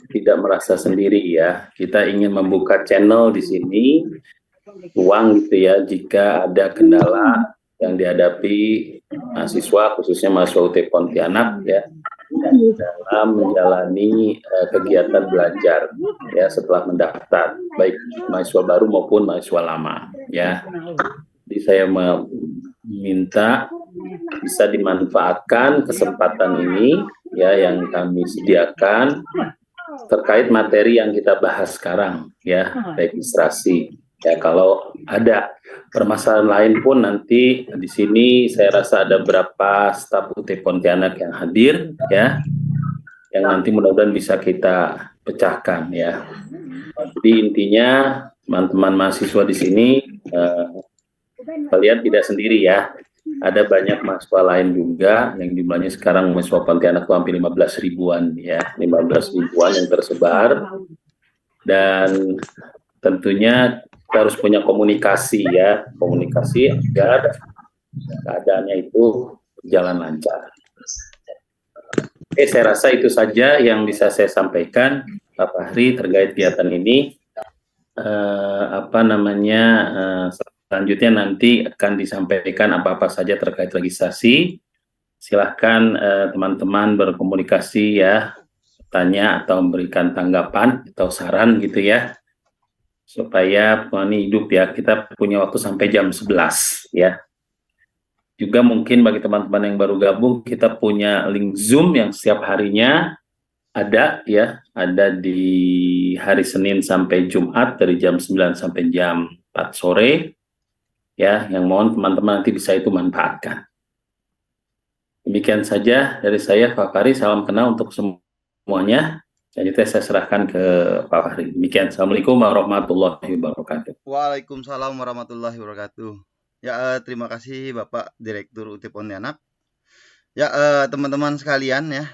tidak merasa sendiri ya. Kita ingin membuka channel di sini, ruang gitu ya, jika ada kendala yang dihadapi mahasiswa, khususnya mahasiswa UT Pontianak ya, dalam menjalani kegiatan belajar ya setelah mendaftar, baik mahasiswa baru maupun mahasiswa lama ya. Jadi saya meminta bisa dimanfaatkan kesempatan ini ya yang kami sediakan terkait materi yang kita bahas sekarang ya, registrasi. Ya kalau ada permasalahan lain pun nanti di sini saya rasa ada beberapa staf UT Pontianak yang hadir ya, yang nanti mudah-mudahan bisa kita pecahkan ya. Jadi intinya teman-teman mahasiswa di sini kalian tidak sendiri ya. Ada banyak mahasiswa lain juga yang jumlahnya sekarang mahasiswa Pontianak itu hampir 15 ribuan ya, 15 ribuan yang tersebar. Dan tentunya kita harus punya komunikasi ya, komunikasi agar keadaannya itu berjalan lancar. Oke, saya rasa itu saja yang bisa saya sampaikan, Pak Fahri, terkait kegiatan ini. Selanjutnya nanti akan disampaikan apa-apa saja terkait legislasi. Silahkan teman-teman berkomunikasi ya, tanya atau memberikan tanggapan atau saran gitu ya, supaya ini hidup ya. Kita punya waktu sampai jam 11 ya. Juga mungkin bagi teman-teman yang baru gabung, kita punya link Zoom yang setiap harinya ada ya, ada di hari Senin sampai Jumat dari jam 9 sampai jam 4 sore ya, yang mohon teman-teman nanti bisa itu manfaatkan. Demikian saja dari saya, Pak Fahri. Salam kenal untuk semuanya. Selanjutnya saya serahkan ke Pak Fahri. Demikian. Assalamualaikum warahmatullahi wabarakatuh. Waalaikumsalam warahmatullahi wabarakatuh. Ya, terima kasih Bapak Direktur UT Pontianak. Ya, teman-teman sekalian ya,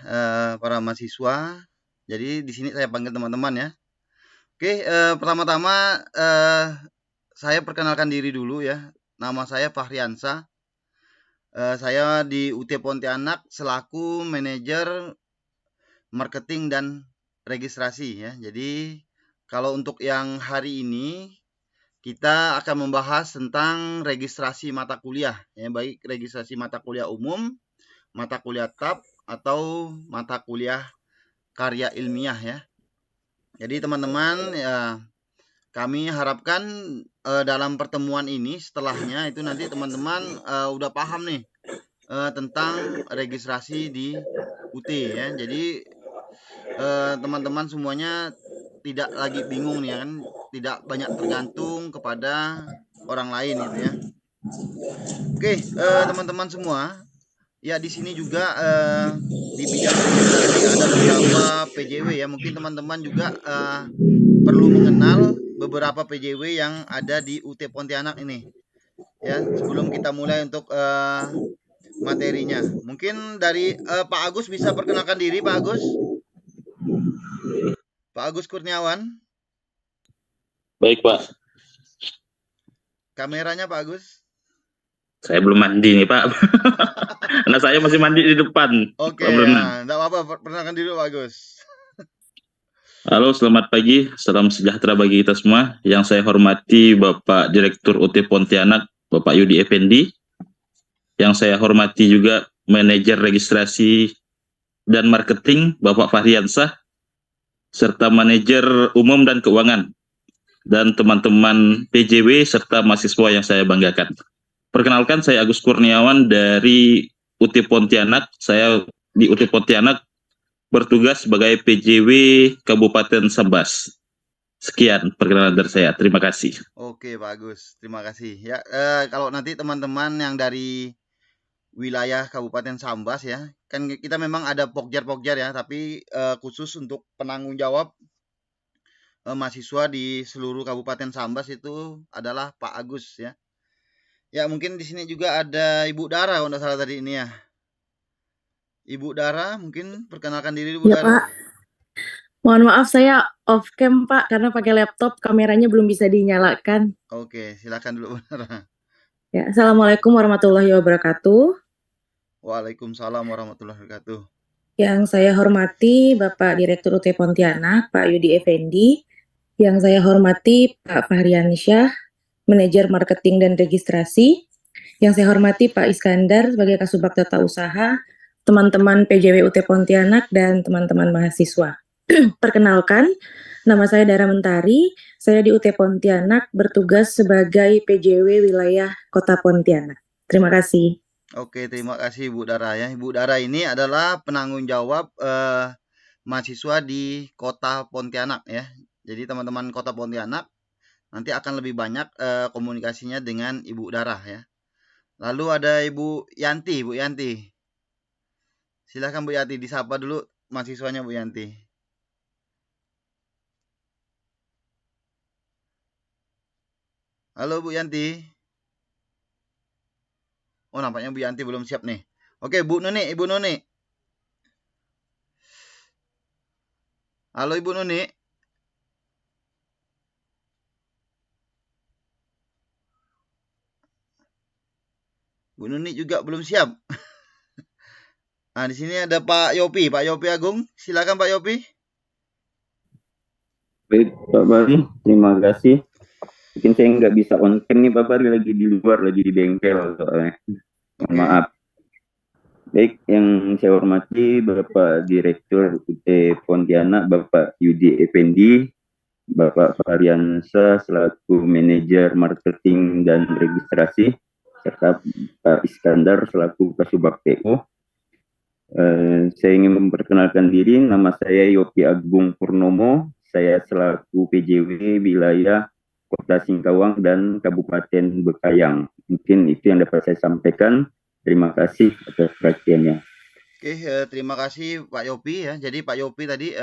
para mahasiswa. Jadi di sini saya panggil teman-teman ya. Oke, pertama-tama saya perkenalkan diri dulu ya. Nama saya Fahriansa. Saya di UT Pontianak selaku manajer marketing dan registrasi ya. Jadi kalau untuk yang hari ini kita akan membahas tentang registrasi mata kuliah ya, baik registrasi mata kuliah umum, mata kuliah TAP atau mata kuliah karya ilmiah ya. Jadi teman-teman ya, kami harapkan dalam pertemuan ini setelahnya itu nanti teman-teman udah paham nih tentang registrasi di UT ya. Jadi teman-teman semuanya tidak lagi bingung nih ya kan, tidak banyak tergantung kepada orang lain gitu ya. Oke, teman-teman semua, ya di sini juga di bidang registrasi ada beberapa PJW ya. Mungkin teman-teman juga perlu mengenal beberapa PJW yang ada di UT Pontianak ini. Ya, sebelum kita mulai untuk materinya. Mungkin dari Pak Agus bisa perkenalkan diri, Pak Agus. Pak Agus Kurniawan. Baik, Pak. Kameranya Pak Agus. Saya belum mandi nih, Pak. Anak saya masih mandi di depan. Oke, Berenang. ya, enggak apa-apa, perkenalkan diri Pak Agus. Halo, selamat pagi. Salam sejahtera bagi kita semua. Yang saya hormati Bapak Direktur UT Pontianak, Bapak Yudi Effendi. Yang saya hormati juga Manajer Registrasi dan Marketing, Bapak Fahriansah, serta Manajer Umum dan Keuangan, dan teman-teman PJW serta mahasiswa yang saya banggakan. Perkenalkan, saya Agus Kurniawan dari UT Pontianak. Saya di UT Pontianak bertugas sebagai PJW Kabupaten Sambas. Sekian perkenalan dari saya. Terima kasih. Oke, Pak Agus. Terima kasih. Ya, kalau nanti teman-teman yang dari wilayah Kabupaten Sambas ya, kan kita memang ada pokjar-pokjar ya, tapi khusus untuk penanggung jawab mahasiswa di seluruh Kabupaten Sambas itu adalah Pak Agus ya. Ya, mungkin di sini juga ada Ibu Dara kalau nggak salah tadi ini ya. Ibu Dara, mungkin perkenalkan diri Ibu Ya, Dara. Pak. Mohon maaf saya off cam, Pak, karena pakai laptop kameranya belum bisa dinyalakan. Oke, silakan dulu Bu Dara. Ya, Assalamualaikum warahmatullahi wabarakatuh. Waalaikumsalam warahmatullahi wabarakatuh. Yang saya hormati Bapak Direktur UT Pontianak, Pak Yudi Effendi. Yang saya hormati Pak Fahriansyah, Manajer Marketing dan Registrasi. Yang saya hormati Pak Iskandar sebagai Kasubag Tata Usaha, teman-teman PJW UT Pontianak, dan teman-teman mahasiswa. Perkenalkan, nama saya Dara Mentari. Saya di UT Pontianak bertugas sebagai PJW wilayah Kota Pontianak. Terima kasih. Oke, terima kasih Ibu Dara ya. Ibu Dara ini adalah penanggung jawab mahasiswa di Kota Pontianak ya. Jadi teman-teman Kota Pontianak nanti akan lebih banyak komunikasinya dengan Ibu Dara ya. Lalu ada Ibu Yanti, Bu Yanti. Silakan Bu Yanti disapa dulu mahasiswanya Bu Yanti. Halo Bu Yanti. Oh, nampaknya Bu Yanti belum siap nih. Oke, Bu Nuni, Ibu Nuni. Halo Ibu Nuni. Bu Nuni juga belum siap. Nah, di sini ada Pak Yopi Agung. Silakan Pak Yopi. Baik, Pak Bari, terima kasih. Mungkin saya nggak bisa on cam nih, Pak Bari, lagi di luar, lagi di bengkel soalnya. Mohon Oke. maaf. Baik, yang saya hormati Bapak Direktur UT Pontianak, Bapak Yudi Effendi, Bapak Fahriansyah selaku Manajer Marketing dan Registrasi, serta Pak Iskandar selaku Kasubag PO. Saya ingin memperkenalkan diri, nama saya Yopi Agung Purnomo, saya selaku PJW wilayah Kota Singkawang dan Kabupaten Bekayang. Mungkin itu yang dapat saya sampaikan. Terima kasih atas perhatiannya. Oke, terima kasih Pak Yopi ya. Jadi Pak Yopi tadi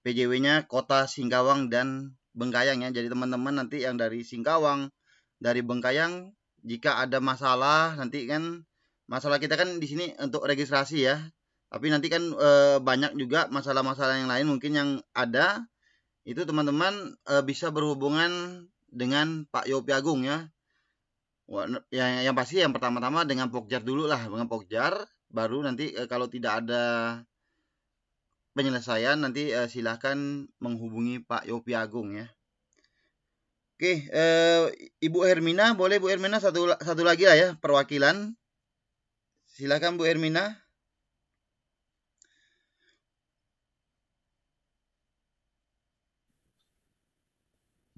PJW-nya Kota Singkawang dan Bengkayang ya. Jadi teman-teman nanti yang dari Singkawang, dari Bengkayang, jika ada masalah nanti kan masalah kita kan di sini untuk registrasi ya. Tapi nanti kan banyak juga masalah-masalah yang lain mungkin yang ada itu teman-teman bisa berhubungan dengan Pak Yopi Agung ya. Yang pasti yang pertama-tama dengan Pokjar dulu lah, dengan Pokjar, baru nanti kalau tidak ada penyelesaian nanti silahkan menghubungi Pak Yopi Agung ya. Oke, Ibu Hermina, boleh Bu Hermina satu lagi lah ya perwakilan. Silakan Bu Hermina.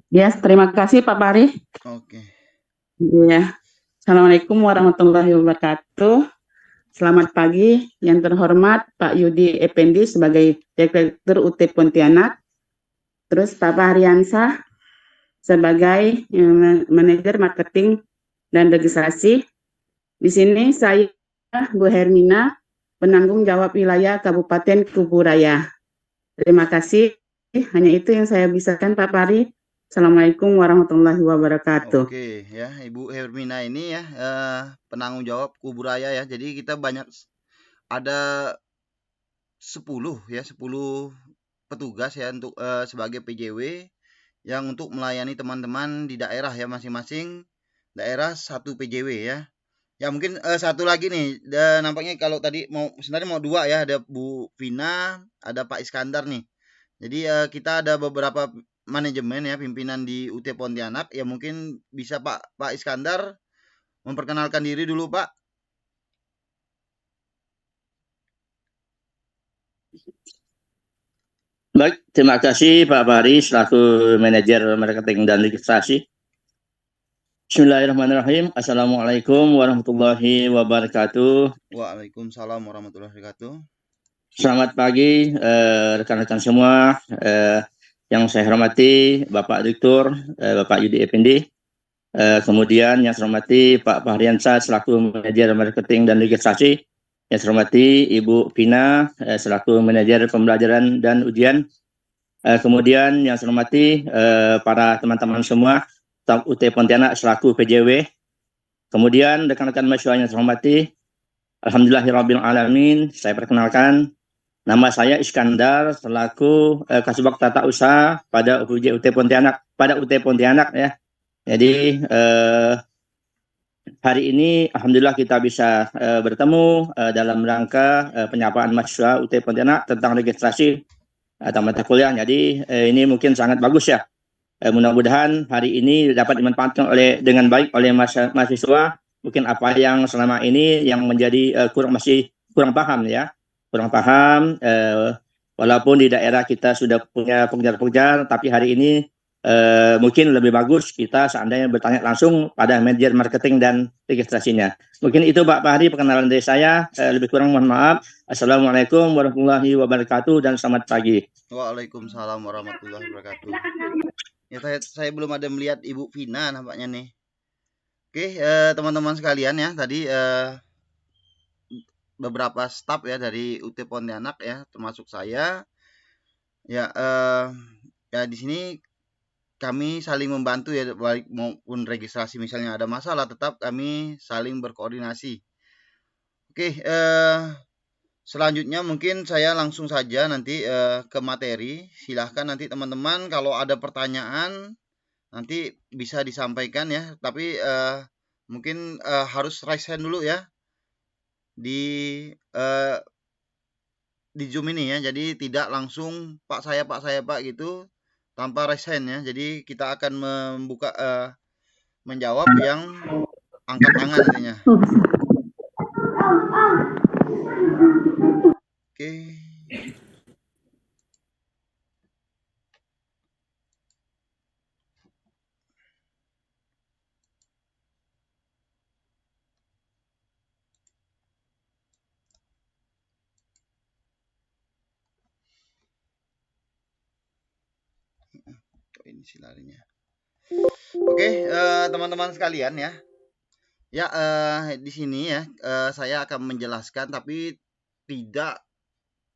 Ya, terima kasih Pak Bari. Oke. Ya, Assalamualaikum warahmatullahi wabarakatuh. Selamat pagi, yang terhormat Pak Yudi Effendi sebagai Direktur UT Pontianak, terus Pak Fahriansyah sebagai Manajer Marketing dan Registrasi. Di sini saya Bu Hermina, penanggung jawab wilayah Kabupaten Kuburaya. Terima kasih. Hanya itu yang saya bisakan Pak Bari. Assalamualaikum warahmatullahi wabarakatuh. Oke ya, Ibu Hermina ini ya penanggung jawab Kuburaya ya. Jadi kita banyak ada 10 petugas ya untuk sebagai PJW yang untuk melayani teman-teman di daerah ya, masing-masing daerah satu PJW ya. Ya mungkin satu lagi nih, nampaknya kalau tadi sebenarnya mau 2 ya, ada Bu Vina, ada Pak Iskandar nih. Jadi kita ada beberapa manajemen ya, pimpinan di UT Pontianak ya, mungkin bisa Pak Iskandar memperkenalkan diri dulu Pak. Baik, terima kasih Pak Bari selaku Manajer Marketing dan Registrasi. Bismillahirrahmanirrahim. Assalamualaikum warahmatullahi wabarakatuh. Waalaikumsalam warahmatullahi wabarakatuh. Selamat pagi rekan-rekan semua. Yang saya hormati Bapak Direktur, Bapak Yudi Effendi. Kemudian yang saya hormati Pak Fahriansyah selaku Manajer Marketing dan Registrasi. Yang saya hormati Ibu Vina selaku Manajer Pembelajaran dan Ujian. Kemudian yang saya hormati para teman-teman semua staf UT Pontianak selaku PJW. Kemudian rekan-rekan mahasiswa yang saya hormati, alhamdulillahirabbil alamin, saya perkenalkan nama saya Iskandar selaku Kasubag Tata Usaha pada UT Pontianak ya. Jadi hari ini alhamdulillah kita bisa bertemu dalam rangka penyapaan mahasiswa UT Pontianak tentang registrasi atau mata kuliah. Jadi ini mungkin sangat bagus ya. Mudah-mudahan hari ini dapat dimanfaatkan dengan baik oleh mahasiswa. Mungkin apa yang selama ini yang menjadi masih kurang paham ya, kurang paham. Walaupun di daerah kita sudah punya pengejar-pengejar, tapi hari ini mungkin lebih bagus kita seandainya bertanya langsung pada manajer marketing dan registrasinya. Mungkin itu Pak Fahri perkenalan dari saya. Lebih kurang mohon maaf. Assalamualaikum warahmatullahi wabarakatuh dan selamat pagi. Waalaikumsalam warahmatullahi wabarakatuh. Ya, saya belum ada melihat Ibu Vina nampaknya nih. Oke, teman-teman sekalian ya, tadi beberapa staf ya dari UT Pontianak ya, termasuk saya. Ya, ya di sini kami saling membantu ya, baik maupun registrasi misalnya ada masalah, tetap kami saling berkoordinasi. Oke, selanjutnya mungkin saya langsung saja nanti ke materi. Silahkan nanti teman-teman kalau ada pertanyaan nanti bisa disampaikan ya. Tapi mungkin harus raise hand dulu ya di Zoom ini ya. Jadi tidak langsung Pak saya Pak gitu tanpa raise hand ya. Jadi kita akan membuka menjawab yang angkat tangan nantinya. Oke. Ini sih larinya. Oke, teman-teman sekalian ya. Ya, di sini ya saya akan menjelaskan tapi tidak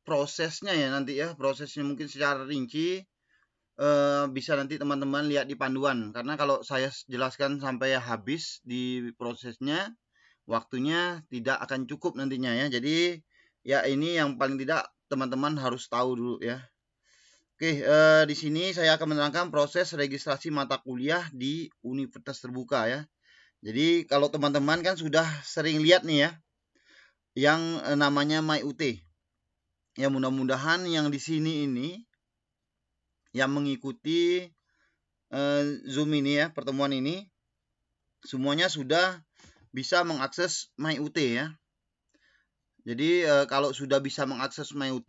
prosesnya ya nanti ya. Prosesnya mungkin secara rinci bisa nanti teman-teman lihat di panduan. Karena kalau saya jelaskan sampai habis di prosesnya, waktunya tidak akan cukup nantinya ya. Jadi ya ini yang paling tidak teman-teman harus tahu dulu ya. Oke, di sini saya akan menerangkan proses registrasi mata kuliah di Universitas Terbuka ya. Jadi kalau teman-teman kan sudah sering lihat nih ya, yang namanya MyUT. Ya mudah-mudahan yang di sini ini, yang mengikuti Zoom ini ya, pertemuan ini, semuanya sudah bisa mengakses MyUT ya. Jadi kalau sudah bisa mengakses MyUT,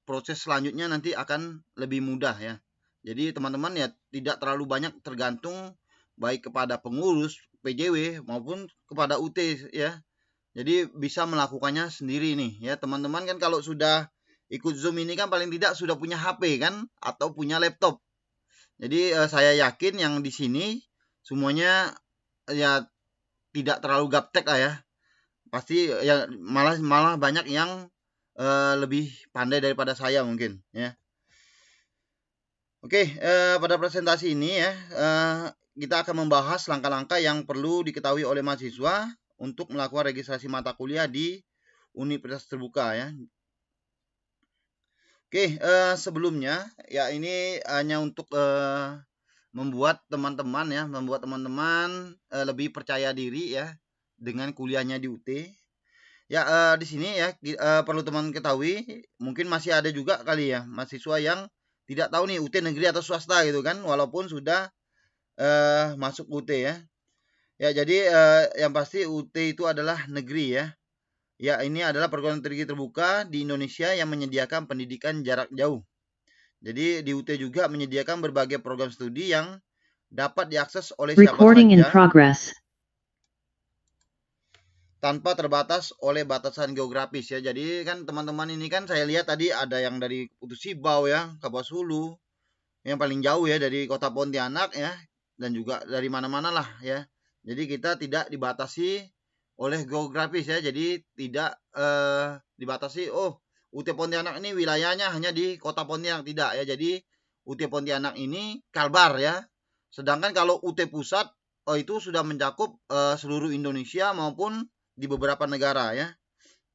proses selanjutnya nanti akan lebih mudah ya. Jadi teman-teman ya tidak terlalu banyak tergantung baik kepada pengurus PJW maupun kepada UT ya. Jadi bisa melakukannya sendiri nih ya. Teman-teman kan kalau sudah ikut Zoom ini kan paling tidak sudah punya HP kan atau punya laptop. Jadi saya yakin yang di sini semuanya ya tidak terlalu gaptek lah ya. Pasti ya malah banyak yang lebih pandai daripada saya mungkin ya. Oke, pada presentasi ini ya kita akan membahas langkah-langkah yang perlu diketahui oleh mahasiswa untuk melakukan registrasi mata kuliah di Universitas Terbuka ya. Oke, sebelumnya ya ini hanya untuk membuat teman-teman lebih percaya diri ya dengan kuliahnya di UT. Ya di sini ya perlu teman ketahui, mungkin masih ada juga kali ya mahasiswa yang tidak tahu nih UT negeri atau swasta gitu kan, walaupun sudah masuk UT ya. Ya jadi yang pasti UT itu adalah negeri ya. Ya ini adalah perguruan tinggi terbuka di Indonesia yang menyediakan pendidikan jarak jauh. Jadi di UT juga menyediakan berbagai program studi yang dapat diakses oleh siapa saja tanpa terbatas oleh batasan geografis ya. Jadi kan teman-teman ini kan saya lihat tadi ada yang dari Putus Sibau ya, Kapuas Hulu, yang paling jauh ya dari kota Pontianak ya, dan juga dari mana-mana lah ya. Jadi kita tidak dibatasi oleh geografis ya. Jadi tidak dibatasi UT Pontianak ini wilayahnya hanya di kota Pontianak, tidak ya. Jadi UT Pontianak ini Kalbar ya. Sedangkan kalau UT Pusat itu sudah mencakup seluruh Indonesia maupun di beberapa negara ya.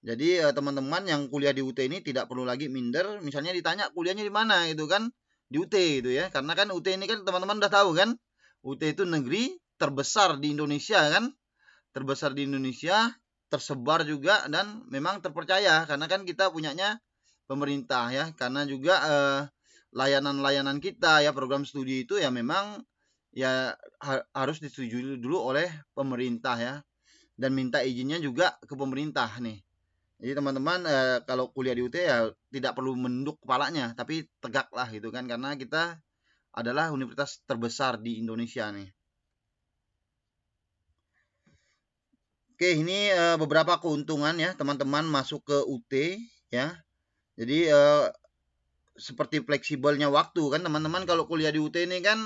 Jadi teman-teman yang kuliah di UT ini tidak perlu lagi minder. Misalnya ditanya kuliahnya di mana gitu kan, di UT gitu ya. Karena kan UT ini kan teman-teman udah tahu kan, UT itu negeri terbesar di Indonesia kan, terbesar di Indonesia, tersebar juga, dan memang terpercaya karena kan kita punyanya pemerintah ya, karena juga layanan-layanan kita ya, program studi itu ya memang ya harus disetujui dulu oleh pemerintah ya, dan minta izinnya juga ke pemerintah nih. Jadi teman-teman kalau kuliah di UT ya tidak perlu menunduk kepalanya, tapi tegak lah gitu kan, karena kita adalah universitas terbesar di Indonesia nih. Oke, ini beberapa keuntungan ya teman-teman masuk ke UT ya. Jadi seperti fleksibelnya waktu kan teman-teman, kalau kuliah di UT ini kan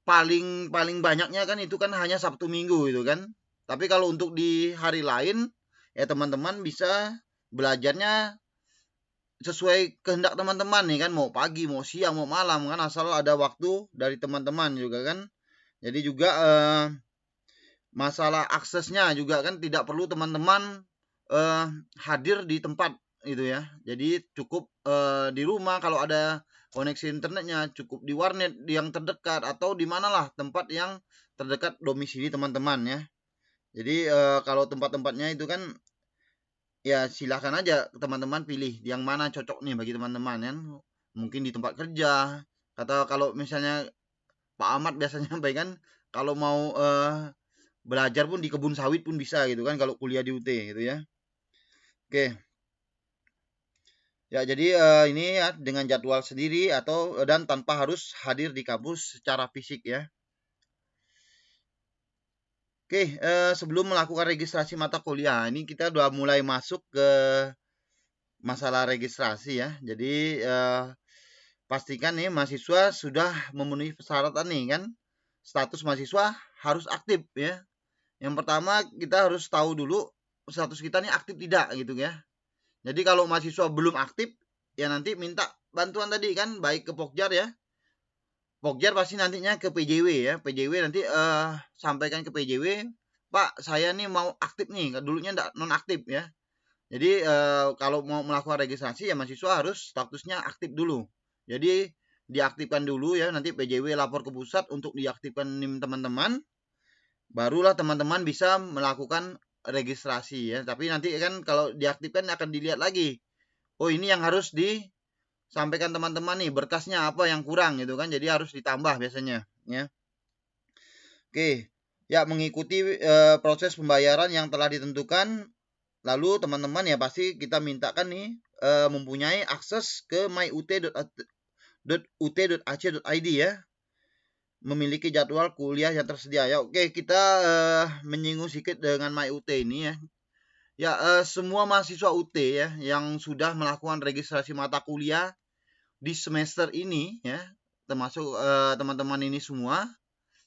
paling banyaknya kan itu kan hanya Sabtu Minggu gitu kan. Tapi kalau untuk di hari lain ya teman-teman bisa belajarnya sesuai kehendak teman-teman nih kan, mau pagi, mau siang, mau malam kan, asal ada waktu dari teman-teman juga kan. Jadi juga masalah aksesnya juga kan tidak perlu teman-teman hadir di tempat gitu ya. Jadi cukup di rumah kalau ada koneksi internetnya, cukup di warnet yang terdekat atau di manalah tempat yang terdekat domisili teman-teman ya. Jadi kalau tempat-tempatnya itu kan ya silahkan aja teman-teman pilih yang mana cocok nih bagi teman-teman kan. Mungkin di tempat kerja, atau kalau misalnya Pak Ahmad biasanya baik kan, kalau mau belajar pun di kebun sawit pun bisa gitu kan kalau kuliah di UT gitu ya. Oke. Ya, jadi ini ya dengan jadwal sendiri atau dan tanpa harus hadir di kampus secara fisik ya. Oke, sebelum melakukan registrasi mata kuliah, ini kita udah mulai masuk ke masalah registrasi ya. Jadi pastikan nih mahasiswa sudah memenuhi persyaratan nih kan. Status mahasiswa harus aktif ya. Yang pertama kita harus tahu dulu status kita nih aktif tidak gitu ya. Jadi kalau mahasiswa belum aktif ya nanti minta bantuan tadi kan, baik ke Pokjar ya. Pokjar pasti nantinya ke PJW ya. PJW nanti sampaikan ke PJW, Pak saya nih mau aktif nih, dulunya enggak nonaktif ya. Jadi kalau mau melakukan registrasi ya mahasiswa harus statusnya aktif dulu. Jadi diaktifkan dulu ya, nanti PJW lapor ke pusat untuk diaktifkan NIM teman-teman. Barulah teman-teman bisa melakukan registrasi ya. Tapi nanti kan kalau diaktifkan akan dilihat lagi. Oh ini yang harus disampaikan teman-teman nih, berkasnya apa yang kurang gitu kan. Jadi harus ditambah biasanya ya. Oke. Ya, mengikuti proses pembayaran yang telah ditentukan. Lalu teman-teman ya pasti kita mintakan nih mempunyai akses ke myut.ut.ac.id ya. Memiliki jadwal kuliah yang tersedia ya. Oke, kita menyinggung sedikit dengan MyUT ini ya. Ya, semua mahasiswa UT ya yang sudah melakukan registrasi mata kuliah di semester ini ya, termasuk teman-teman ini semua,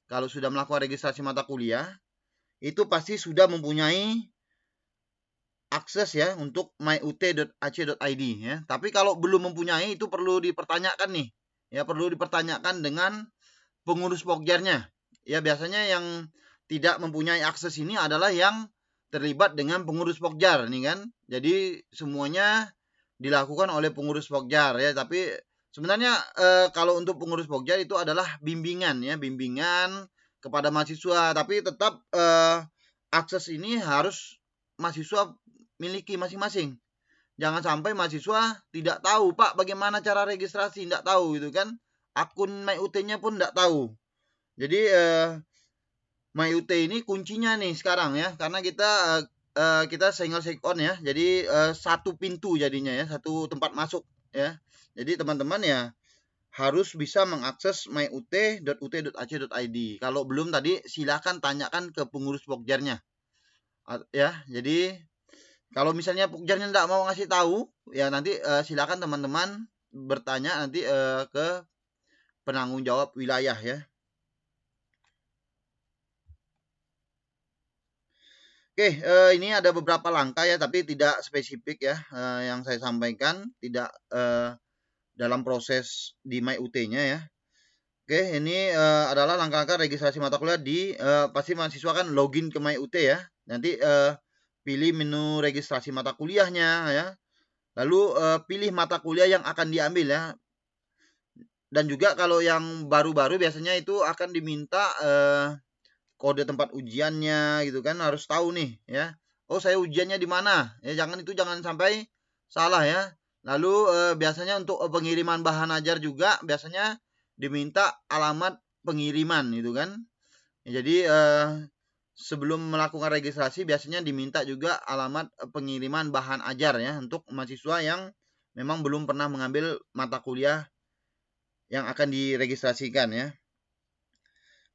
kalau sudah melakukan registrasi mata kuliah itu pasti sudah mempunyai akses ya untuk myut.ac.id ya. Tapi kalau belum mempunyai itu perlu dipertanyakan nih. Ya, perlu dipertanyakan dengan pengurus Pokjarnya. Ya, biasanya yang tidak mempunyai akses ini adalah yang terlibat dengan pengurus Pokjar nih kan. Jadi semuanya dilakukan oleh pengurus Pokjar ya, tapi sebenarnya kalau untuk pengurus Pokjar itu adalah bimbingan ya, bimbingan kepada mahasiswa, tapi tetap akses ini harus mahasiswa miliki masing-masing. Jangan sampai mahasiswa tidak tahu, Pak, bagaimana cara registrasi, tidak tahu gitu kan. Akun MyUT-nya pun tidak tahu. Jadi MyUT ini kuncinya nih sekarang ya, karena kita single sign-on ya. Jadi satu pintu jadinya ya, satu tempat masuk ya. Jadi teman-teman ya harus bisa mengakses myut.ut.ac.id. Kalau belum tadi silakan tanyakan ke pengurus Pokjarnya. Ya, jadi kalau misalnya Pokjarnya tidak mau ngasih tahu, ya nanti silakan teman-teman bertanya nanti ke penanggung jawab wilayah ya. Oke, ini ada beberapa langkah ya, tapi tidak spesifik ya yang saya sampaikan, tidak dalam proses di MyUT-nya ya. Oke, ini adalah langkah-langkah registrasi mata kuliah di pasti mahasiswa kan login ke MyUT ya. Nanti pilih menu registrasi mata kuliahnya ya. Lalu pilih mata kuliah yang akan diambil ya. Dan juga kalau yang baru-baru biasanya itu akan diminta kode tempat ujiannya gitu kan, harus tahu nih ya. Oh, saya ujiannya di mana? Ya jangan sampai salah ya. Lalu biasanya untuk pengiriman bahan ajar juga biasanya diminta alamat pengiriman gitu kan. Ya, jadi sebelum melakukan registrasi biasanya diminta juga alamat pengiriman bahan ajar ya untuk mahasiswa yang memang belum pernah mengambil mata kuliah yang akan diregistrasikan ya.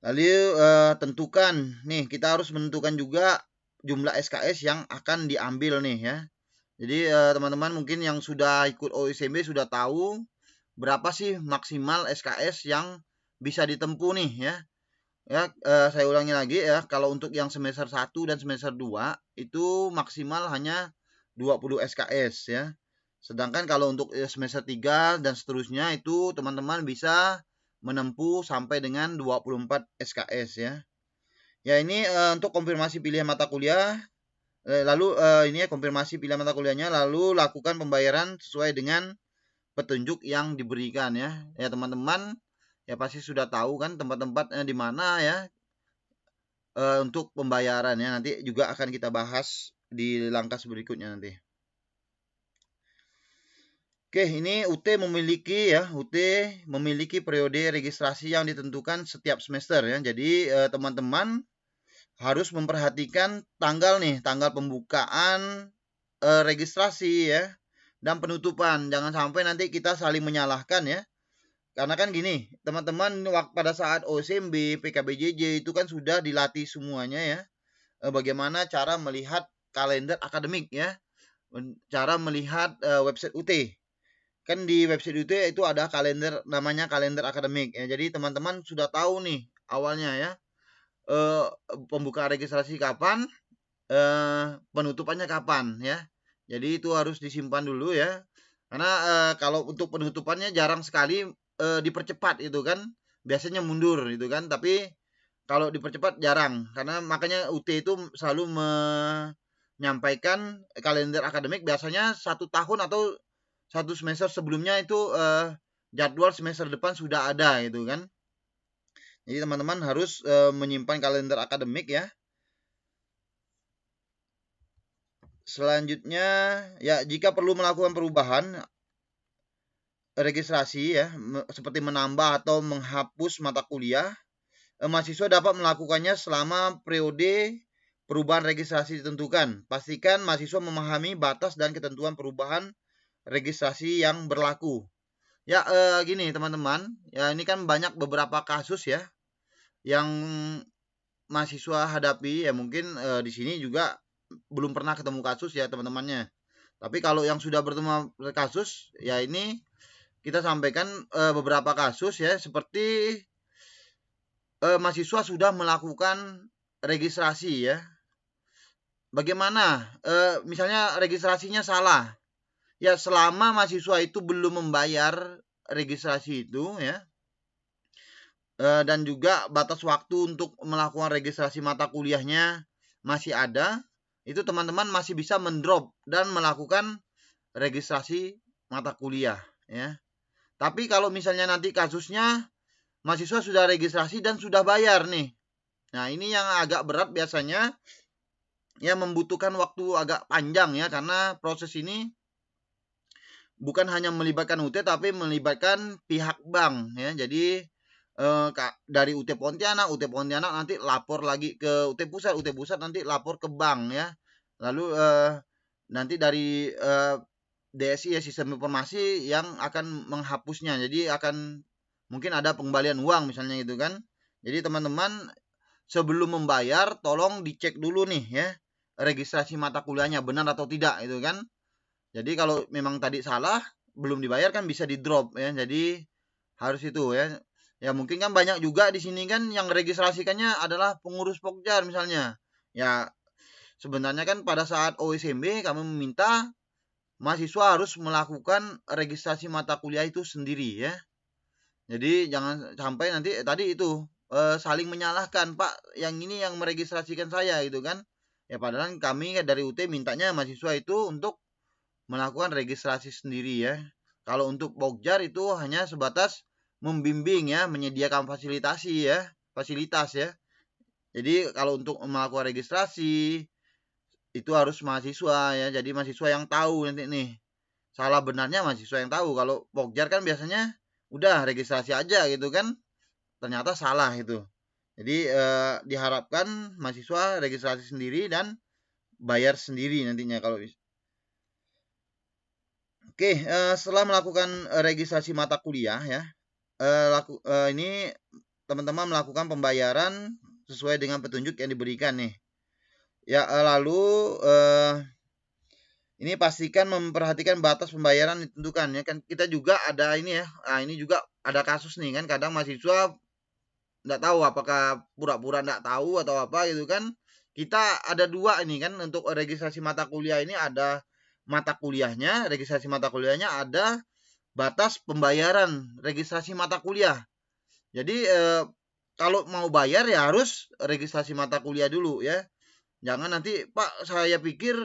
Lalu tentukan nih, kita harus menentukan juga jumlah SKS yang akan diambil nih ya. Jadi teman-teman mungkin yang sudah ikut OSMB sudah tahu berapa sih maksimal SKS yang bisa ditempuh nih ya. Ya, saya ulangi lagi ya, kalau untuk yang semester 1 dan semester 2 itu maksimal hanya 20 SKS ya. Sedangkan kalau untuk semester 3 dan seterusnya itu teman-teman bisa menempuh sampai dengan 24 SKS ya. Ya, ini untuk konfirmasi pilihan mata kuliah. Lalu ini ya konfirmasi pilihan mata kuliahnya, lalu lakukan pembayaran sesuai dengan petunjuk yang diberikan ya. Ya teman-teman, ya pasti sudah tahu kan tempat-tempatnya di mana ya untuk pembayaran ya. Nanti juga akan kita bahas di langkah berikutnya nanti. Oke, ini UT memiliki periode registrasi yang ditentukan setiap semester ya. Jadi teman-teman harus memperhatikan tanggal pembukaan registrasi ya dan penutupan. Jangan sampai nanti kita saling menyalahkan ya. Karena kan gini, teman-teman pada saat OSMB, PKBJJ itu kan sudah dilatih semuanya ya. Bagaimana cara melihat kalender akademik ya. Cara melihat website UT. Kan di website UT itu ada kalender, namanya kalender akademik ya. Jadi teman-teman sudah tahu nih awalnya ya. Pembukaan registrasi kapan, penutupannya kapan ya. Jadi itu harus disimpan dulu ya. Karena kalau untuk penutupannya jarang sekali dipercepat itu kan. Biasanya mundur itu kan. Tapi kalau dipercepat jarang. Karena makanya UT itu selalu menyampaikan kalender akademik biasanya 1 tahun atau 1 semester sebelumnya itu jadwal semester depan sudah ada gitu kan. Jadi teman-teman harus menyimpan kalender akademik ya. Selanjutnya ya, jika perlu melakukan perubahan registrasi ya, seperti menambah atau menghapus mata kuliah, mahasiswa dapat melakukannya selama periode perubahan registrasi ditentukan. Pastikan mahasiswa memahami batas dan ketentuan perubahan registrasi yang berlaku. Ya gini teman-teman, ya ini kan banyak beberapa kasus ya yang mahasiswa hadapi ya. Mungkin di sini juga belum pernah ketemu kasus ya teman-temannya. Tapi kalau yang sudah bertemu kasus ya ini kita sampaikan beberapa kasus ya, seperti mahasiswa sudah melakukan registrasi ya. Bagaimana? Misalnya registrasinya salah. Ya selama mahasiswa itu belum membayar registrasi itu ya, dan juga batas waktu untuk melakukan registrasi mata kuliahnya masih ada, itu teman-teman masih bisa mendrop dan melakukan registrasi mata kuliah ya. Tapi kalau misalnya nanti kasusnya mahasiswa sudah registrasi dan sudah bayar nih, nah ini yang agak berat biasanya ya, membutuhkan waktu agak panjang ya, karena proses ini bukan hanya melibatkan UT tapi melibatkan pihak bank ya. Jadi dari UT Pontianak nanti lapor lagi ke UT Pusat nanti lapor ke bank ya. Lalu nanti dari DSI ya, sistem informasi yang akan menghapusnya. Jadi akan mungkin ada pengembalian uang misalnya gitu kan. Jadi teman-teman sebelum membayar tolong dicek dulu nih ya, registrasi mata kuliahnya benar atau tidak itu kan. Jadi kalau memang tadi salah, belum dibayar kan bisa di drop ya. Jadi harus itu ya. Ya mungkin kan banyak juga di sini kan yang registrasikannya adalah pengurus Pokjar misalnya. Ya sebenarnya kan pada saat OSMB kami meminta mahasiswa harus melakukan registrasi mata kuliah itu sendiri ya. Jadi jangan sampai nanti tadi itu saling menyalahkan, Pak yang ini yang meregistrasikan saya gitu kan. Ya padahal kami dari UT mintanya mahasiswa itu untuk melakukan registrasi sendiri ya. Kalau untuk Pokjar itu hanya sebatas membimbing ya, menyediakan fasilitas ya. Jadi kalau untuk melakukan registrasi itu harus mahasiswa ya. Jadi mahasiswa yang tahu nanti nih. Salah benarnya mahasiswa yang tahu. Kalau Pokjar kan biasanya udah registrasi aja gitu kan. Ternyata salah itu. Jadi diharapkan mahasiswa registrasi sendiri dan bayar sendiri nantinya kalau bisa. Oke, setelah melakukan registrasi mata kuliah ya, ini teman-teman melakukan pembayaran sesuai dengan petunjuk yang diberikan nih. Ya, lalu ini pastikan memperhatikan batas pembayaran ditentukan ya kan. Kita juga ada ini ya. Nah, ini juga ada kasus nih kan, kadang mahasiswa nggak tahu apakah pura-pura nggak tahu atau apa gitu kan. Kita ada dua ini kan untuk registrasi mata kuliah ini, ada mata kuliahnya, registrasi mata kuliahnya, ada batas pembayaran registrasi mata kuliah. Jadi kalau mau bayar ya harus registrasi mata kuliah dulu ya. Jangan nanti Pak saya pikir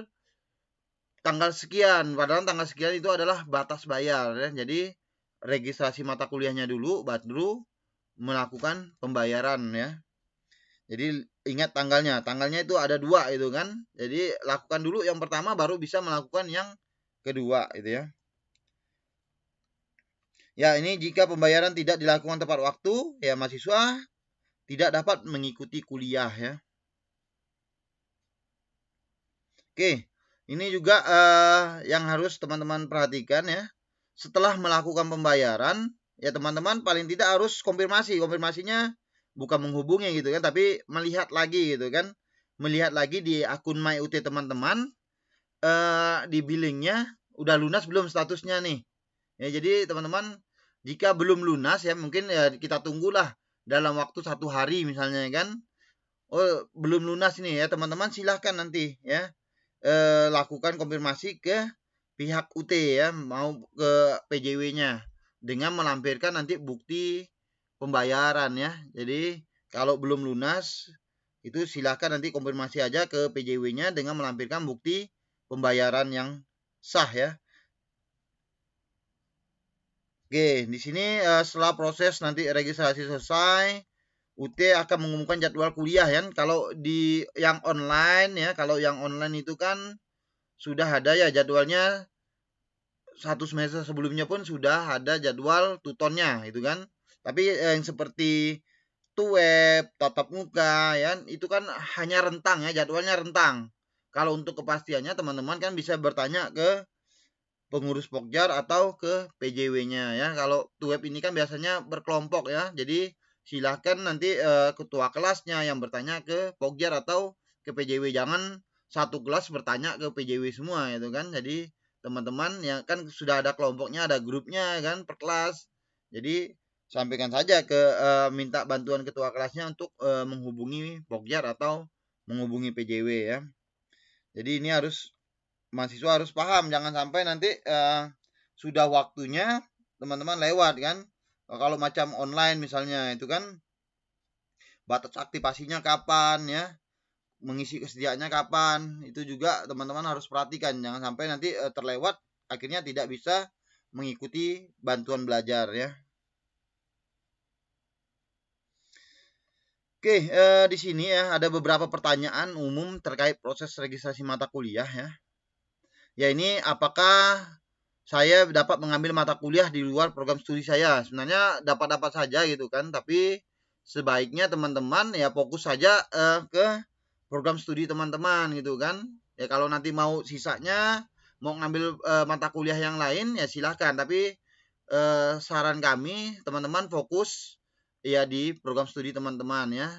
tanggal sekian, padahal tanggal sekian itu adalah batas bayar ya. Jadi registrasi mata kuliahnya dulu baru melakukan pembayaran ya. Jadi ingat tanggalnya itu ada dua itu kan. Jadi lakukan dulu yang pertama baru bisa melakukan yang kedua itu ya. Ya, ini jika pembayaran tidak dilakukan tepat waktu ya mahasiswa tidak dapat mengikuti kuliah ya. Oke, ini juga yang harus teman-teman perhatikan ya. Setelah melakukan pembayaran ya teman-teman paling tidak harus konfirmasi. Konfirmasinya bukan menghubungi gitu kan, tapi melihat lagi gitu kan. Melihat lagi di akun MyUT teman-teman, di billingnya udah lunas belum statusnya nih. Ya, jadi teman-teman jika belum lunas ya mungkin ya kita tunggulah dalam waktu 1 hari misalnya kan. Oh belum lunas nih ya teman-teman, silahkan nanti ya lakukan konfirmasi ke pihak UT ya, mau ke PJW-nya dengan melampirkan nanti bukti pembayaran ya. Jadi kalau belum lunas itu silakan nanti konfirmasi aja ke PJW-nya dengan melampirkan bukti pembayaran yang sah ya. Oke, di sini setelah proses nanti registrasi selesai, UT akan mengumumkan jadwal kuliah ya. Kalau di yang online ya, kalau yang online itu kan sudah ada ya jadwalnya, 1 semester sebelumnya pun sudah ada jadwal tutornya itu kan. Tapi yang seperti web, tatap muka ya, itu kan hanya rentang ya, jadwalnya rentang. Kalau untuk kepastiannya teman-teman kan bisa bertanya ke pengurus Pokjar atau ke PJW-nya ya. Kalau web ini kan biasanya berkelompok ya. Jadi silakan nanti ketua kelasnya yang bertanya ke Pokjar atau ke PJW. Jangan satu kelas bertanya ke PJW semua itu kan. Jadi teman-teman yang kan sudah ada kelompoknya, ada grupnya kan per kelas. Jadi sampaikan saja ke minta bantuan ketua kelasnya untuk menghubungi Pokjar atau menghubungi PJW ya. Jadi ini mahasiswa harus paham, jangan sampai nanti sudah waktunya teman-teman lewat kan. Kalau macam online misalnya itu kan batas aktivasinya kapan ya, mengisi kesediaannya kapan, itu juga teman-teman harus perhatikan, jangan sampai nanti terlewat akhirnya tidak bisa mengikuti bantuan belajar ya. Oke, di sini ya ada beberapa pertanyaan umum terkait proses registrasi mata kuliah ya. Ya ini apakah saya dapat mengambil mata kuliah di luar program studi saya? Sebenarnya dapat-dapat saja gitu kan, tapi sebaiknya teman-teman ya fokus saja ke program studi teman-teman gitu kan. Ya kalau nanti mau sisanya mau ngambil mata kuliah yang lain ya silahkan, tapi saran kami teman-teman fokus ya di program studi teman-teman ya.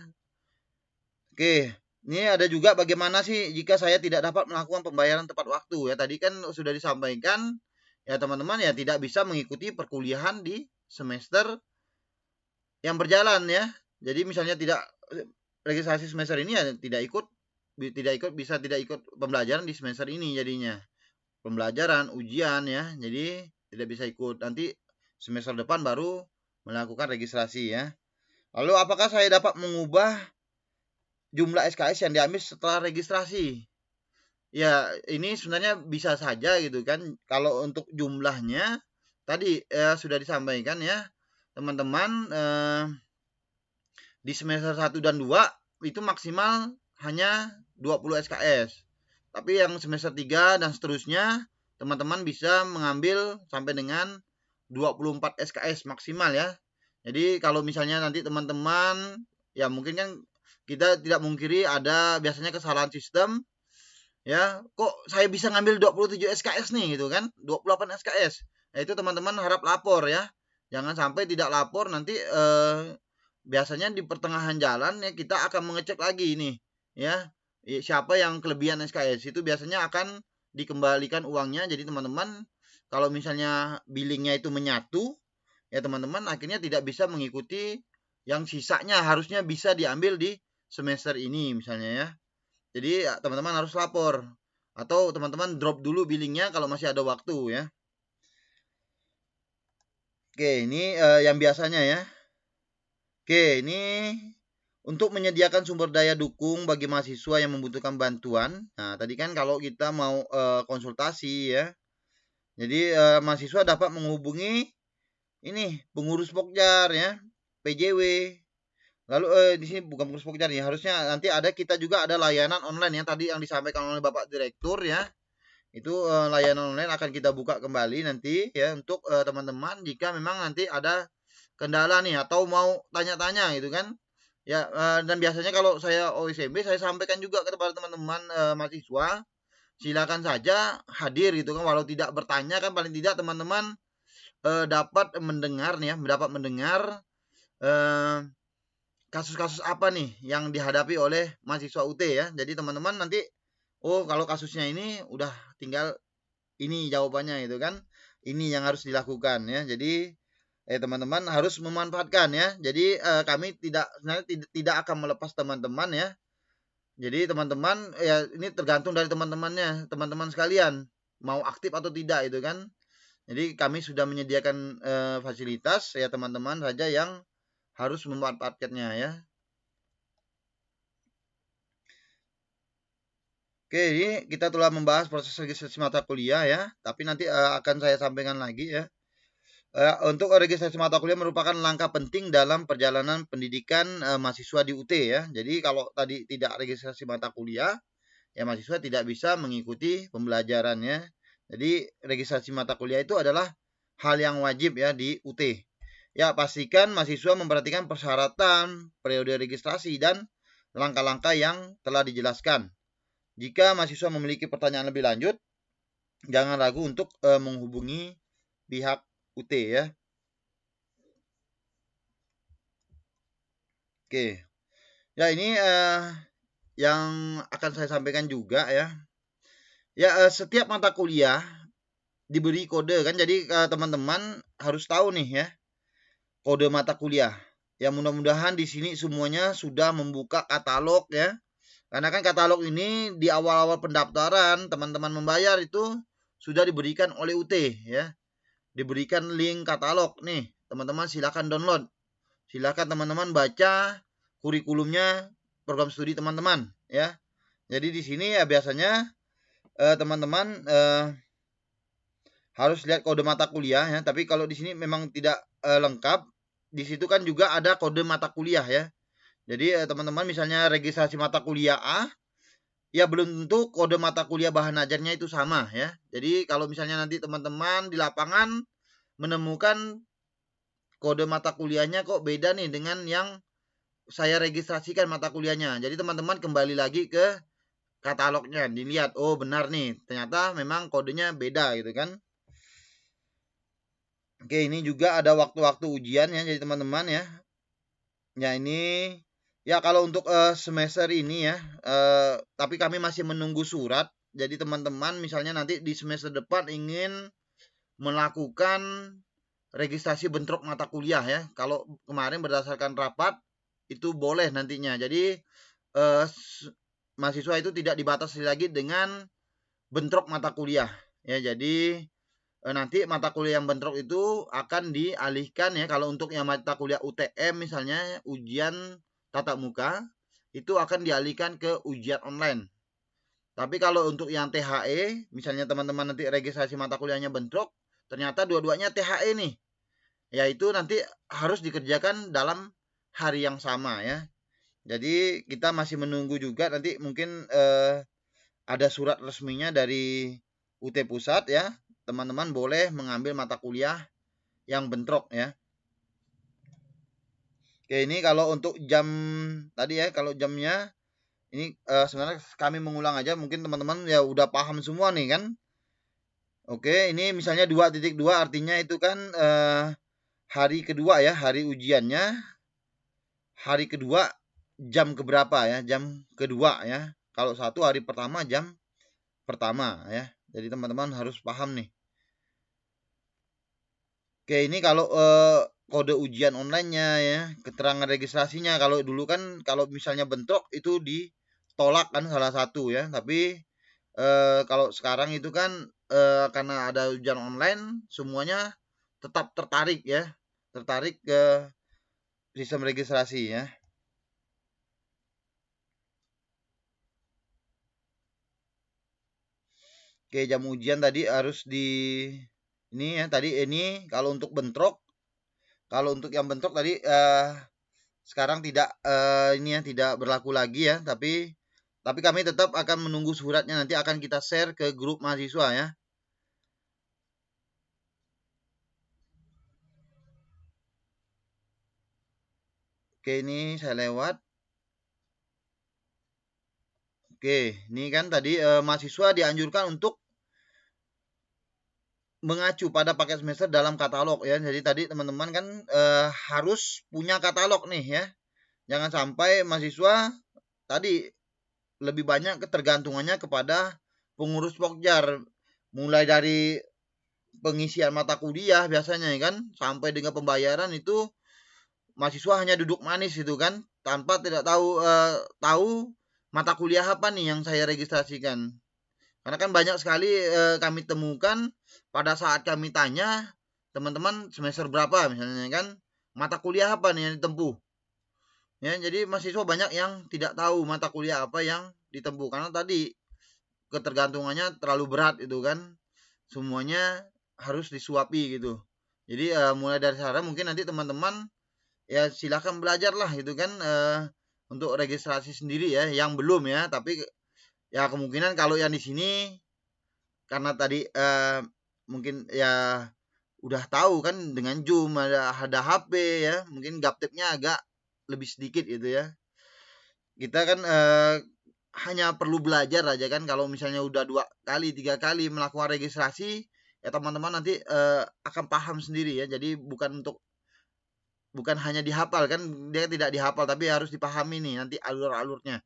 Oke. Ini ada juga bagaimana sih jika saya tidak dapat melakukan pembayaran tepat waktu ya. Tadi kan sudah disampaikan ya teman-teman ya tidak bisa mengikuti perkuliahan di semester yang berjalan ya. Jadi misalnya tidak registrasi semester ini ya tidak ikut pembelajaran di semester ini jadinya. Pembelajaran, ujian ya. Jadi tidak bisa ikut. Nanti semester depan baru melakukan registrasi ya. Lalu apakah saya dapat mengubah jumlah SKS yang diambil setelah registrasi? Ya, ini sebenarnya bisa saja gitu kan. Kalau untuk jumlahnya tadi sudah disampaikan ya, teman-teman di semester 1 dan 2 itu maksimal hanya 20 SKS. Tapi yang semester 3 dan seterusnya teman-teman bisa mengambil sampai dengan 24 SKS maksimal ya. Jadi kalau misalnya nanti teman-teman ya mungkin kan kita tidak mungkiri ada biasanya kesalahan sistem ya, kok saya bisa ngambil 27 SKS nih gitu kan, 28 SKS. Nah, itu teman-teman harap lapor ya. Jangan sampai tidak lapor nanti biasanya di pertengahan jalan ya kita akan mengecek lagi nih ya. Siapa yang kelebihan SKS itu biasanya akan dikembalikan uangnya. Jadi teman-teman kalau misalnya billingnya itu menyatu ya teman-teman akhirnya tidak bisa mengikuti yang sisanya harusnya bisa diambil di semester ini misalnya ya. Jadi teman-teman harus lapor atau teman-teman drop dulu billingnya kalau masih ada waktu ya. Oke, ini yang biasanya ya. Oke, ini untuk menyediakan sumber daya dukung bagi mahasiswa yang membutuhkan bantuan. Nah, tadi kan kalau kita mau konsultasi ya. Jadi mahasiswa dapat menghubungi ini pengurus Pokjar ya, PJW. Lalu di sini bukan pengurus Pokjar ya, harusnya nanti kita juga ada layanan online yang tadi yang disampaikan oleh Bapak Direktur ya. Itu layanan online akan kita buka kembali nanti ya untuk teman-teman jika memang nanti ada kendala nih atau mau tanya-tanya gitu kan. Ya dan biasanya kalau saya OSMB saya sampaikan juga kepada teman-teman mahasiswa silakan saja hadir gitu kan walau tidak bertanya kan paling tidak teman-teman dapat mendengar nih ya, mendapat mendengar kasus-kasus apa nih yang dihadapi oleh mahasiswa UT ya. Jadi teman-teman nanti oh kalau kasusnya ini udah tinggal ini jawabannya gitu kan. Ini yang harus dilakukan ya. Jadi teman-teman harus memanfaatkan ya. Jadi kami sebenarnya tidak akan melepas teman-teman ya. Jadi teman-teman ya ini tergantung dari teman-temannya, teman-teman sekalian mau aktif atau tidak itu kan. Jadi kami sudah menyediakan fasilitas ya teman-teman saja yang harus memanfaatkannya ya. Oke, ini kita telah membahas proses registrasi mata kuliah ya, tapi nanti akan saya sampaikan lagi ya. Untuk registrasi mata kuliah merupakan langkah penting dalam perjalanan pendidikan mahasiswa di UT ya. Jadi kalau tadi tidak registrasi mata kuliah, ya mahasiswa tidak bisa mengikuti pembelajarannya. Jadi registrasi mata kuliah itu adalah hal yang wajib ya di UT. Ya, pastikan mahasiswa memperhatikan persyaratan, periode registrasi, dan langkah-langkah yang telah dijelaskan. Jika mahasiswa memiliki pertanyaan lebih lanjut, jangan ragu untuk menghubungi pihak UT ya. Oke. Ya, ini yang akan saya sampaikan juga ya. Ya, setiap mata kuliah diberi kode kan. Jadi teman-teman harus tahu nih ya. Kode mata kuliah. Ya mudah-mudahan di sini semuanya sudah membuka katalog ya. Karena kan katalog ini di awal-awal pendaftaran teman-teman membayar itu sudah diberikan oleh UT ya. Diberikan link katalog nih. Teman-teman silakan download. Silakan teman-teman baca kurikulumnya program studi teman-teman ya. Jadi di sini ya biasanya teman-teman harus lihat kode mata kuliah ya. Tapi kalau di sini memang tidak lengkap. Di situ kan juga ada kode mata kuliah ya. Jadi teman-teman misalnya registrasi mata kuliah A, ya belum tentu kode mata kuliah bahan ajarnya itu sama ya. Jadi kalau misalnya nanti teman-teman di lapangan menemukan kode mata kuliahnya kok beda nih dengan yang saya registrasikan mata kuliahnya. Jadi teman-teman kembali lagi ke katalognya, dilihat oh benar nih, ternyata memang kodenya beda gitu kan. Oke, ini juga ada waktu-waktu ujian ya, jadi teman-teman ya. Ya ini ya kalau untuk semester ini ya, tapi kami masih menunggu surat. Jadi teman-teman misalnya nanti di semester depan ingin melakukan registrasi bentrok mata kuliah ya. Kalau kemarin berdasarkan rapat itu boleh nantinya. Jadi mahasiswa itu tidak dibatasi lagi dengan bentrok mata kuliah ya. Jadi nanti mata kuliah yang bentrok itu akan dialihkan ya. Kalau untuk yang mata kuliah UTM misalnya ujian tatap muka itu akan dialihkan ke ujian online. Tapi kalau untuk yang THE misalnya teman-teman nanti registrasi mata kuliahnya bentrok, ternyata dua-duanya THE nih. Ya itu nanti harus dikerjakan dalam hari yang sama ya. Jadi kita masih menunggu juga nanti mungkin ada surat resminya dari UT Pusat ya. Teman-teman boleh mengambil mata kuliah yang bentrok ya. Oke, ini kalau untuk jam tadi ya, kalau jamnya ini sebenarnya kami mengulang aja, mungkin teman-teman ya udah paham semua nih kan. Oke, ini misalnya 2.2 artinya itu kan hari kedua ya, hari ujiannya. Hari kedua jam keberapa ya? Jam kedua ya. Kalau satu hari pertama jam pertama ya. Jadi teman-teman harus paham nih. Oke, ini kalau kode ujian online-nya ya, keterangan registrasinya. Kalau dulu kan kalau misalnya bentrok itu ditolak kan salah satu ya. Tapi kalau sekarang itu kan karena ada ujian online, semuanya tetap tertarik ya. Tertarik ke sistem registrasi ya. Oke, jam ujian tadi harus ini ya, tadi ini kalau untuk bentrok, kalau untuk yang bentrok tadi sekarang tidak ini ya tidak berlaku lagi ya, tapi kami tetap akan menunggu suratnya, nanti akan kita share ke grup mahasiswa ya. Oke, ini saya lewat. Oke, ini kan tadi mahasiswa dianjurkan untuk mengacu pada paket semester dalam katalog ya. Jadi tadi teman-teman kan harus punya katalog nih ya. Jangan sampai mahasiswa tadi lebih banyak ketergantungannya kepada pengurus Pokjar, mulai dari pengisian mata kuliah biasanya ya kan, sampai dengan pembayaran itu mahasiswa hanya duduk manis gitu kan, tanpa tidak tahu mata kuliah apa nih yang saya registrasikan. Karena kan banyak sekali kami temukan pada saat kami tanya teman-teman semester berapa misalnya kan, mata kuliah apa nih yang ditempuh. Ya, jadi mahasiswa banyak yang tidak tahu mata kuliah apa yang ditempuh karena tadi ketergantungannya terlalu berat itu kan. Semuanya harus disuapi gitu. Jadi mulai dari sekarang mungkin nanti teman-teman ya silakan belajar lah gitu kan untuk registrasi sendiri ya yang belum ya, tapi ya kemungkinan kalau yang di sini karena tadi mungkin ya udah tahu kan dengan Zoom ada HP ya, mungkin gapteknya agak lebih sedikit gitu ya. Kita kan hanya perlu belajar aja kan, kalau misalnya udah 2 kali 3 kali melakukan registrasi ya teman-teman nanti akan paham sendiri ya. Jadi bukan hanya dihafal kan, dia tidak dihafal tapi harus dipahami nih nanti alur-alurnya.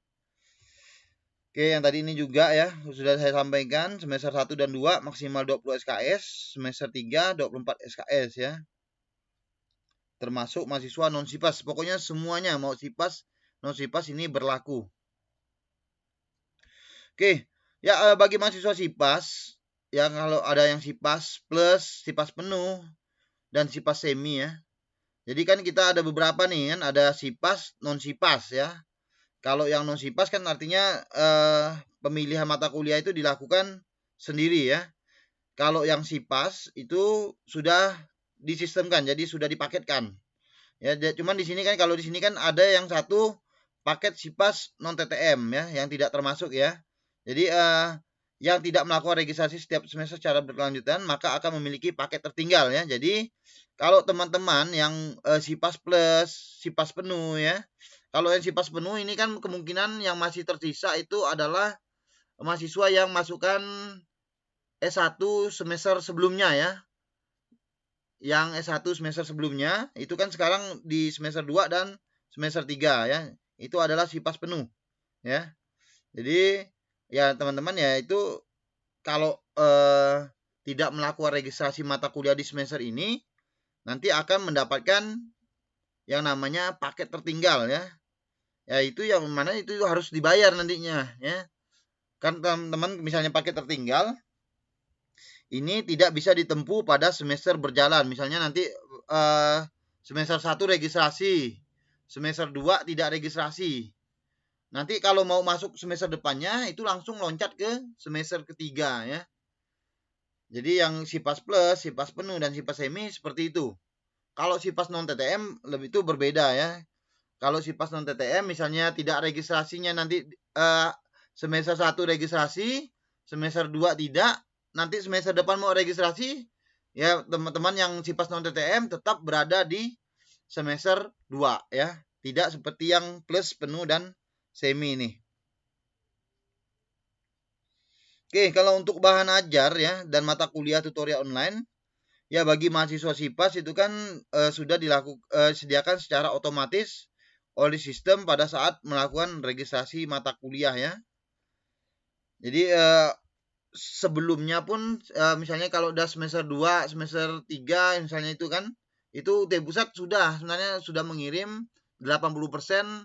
Oke, yang tadi ini juga ya sudah saya sampaikan, semester 1 dan 2 maksimal 20 SKS, semester 3 24 SKS ya. Termasuk mahasiswa non SIPAS. Pokoknya semuanya mau SIPAS, non SIPAS ini berlaku. Oke, ya bagi mahasiswa SIPAS, ya kalau ada yang SIPAS plus, SIPAS penuh, dan SIPAS semi ya. Jadi kan kita ada beberapa nih kan, ada SIPAS, non SIPAS ya. Kalau yang non SIPAS kan artinya pemilihan mata kuliah itu dilakukan sendiri ya. Kalau yang SIPAS itu sudah disistemkan, jadi sudah dipaketkan. Ya, cuman di sini kan kalau di sini kan ada yang satu paket SIPAS non TTM ya, yang tidak termasuk ya. Jadi yang tidak melakukan registrasi setiap semester secara berkelanjutan maka akan memiliki paket tertinggal ya. Jadi kalau teman-teman yang SIPAS plus, SIPAS penuh ya. Kalau yang SIPAS penuh ini kan kemungkinan yang masih tersisa itu adalah mahasiswa yang masukkan S1 semester sebelumnya ya. Yang S1 semester sebelumnya itu kan sekarang di semester 2 dan semester 3 ya. Itu adalah SIPAS penuh ya. Jadi ya teman-teman ya itu kalau tidak melakukan registrasi mata kuliah di semester ini nanti akan mendapatkan yang namanya paket tertinggal ya. Ya itu yang mana itu harus dibayar nantinya ya. Kan teman-teman misalnya paket tertinggal ini tidak bisa ditempuh pada semester berjalan. Misalnya nanti semester 1 registrasi, semester 2 tidak registrasi. Nanti kalau mau masuk semester depannya itu langsung loncat ke semester ketiga ya. Jadi yang SIPAS plus, SIPAS penuh dan SIPAS semi seperti itu. Kalau SIPAS non TTM lebih itu berbeda ya. kalau SIPAS non TTM misalnya tidak registrasinya nanti semester 1 registrasi, semester 2 tidak, nanti semester depan mau registrasi, ya teman-teman yang SIPAS non TTM tetap berada di semester 2 ya. Tidak seperti yang plus, penuh, dan semi ini. Oke, kalau untuk bahan ajar ya dan mata kuliah tutorial online, ya bagi mahasiswa SIPAS itu kan sudah disediakan secara otomatis oleh sistem pada saat melakukan registrasi mata kuliah ya. Jadi sebelumnya pun misalnya kalau udah semester 2, semester 3 misalnya itu kan, itu UT Pusat sebenarnya sudah mengirim 80%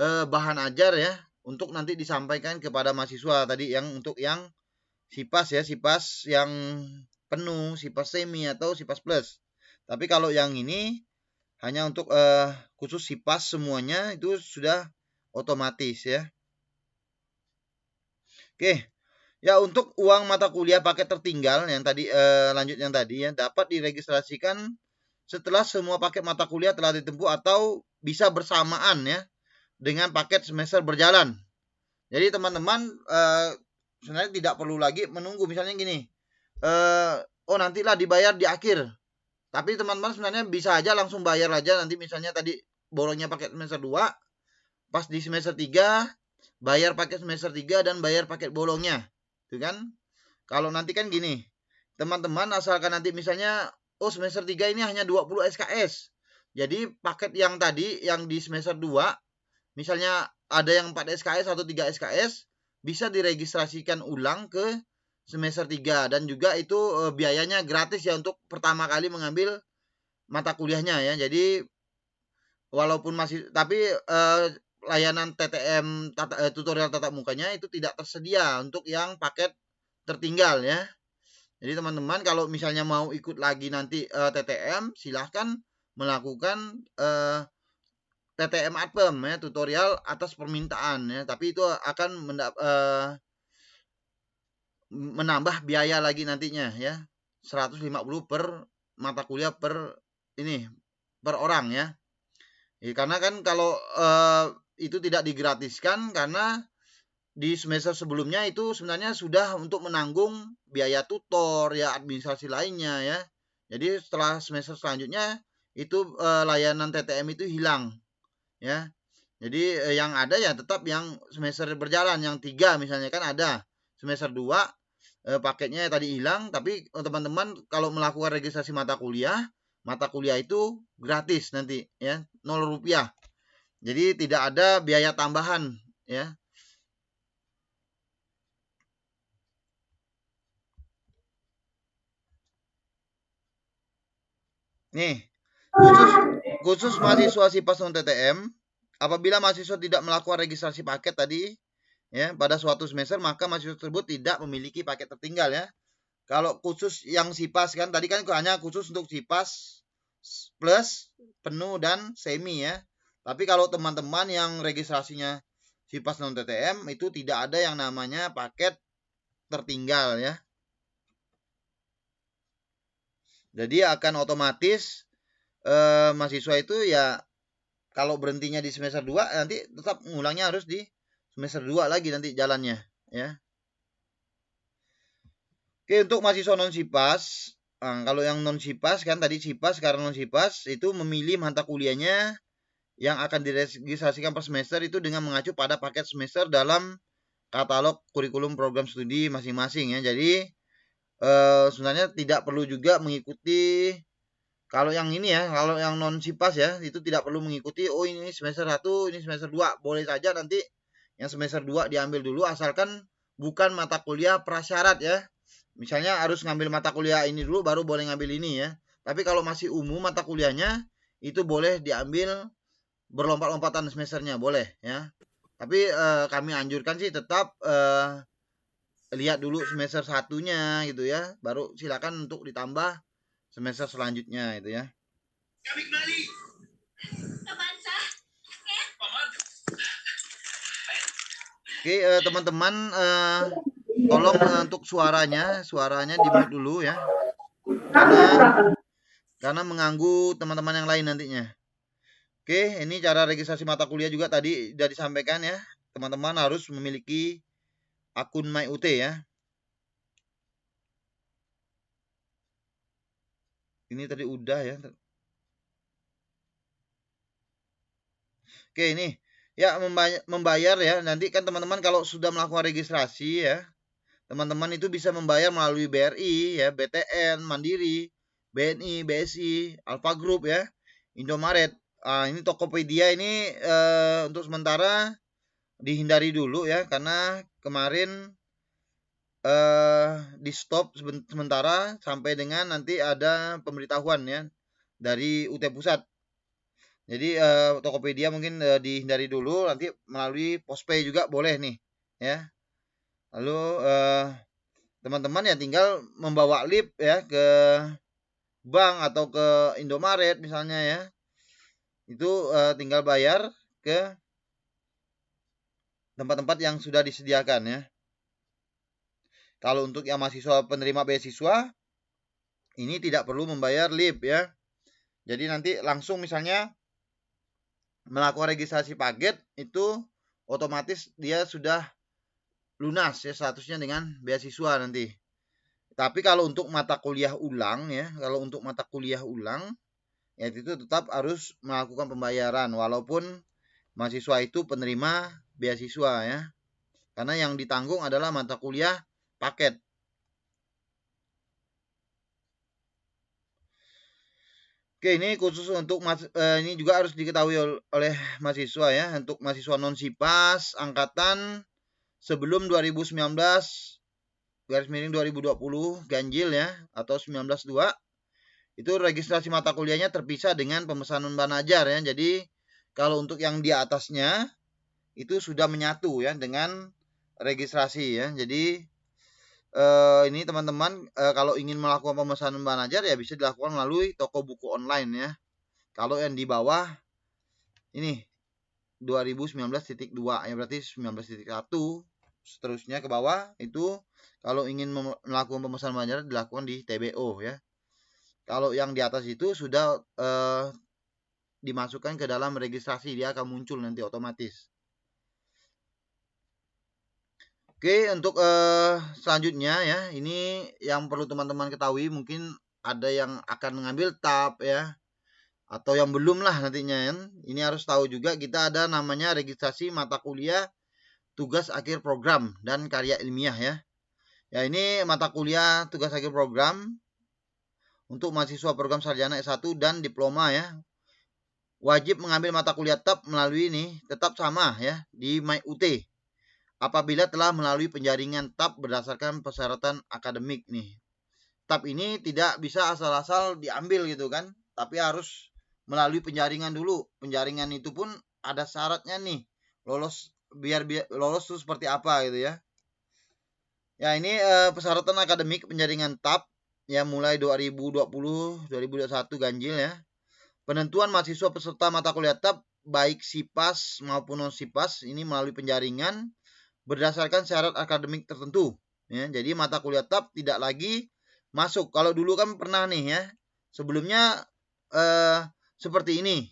bahan ajar ya untuk nanti disampaikan kepada mahasiswa tadi yang untuk yang SIPAS ya, SIPAS yang penuh, SIPAS semi atau SIPAS plus. Tapi kalau yang ini hanya untuk khusus SIPAS semuanya itu sudah otomatis ya. Oke. Ya, untuk uang mata kuliah paket tertinggal yang tadi lanjut yang tadi ya, dapat diregistrasikan setelah semua paket mata kuliah telah ditempuh atau bisa bersamaan ya dengan paket semester berjalan. Jadi teman-teman sebenarnya tidak perlu lagi menunggu, misalnya gini, nantilah dibayar di akhir. Tapi teman-teman sebenarnya bisa aja langsung bayar aja nanti, misalnya tadi borongnya paket semester 2, pas di semester 3 bayar paket semester 3 dan bayar paket bolongnya. Itu kan. Kalau nanti kan gini, teman-teman asalkan nanti misalnya semester 3 ini hanya 20 SKS. Jadi paket yang tadi yang di semester 2 misalnya ada yang 4 SKS atau 3 SKS bisa diregistrasikan ulang ke semester 3 dan juga itu biayanya gratis ya untuk pertama kali mengambil mata kuliahnya ya. Jadi walaupun masih, tapi layanan TTM tutorial tatap mukanya itu tidak tersedia untuk yang paket tertinggal ya. Jadi teman-teman kalau misalnya mau ikut lagi nanti TTM, silahkan melakukan TTM Adpem ya, tutorial atas permintaan ya. Tapi itu akan menambah biaya lagi nantinya ya. 150 per mata kuliah per orang ya. Karena kan kalau itu tidak digratiskan karena di semester sebelumnya itu sebenarnya sudah untuk menanggung biaya tutor ya, administrasi lainnya ya. Jadi setelah semester selanjutnya itu layanan TTM itu hilang ya. Jadi yang ada ya tetap yang semester berjalan, yang 3 misalnya kan ada. Semester 2 paketnya tadi hilang, tapi teman-teman kalau melakukan registrasi mata kuliah itu gratis nanti ya, 0 rupiah. Jadi tidak ada biaya tambahan ya. Nih, khusus mahasiswa SIPAS non TTM, apabila mahasiswa tidak melakukan registrasi paket tadi ya pada suatu semester, maka mahasiswa tersebut tidak memiliki paket tertinggal ya. Kalau khusus yang SIPAS kan tadi kan hanya khusus untuk SIPAS plus, penuh, dan semi ya. Tapi kalau teman-teman yang registrasinya SIPAS non TTM itu tidak ada yang namanya paket tertinggal ya. Jadi akan otomatis mahasiswa itu ya kalau berhentinya di semester 2 nanti tetap ngulangnya harus di semester 2 lagi nanti jalannya ya. Oke, untuk mahasiswa non SIPAS, kalau yang non SIPAS kan tadi SIPAS, karena non SIPAS itu memilih mata kuliahnya yang akan diregistrasikan per semester itu dengan mengacu pada paket semester dalam katalog kurikulum program studi masing-masing ya. Jadi sebenarnya tidak perlu juga mengikuti, kalau yang ini ya, kalau yang non SIPAS ya, itu tidak perlu mengikuti ini semester 1, ini semester 2. Boleh saja nanti yang semester 2 diambil dulu asalkan bukan mata kuliah prasyarat ya. Misalnya harus ngambil mata kuliah ini dulu baru boleh ngambil ini ya. Tapi kalau masih umum mata kuliahnya itu boleh diambil berlompat-lompatan semesternya, boleh ya. Tapi kami anjurkan sih tetap lihat dulu semester 1-nya gitu ya, baru silakan untuk ditambah semester selanjutnya itu ya. Oke, teman-teman tolong untuk suaranya di-mute dulu ya. Karena mengganggu teman-teman yang lain nantinya. Oke, ini cara registrasi mata kuliah juga tadi sudah disampaikan ya. Teman-teman harus memiliki akun MyUT ya. Ini tadi udah ya. Oke, ini ya membayar ya. Nanti kan teman-teman kalau sudah melakukan registrasi ya, teman-teman itu bisa membayar melalui BRI ya, BTN, Mandiri, BNI, BSI, Alfa Group ya, Indomaret. Ini Tokopedia ini untuk sementara dihindari dulu ya, karena kemarin di stop sementara sampai dengan nanti ada pemberitahuan ya dari UT Pusat. Jadi Tokopedia mungkin dihindari dulu, nanti melalui Postpay juga boleh nih ya. Lalu teman-teman ya tinggal membawa lip ya ke bank atau ke Indomaret misalnya ya. Itu tinggal bayar ke tempat-tempat yang sudah disediakan ya. Kalau untuk yang mahasiswa penerima beasiswa ini tidak perlu membayar lip ya. Jadi nanti langsung misalnya melakukan registrasi paket itu otomatis dia sudah lunas ya statusnya dengan beasiswa nanti. Tapi kalau untuk mata kuliah ulang ya, kalau untuk mata kuliah ulang ya itu tetap harus melakukan pembayaran walaupun mahasiswa itu penerima beasiswa ya. Karena yang ditanggung adalah mata kuliah paket. Oke, ini khusus untuk ini juga harus diketahui oleh mahasiswa ya, untuk mahasiswa non SIPAS angkatan sebelum 2019 garis miring 2020 ganjil ya atau 19.2 itu registrasi mata kuliahnya terpisah dengan pemesanan banajar ya. Jadi kalau untuk yang di atasnya itu sudah menyatu ya dengan registrasi ya. Jadi ini teman-teman kalau ingin melakukan pemesanan banajar ya bisa dilakukan melalui toko buku online ya. Kalau yang di bawah ini 2019.2 ya berarti 19.1 seterusnya ke bawah itu kalau ingin melakukan pemesanan banajar dilakukan di TBO ya. Kalau yang di atas itu sudah dimasukkan ke dalam registrasi, dia akan muncul nanti otomatis. Oke, untuk selanjutnya ya, ini yang perlu teman-teman ketahui, mungkin ada yang akan mengambil TAP ya, atau yang belum lah nantinya ya. Ini harus tahu juga kita ada namanya registrasi mata kuliah tugas akhir program dan karya ilmiah ya. Ya ini mata kuliah tugas akhir program untuk mahasiswa program sarjana S1 dan diploma ya. Wajib mengambil mata kuliah TAP melalui ini tetap sama ya di MyUT. Apabila telah melalui penjaringan TAP berdasarkan persyaratan akademik nih. TAP ini tidak bisa asal-asal diambil gitu kan, tapi harus melalui penjaringan dulu. Penjaringan itu pun ada syaratnya nih. Lolos biar lolos itu seperti apa gitu ya. Ya ini persyaratan akademik penjaringan TAP ya mulai 2020 2021 ganjil ya. Penentuan mahasiswa peserta mata kuliah TAP baik SIPAS maupun non SIPAS ini melalui penjaringan berdasarkan syarat akademik tertentu ya. Jadi mata kuliah TAP tidak lagi masuk. Kalau dulu kan pernah nih ya. Sebelumnya seperti ini.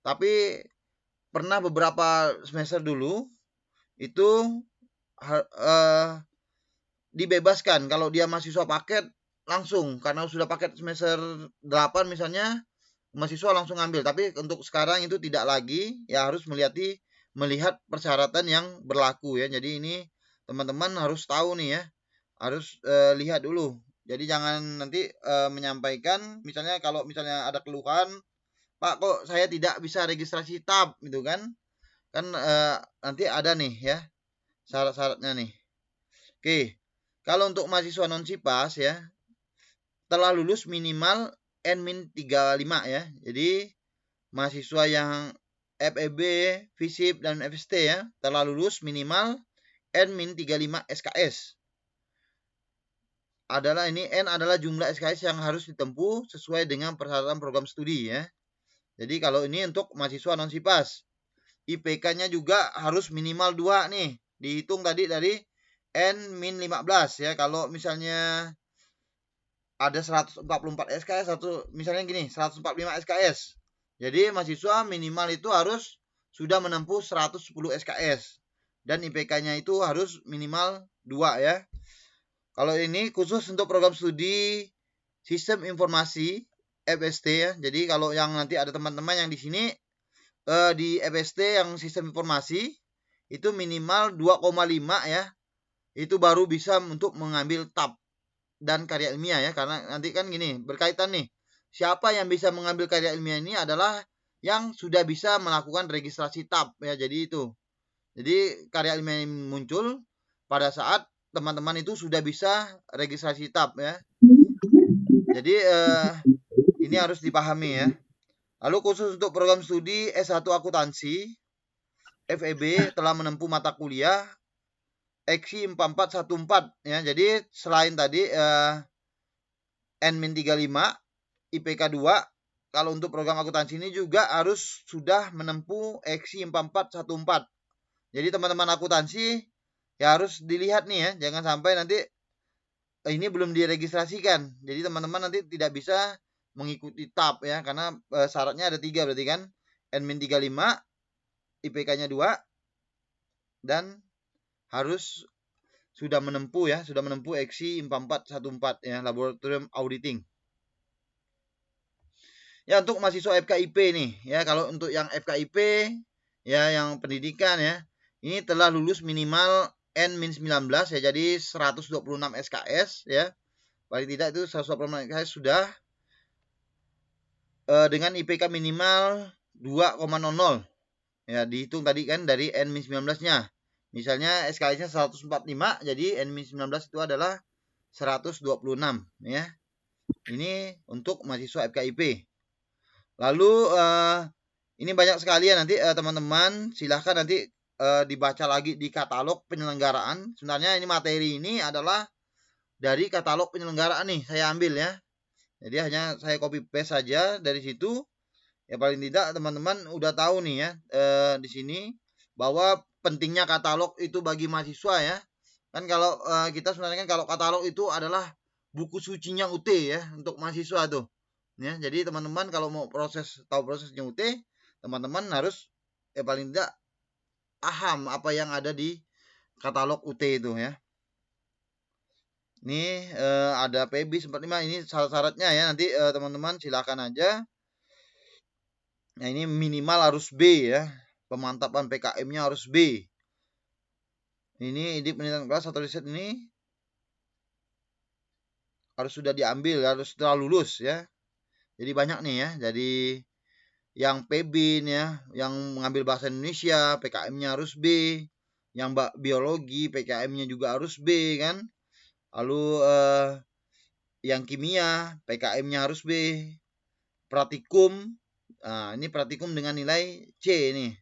Tapi pernah beberapa semester dulu itu dibebaskan kalau dia mahasiswa paket langsung karena sudah paket semester 8 misalnya mahasiswa langsung ambil. Tapi untuk sekarang itu tidak lagi ya, harus melihat persyaratan yang berlaku ya. Jadi ini teman-teman harus tahu nih ya, harus lihat dulu. Jadi jangan nanti menyampaikan misalnya kalau misalnya ada keluhan, Pak kok saya tidak bisa registrasi TAP gitu kan. Kan nanti ada nih ya syarat-syaratnya nih. Oke. Kalau untuk mahasiswa non SIPAS ya telah lulus minimal N-35 ya. Jadi mahasiswa yang FEB, FISIP, dan FST ya telah lulus minimal N-35 SKS. N adalah jumlah SKS yang harus ditempuh sesuai dengan persyaratan program studi ya. Jadi kalau ini untuk mahasiswa non SIPAS. IPK-nya juga harus minimal 2 nih. Dihitung tadi dari N-15 ya. Kalau misalnya ada 144 SKS misalnya gini, 145 SKS. Jadi mahasiswa minimal itu harus sudah menempuh 110 SKS dan IPK-nya itu harus minimal 2 ya. Kalau ini khusus untuk program studi Sistem Informasi FST ya. Jadi kalau yang nanti ada teman-teman yang di sini di FST yang Sistem Informasi itu minimal 2,5 ya. Itu baru bisa untuk mengambil tab dan karya ilmiah ya. Karena nanti kan gini, berkaitan nih. Siapa yang bisa mengambil karya ilmiah ini adalah yang sudah bisa melakukan registrasi tab ya. Jadi itu. Jadi karya ilmiah ini muncul pada saat teman-teman itu sudah bisa registrasi tab ya. Jadi ini harus dipahami ya. Lalu khusus untuk program studi S1 Akuntansi, FEB telah menempuh mata kuliah EXI 4414 ya. Jadi selain tadi N-35, IPK 2, kalau untuk program akuntansi ini juga harus sudah menempuh EXI 4414. Jadi teman-teman akuntansi ya harus dilihat nih ya, jangan sampai nanti ini belum diregistrasikan. Jadi teman-teman nanti tidak bisa mengikuti tab ya, karena syaratnya ada 3 berarti kan. N-35, IPK-nya 2, dan harus sudah menempuh ya, sudah menempuh EXI 4414 ya, laboratorium auditing. Ya untuk mahasiswa FKIP nih ya, kalau untuk yang FKIP ya yang pendidikan ya, ini telah lulus minimal N-19 ya, jadi 126 SKS ya. Paling tidak itu 126 SKS sudah dengan IPK minimal 2,00 ya, dihitung tadi kan dari N-19-nya. Misalnya SKS-nya 145, jadi N-19 itu adalah 126 ya. Ini untuk mahasiswa FKIP. Lalu ini banyak sekali ya nanti teman-teman silahkan nanti dibaca lagi di katalog penyelenggaraan. Sebenarnya ini materi ini adalah dari katalog penyelenggaraan nih saya ambil ya. Jadi hanya saya copy paste saja dari situ. Ya paling tidak teman-teman udah tahu nih ya di sini bahwa pentingnya katalog itu bagi mahasiswa ya. Kan kalau kita sebenarnya kan kalau katalog itu adalah buku sucinya UT ya untuk mahasiswa tuh. Ya, jadi teman-teman kalau mau tahu prosesnya UT, teman-teman harus paling tidak paham apa yang ada di katalog UT itu ya. Ini ada PB 45, ini syarat-syaratnya ya. Nanti teman-teman silakan aja. Nah, ini minimal harus B ya. Pemantapan PKM-nya harus B. Ini di penelitian kelas atau riset ini harus sudah diambil, harus telah lulus ya. Jadi banyak nih ya. Jadi yang PB ya, yang mengambil bahasa Indonesia, PKM-nya harus B. Yang biologi, PKM-nya juga harus B kan. Lalu yang kimia, PKM-nya harus B. Praktikum, nah ini praktikum dengan nilai C nih.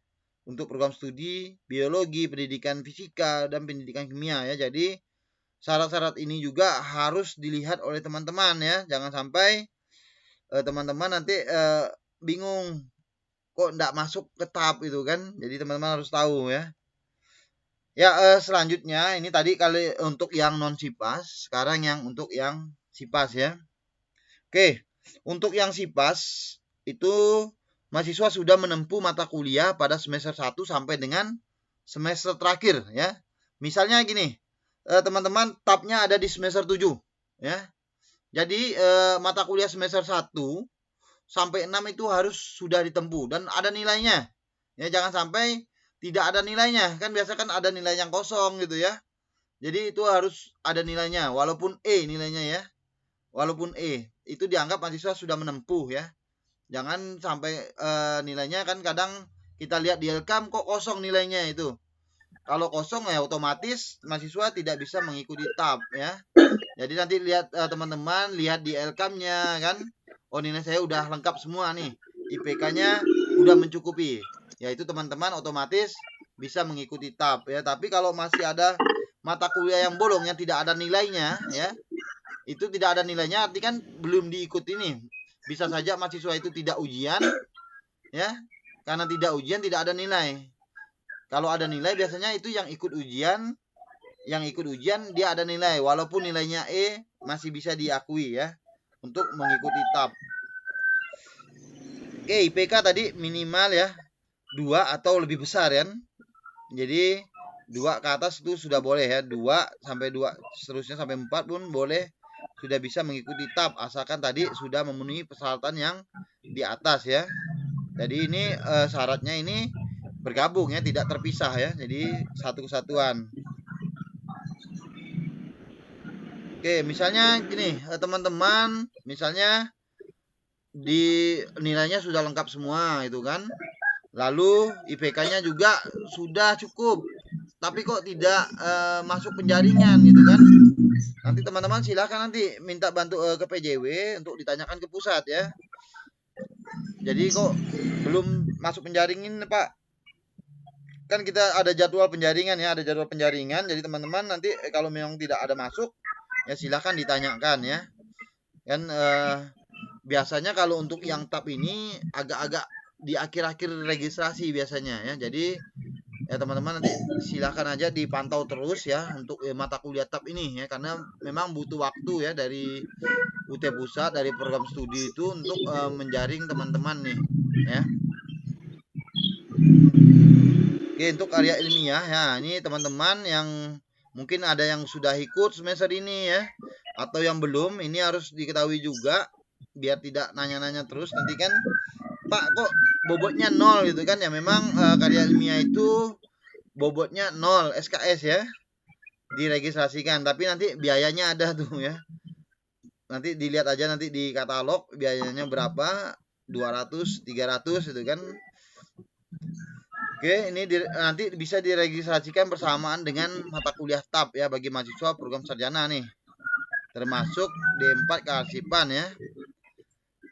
Untuk program studi biologi, pendidikan fisika, dan pendidikan kimia ya. Jadi syarat-syarat ini juga harus dilihat oleh teman-teman ya. Jangan sampai teman-teman nanti bingung kok enggak masuk ke tab itu kan. Jadi teman-teman harus tahu ya. Ya selanjutnya ini tadi kali untuk yang non SIPAS, sekarang yang untuk yang SIPAS ya. Oke, untuk yang SIPAS itu mahasiswa sudah menempuh mata kuliah pada semester 1 sampai dengan semester terakhir ya. Misalnya gini, teman-teman tabnya ada di semester 7 ya. Jadi mata kuliah semester 1 sampai 6 itu harus sudah ditempuh dan ada nilainya. Ya jangan sampai tidak ada nilainya. Kan biasa kan ada nilai yang kosong gitu ya. Jadi itu harus ada nilainya walaupun E nilainya ya. Walaupun E itu dianggap mahasiswa sudah menempuh ya. Jangan sampai nilainya kan kadang kita lihat di LKAM kok kosong nilainya itu. Kalau kosong ya otomatis mahasiswa tidak bisa mengikuti tab ya. Jadi nanti lihat teman-teman lihat di LKAM-nya kan. Oh nilai saya udah lengkap semua nih. IPK-nya udah mencukupi. Yaitu teman-teman otomatis bisa mengikuti tab ya. Tapi kalau masih ada mata kuliah yang bolong yang tidak ada nilainya ya. Itu tidak ada nilainya arti kan belum diikuti nih. Bisa saja mahasiswa itu tidak ujian ya. Karena tidak ujian tidak ada nilai. Kalau ada nilai biasanya itu yang ikut ujian. Yang ikut ujian dia ada nilai. Walaupun nilainya E masih bisa diakui ya. Untuk mengikuti tab. Oke, IPK tadi minimal ya 2 atau lebih besar kan. Jadi 2 ke atas itu sudah boleh ya. 2 sampai 2 seterusnya sampai 4 pun boleh, sudah bisa mengikuti TAP asalkan tadi sudah memenuhi persyaratan yang di atas ya. Jadi ini syaratnya ini bergabung ya, tidak terpisah ya. Jadi satu kesatuan. Oke, misalnya gini, teman-teman, misalnya di nilainya sudah lengkap semua itu kan. Lalu IPK-nya juga sudah cukup, tapi kok tidak masuk penjaringan gitu kan. Nanti teman-teman silakan nanti minta bantu ke PJW untuk ditanyakan ke pusat ya. Jadi kok belum masuk penjaringin Pak? Kan kita ada jadwal penjaringan ya, ada jadwal penjaringan. Jadi teman-teman nanti kalau memang tidak ada masuk, ya silakan ditanyakan ya. Kan biasanya kalau untuk yang TAP ini agak-agak di akhir-akhir registrasi biasanya ya. Jadi ya teman-teman nanti silakan aja dipantau terus ya untuk mata kuliah TAP ini ya, karena memang butuh waktu ya dari UT Pusat, dari program studi itu untuk menjaring teman-teman nih ya. Oke, untuk karya ilmiah ya, ini teman-teman yang mungkin ada yang sudah ikut semester ini ya, atau yang belum, ini harus diketahui juga biar tidak nanya-nanya terus nanti kan, Pak kok bobotnya 0 gitu kan ya. Memang karya ilmiah itu bobotnya 0 SKS ya, diregistrasikan, tapi nanti biayanya ada tuh ya. Nanti dilihat aja nanti di katalog biayanya berapa, 200, 300 itu kan. Oke, ini nanti bisa diregistrasikan bersamaan dengan mata kuliah TAP ya bagi mahasiswa program sarjana nih. Termasuk D4 kearsipan ya,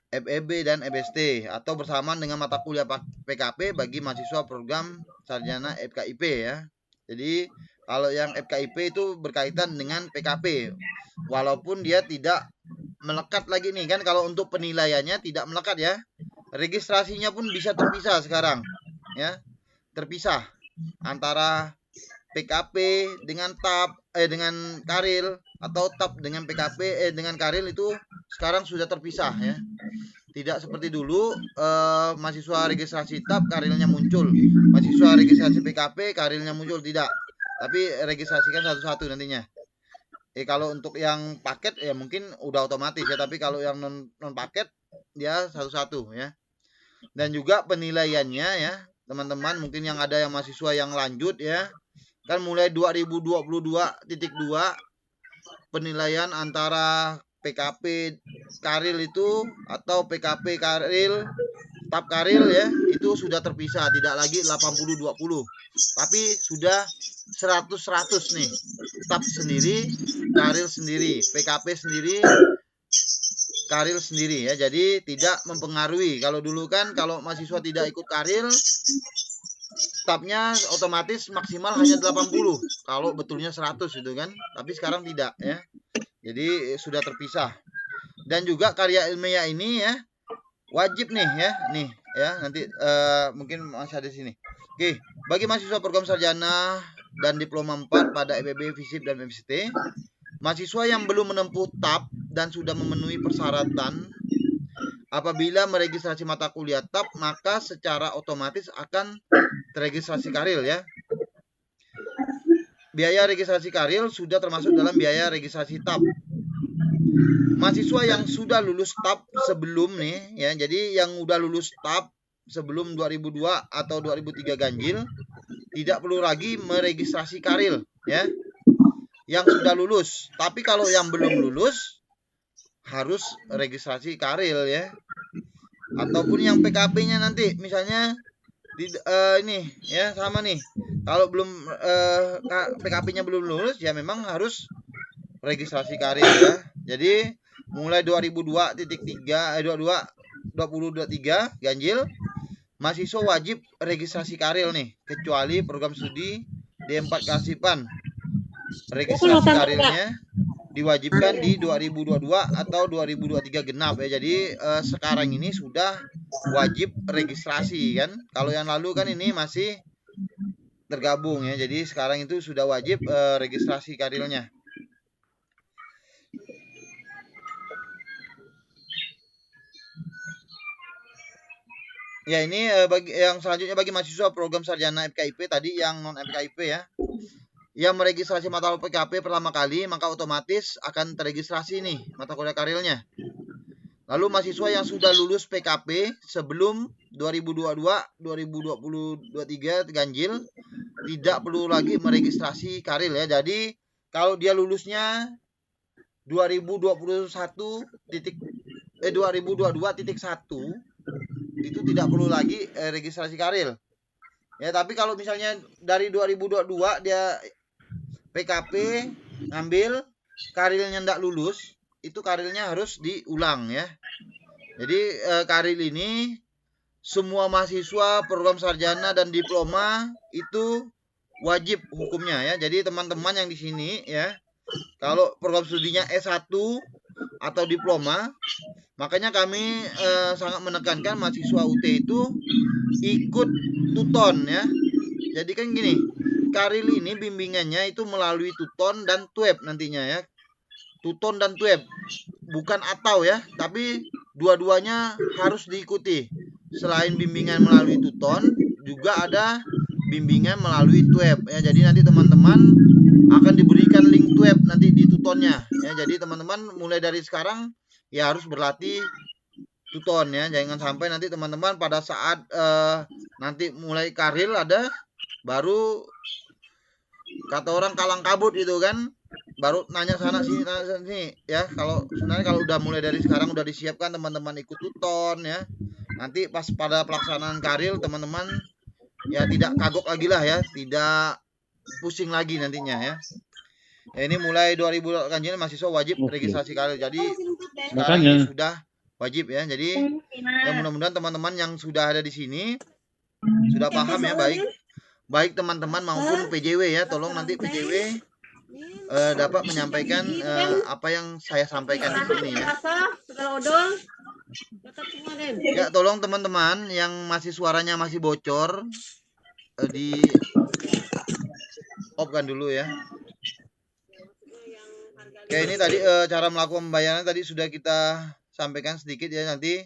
FEB dan FST, atau bersamaan dengan mata kuliah PKP bagi mahasiswa program sarjana FKIP ya. Jadi kalau yang FKIP itu berkaitan dengan PKP, walaupun dia tidak melekat lagi nih kan. Kalau untuk penilaiannya tidak melekat ya, registrasinya pun bisa terpisah sekarang ya, terpisah antara PKP dengan TAP dengan Karil, atau TAP dengan PKP dengan Karil itu sekarang sudah terpisah ya. Tidak seperti dulu mahasiswa registrasi TAP Karilnya muncul, mahasiswa registrasi PKP Karilnya muncul, tidak. Tapi registrasikan satu-satu nantinya. Kalau untuk yang paket ya mungkin udah otomatis ya, tapi kalau yang non paket dia satu-satu ya. Dan juga penilaiannya ya teman-teman, mungkin yang ada yang mahasiswa yang lanjut ya, kan mulai 2022.2 penilaian antara PKP Karil itu atau PKP Karil, TAP Karil ya, itu sudah terpisah, tidak lagi 80-20, tapi sudah 100-100 nih. TAP sendiri, Karil sendiri, PKP sendiri, Karil sendiri ya. Jadi tidak mempengaruhi. Kalau dulu kan kalau mahasiswa tidak ikut Karil, TAP-nya otomatis maksimal hanya 80 kalau betulnya 100 gitu kan. Tapi sekarang tidak ya. Jadi sudah terpisah. Dan juga karya ilmiah ini ya wajib nih ya, nanti mungkin masih ada di sini. Oke, bagi mahasiswa program sarjana dan diploma 4 pada FEB, FISIP dan FST, mahasiswa yang belum menempuh TAP dan sudah memenuhi persyaratan apabila meregistrasi mata kuliah TAP, maka secara otomatis akan teregistrasi Karil ya. Biaya registrasi Karil sudah termasuk dalam biaya registrasi TAP. Mahasiswa yang sudah lulus TAP sebelum nih ya, jadi yang udah lulus TAP sebelum 2002 atau 2003 ganjil tidak perlu lagi meregistrasi Karil ya, yang sudah lulus. Tapi kalau yang belum lulus harus registrasi Karil ya. Ataupun yang PKP-nya nanti misalnya ini ya sama nih, kalau belum PKP-nya belum lulus ya memang harus registrasi Karil ya. Jadi mulai 2002.3 2023 ganjil, mahasiswa wajib registrasi Karil nih, kecuali program studi D4 kearsipan. Registrasi Karilnya diwajibkan di 2022 atau 2023 genap ya. Jadi sekarang ini sudah wajib registrasi kan. Kalau yang lalu kan ini masih tergabung ya. Jadi sekarang itu sudah wajib registrasi Karilnya. Ya, ini bagi yang selanjutnya bagi mahasiswa program sarjana FKIP tadi yang non FKIP ya. Yang meregistrasi mata kuliah PKP pertama kali, maka otomatis akan terregistrasi nih mata kuliah karilnya. Lalu mahasiswa yang sudah lulus PKP sebelum 2022-2023 ganjil tidak perlu lagi meregistrasi karil ya. Jadi kalau dia lulusnya 2022.1 itu tidak perlu lagi registrasi karil. Ya, tapi kalau misalnya dari 2022 dia PKP ngambil karilnya ndak lulus, itu karilnya harus diulang ya. Jadi karil ini semua mahasiswa program sarjana dan diploma itu wajib hukumnya ya. Jadi teman-teman yang di sini ya, kalau program studinya S1 atau diploma, makanya kami sangat menekankan mahasiswa UT itu ikut tuton ya. Jadi kan gini, karil ini bimbingannya itu melalui tuton dan tweb nantinya ya. Tuton dan tweb, bukan atau ya, tapi dua-duanya harus diikuti. Selain bimbingan melalui tuton, juga ada bimbingan melalui tweb ya. Jadi nanti teman-teman akan diberikan link tweb nanti di tutonnya ya. Jadi teman-teman mulai dari sekarang ya harus berlatih tuton ya. Jangan sampai nanti teman-teman pada saat nanti mulai karil ada baru kata orang kalang kabut gitu kan, baru nanya sana sini ya. Kalau sebenarnya kalau udah mulai dari sekarang udah disiapkan teman-teman ikut tuton ya, nanti pas pada pelaksanaan karil teman-teman ya tidak kagok lagi lah ya, tidak pusing lagi nantinya ya. Ini mulai 2000 ganjil mahasiswa wajib registrasi karil. Jadi sekarang ini sudah wajib ya. Jadi ya mudah-mudahan teman-teman yang sudah ada di sini sudah paham ya, baik teman-teman maupun PJW ya. Tolong nanti PJW dapat menyampaikan apa yang saya sampaikan di sini ya. Ya, tolong teman-teman yang masih suaranya masih bocor di off-kan dulu ya. Oke, ini tadi cara melakukan pembayaran tadi sudah kita sampaikan sedikit ya. Nanti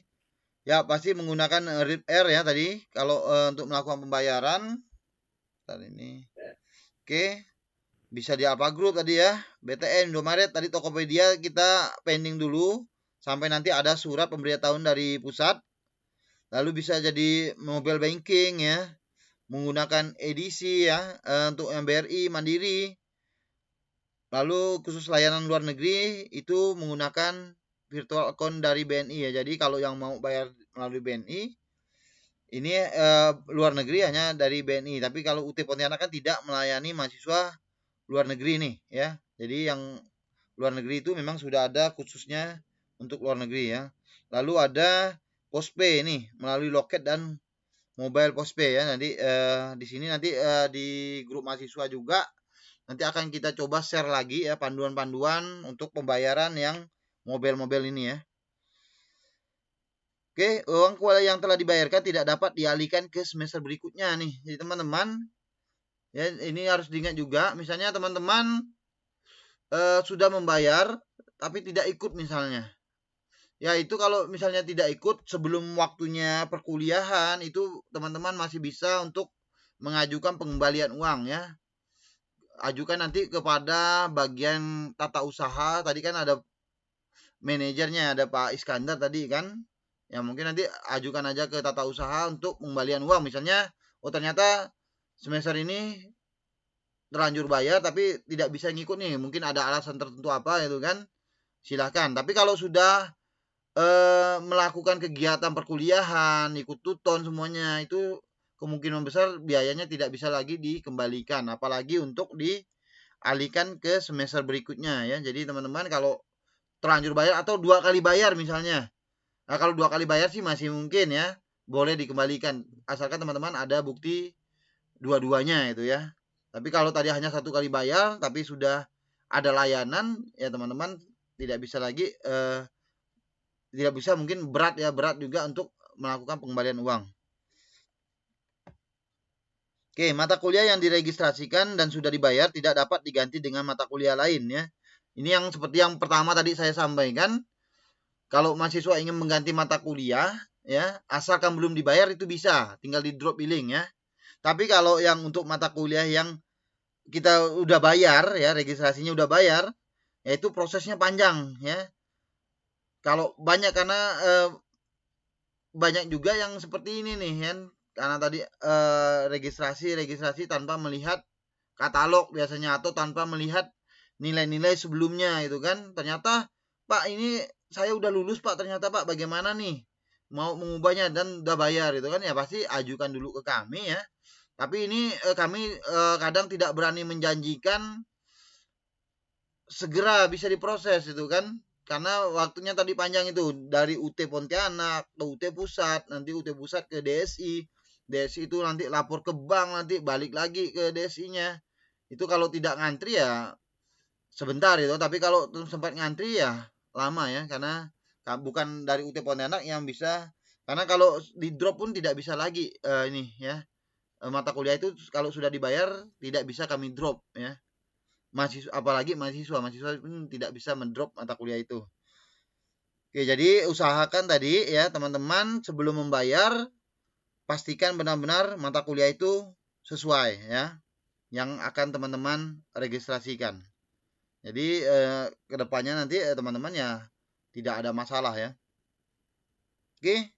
ya pasti menggunakan RIP-R ya tadi kalau untuk melakukan pembayaran. Tadi ini. Oke. Bisa di Alpha Group tadi ya, BTN, Indomaret, tadi Tokopedia kita pending dulu sampai nanti ada surat pemberitahuan dari pusat. Lalu bisa jadi mobile banking ya, menggunakan edisi ya untuk yang BRI, Mandiri. Lalu khusus layanan luar negeri itu menggunakan virtual account dari BNI ya. Jadi kalau yang mau bayar melalui BNI ini luar negeri hanya dari BNI. Tapi kalau UT Pontianak kan tidak melayani mahasiswa luar negeri nih ya. Jadi yang luar negeri itu memang sudah ada khususnya untuk luar negeri ya. Lalu ada postpay nih melalui loket dan mobile postpay ya. Nanti di sini nanti di grup mahasiswa juga nanti akan kita coba share lagi ya panduan-panduan untuk pembayaran yang mobile ini ya. Oke, uang kuliah yang telah dibayarkan tidak dapat dialihkan ke semester berikutnya nih. Jadi teman-teman ya ini harus diingat juga, misalnya teman-teman sudah membayar tapi tidak ikut misalnya. Ya itu kalau misalnya tidak ikut sebelum waktunya perkuliahan itu teman-teman masih bisa untuk mengajukan pengembalian uang ya. Ajukan nanti kepada bagian tata usaha, tadi kan ada manajernya, ada Pak Iskandar tadi kan. Ya mungkin nanti ajukan aja ke tata usaha untuk pengembalian uang. Misalnya, oh ternyata semester ini terlanjur bayar tapi tidak bisa ngikut nih, mungkin ada alasan tertentu apa itu kan, silahkan. Tapi kalau sudah melakukan kegiatan perkuliahan, ikut tuton semuanya, itu kemungkinan besar biayanya tidak bisa lagi dikembalikan, apalagi untuk dialihkan ke semester berikutnya ya. Jadi teman-teman kalau terlanjur bayar atau 2 kali bayar misalnya, nah kalau 2 kali bayar sih masih mungkin ya, boleh dikembalikan asalkan teman-teman ada bukti dua-duanya itu ya. Tapi kalau tadi hanya 1 kali bayar tapi sudah ada layanan ya teman-teman tidak bisa lagi tidak bisa, mungkin berat juga untuk melakukan pengembalian uang. Oke, mata kuliah yang diregistrasikan dan sudah dibayar tidak dapat diganti dengan mata kuliah lain ya. Ini yang seperti yang pertama tadi saya sampaikan. Kalau mahasiswa ingin mengganti mata kuliah ya, asalkan belum dibayar itu bisa, tinggal di drop billing ya. Tapi kalau yang untuk mata kuliah yang kita udah bayar ya, registrasinya udah bayar, ya itu prosesnya panjang ya. Kalau banyak karena banyak juga yang seperti ini nih kan, karena tadi registrasi tanpa melihat katalog biasanya atau tanpa melihat nilai-nilai sebelumnya itu kan. Ternyata Pak ini saya udah lulus Pak, ternyata Pak bagaimana nih mau mengubahnya dan udah bayar itu kan, ya pasti ajukan dulu ke kami ya. Tapi ini kami kadang tidak berani menjanjikan segera bisa diproses itu kan, karena waktunya tadi panjang itu dari UT Pontianak ke UT Pusat, nanti UT Pusat ke DSI itu nanti lapor ke bank, nanti balik lagi ke DSI-nya. Itu kalau tidak ngantri ya sebentar itu, tapi kalau sempat ngantri ya lama ya, karena bukan dari UT Pontianak yang bisa, karena kalau di drop pun tidak bisa lagi ini ya, mata kuliah itu kalau sudah dibayar tidak bisa kami drop ya. Apalagi mahasiswa pun tidak bisa mendrop mata kuliah itu. Oke, jadi usahakan tadi ya teman-teman sebelum membayar pastikan benar-benar mata kuliah itu sesuai ya yang akan teman-teman registrasikan. Jadi kedepannya nanti teman-teman ya tidak ada masalah ya. Oke,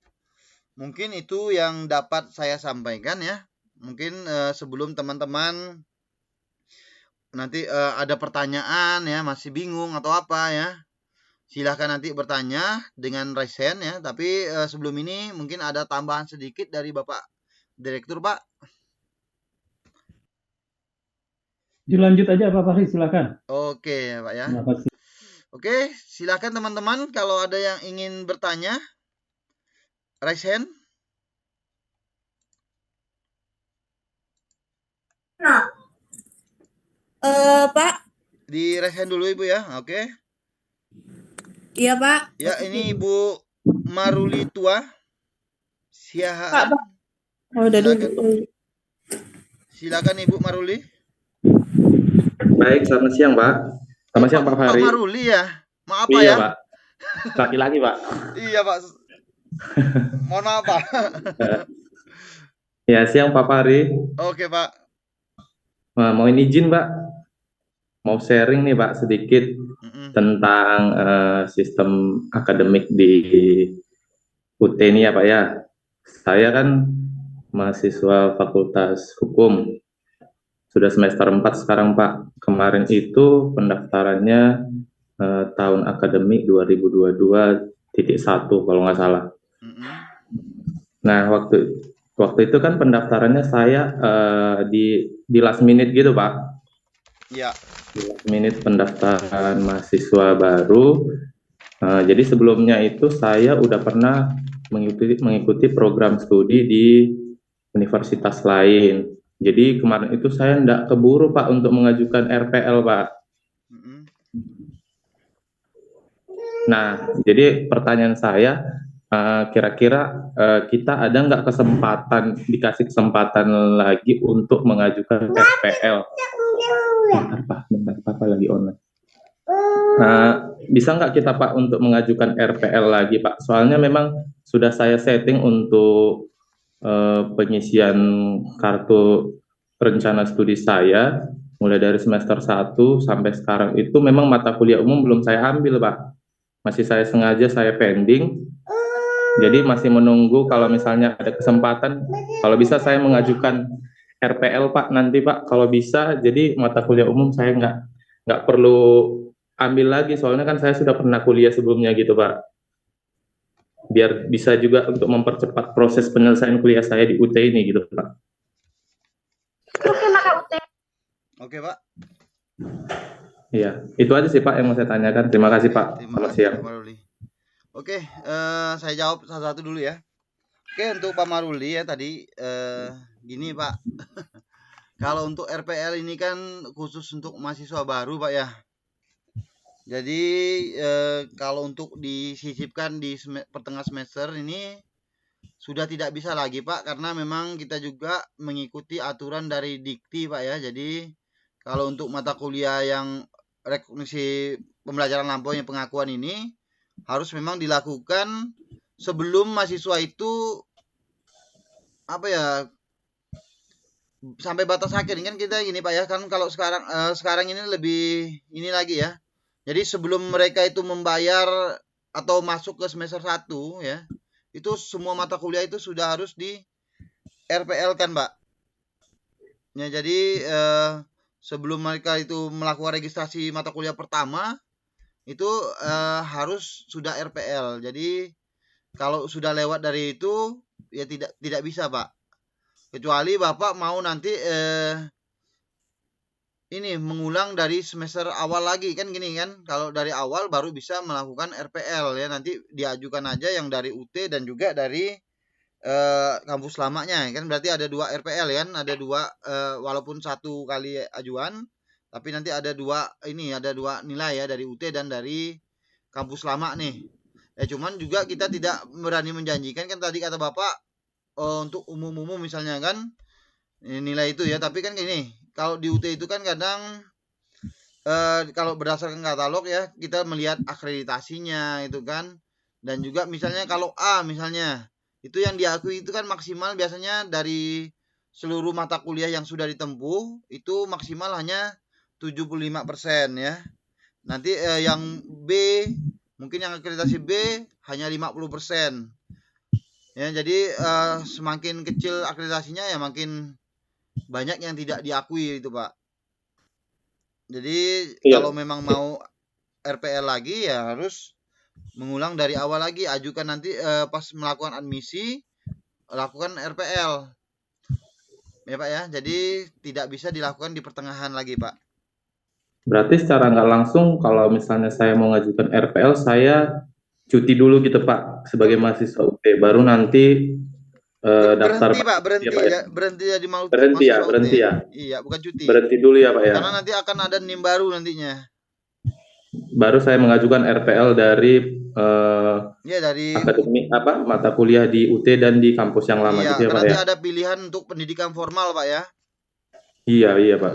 mungkin itu yang dapat saya sampaikan ya. Mungkin sebelum teman-teman nanti ada pertanyaan ya, masih bingung atau apa ya, silahkan nanti bertanya dengan raise hand ya. Tapi sebelum ini mungkin ada tambahan sedikit dari Bapak Direktur, Pak. Dilanjut aja Pak Fahri, silakan. Oke Pak ya. Terima kasih. Oke, silakan teman-teman kalau ada yang ingin bertanya, raise hand. Pak. Di raise hand dulu Ibu ya, oke. Iya Pak. Ya ini Ibu Maruli Tua Siahaan. Pak. Oh, udah dulu. Silakan Ibu Maruli. Baik, selamat siang Pak. Selamat siang Pak Fahri. Pak Maruli ya, maaf Pak Iya ya. Pak, laki-laki Pak. Iya Pak. Mohon maaf Pak. Ya, siang Pak Fahri. Oke Pak. Mau izin Pak, mau sharing nih Pak sedikit tentang sistem akademik di UT ini ya Pak ya. Saya kan mahasiswa Fakultas Hukum, sudah semester 4 sekarang Pak. Kemarin itu pendaftarannya tahun akademik 2022.1 kalau nggak salah. Nah waktu itu kan pendaftarannya saya di last minute gitu Pak. Iya. Di last minute pendaftaran mahasiswa baru. Jadi sebelumnya itu saya udah pernah mengikuti program studi di universitas lain. Jadi kemarin itu saya nggak keburu Pak untuk mengajukan RPL Pak. Nah, jadi pertanyaan saya, kira-kira kita ada nggak dikasih kesempatan lagi untuk mengajukan RPL? Bentar Pak lagi online. Bisa nggak kita Pak untuk mengajukan RPL lagi Pak? Soalnya memang sudah saya setting untuk pengisian kartu rencana studi saya, mulai dari semester 1 sampai sekarang itu memang mata kuliah umum belum saya ambil Pak. Masih saya pending, jadi masih menunggu kalau misalnya ada kesempatan, kalau bisa saya mengajukan RPL Pak nanti Pak, kalau bisa, jadi mata kuliah umum saya nggak perlu ambil lagi, soalnya kan saya sudah pernah kuliah sebelumnya gitu Pak, biar bisa juga untuk mempercepat proses penyelesaian kuliah saya di UT ini gitu Pak. Oke Pak. Iya, itu aja sih Pak yang mau saya tanyakan. Terima kasih Pak. Selamat siang. Oke, saya jawab satu-satu dulu ya. Oke, untuk Pak Maruli ya tadi gini Pak. Kalau untuk RPL ini kan khusus untuk mahasiswa baru Pak ya. Jadi kalau untuk disisipkan di pertengahan semester ini sudah tidak bisa lagi Pak, karena memang kita juga mengikuti aturan dari Dikti Pak ya. Jadi kalau untuk mata kuliah yang rekognisi pembelajaran lampau yang pengakuan ini harus memang dilakukan sebelum mahasiswa itu apa ya, sampai batas akhir kan kita gini Pak ya, kan kalau sekarang ini lebih ini lagi ya. Jadi sebelum mereka itu membayar atau masuk ke semester 1 ya, itu semua mata kuliah itu sudah harus di RPL kan Pak. Ya, jadi sebelum mereka itu melakukan registrasi mata kuliah pertama itu harus sudah RPL. Jadi kalau sudah lewat dari itu ya tidak bisa Pak. Kecuali Bapak mau nanti ini mengulang dari semester awal lagi kan gini kan. Kalau dari awal baru bisa melakukan RPL ya. Nanti diajukan aja yang dari UT dan juga dari kampus lamanya kan, berarti ada 2 RPL kan, ada 2 walaupun 1 kali ajuan, tapi nanti ada 2 nilai ya dari UT dan dari kampus lama nih. Ya cuman juga kita tidak berani menjanjikan kan tadi kata Bapak untuk umum-umum misalnya kan nilai itu ya, tapi kan gini, kalau di UT itu kan kadang kalau berdasarkan katalog ya kita melihat akreditasinya itu kan, dan juga misalnya kalau A misalnya itu yang diakui itu kan maksimal biasanya dari seluruh mata kuliah yang sudah ditempuh itu maksimal hanya 75% ya. Nanti yang B mungkin yang akreditasi B hanya 50%. Ya, jadi semakin kecil akreditasinya ya makin banyak yang tidak diakui itu Pak. Jadi kalau memang mau RPL lagi ya harus mengulang dari awal lagi, ajukan nanti pas melakukan admisi lakukan RPL ya Pak ya, jadi tidak bisa dilakukan di pertengahan lagi Pak. Berarti secara nggak langsung kalau misalnya saya mau ngajukan RPL, saya cuti dulu gitu Pak sebagai mahasiswa UT, baru nanti daftar berhenti Pak, berhenti ya, berhenti jadi berhenti ya. Iya, bukan cuti. Berhenti dulu ya Pak ya. Karena nanti akan ada NIM baru nantinya. Baru saya mengajukan RPL dari dari akademik mata kuliah di UT dan di kampus yang lama gitu ya Pak ya. Nanti ada pilihan untuk pendidikan formal Pak ya. Iya Pak.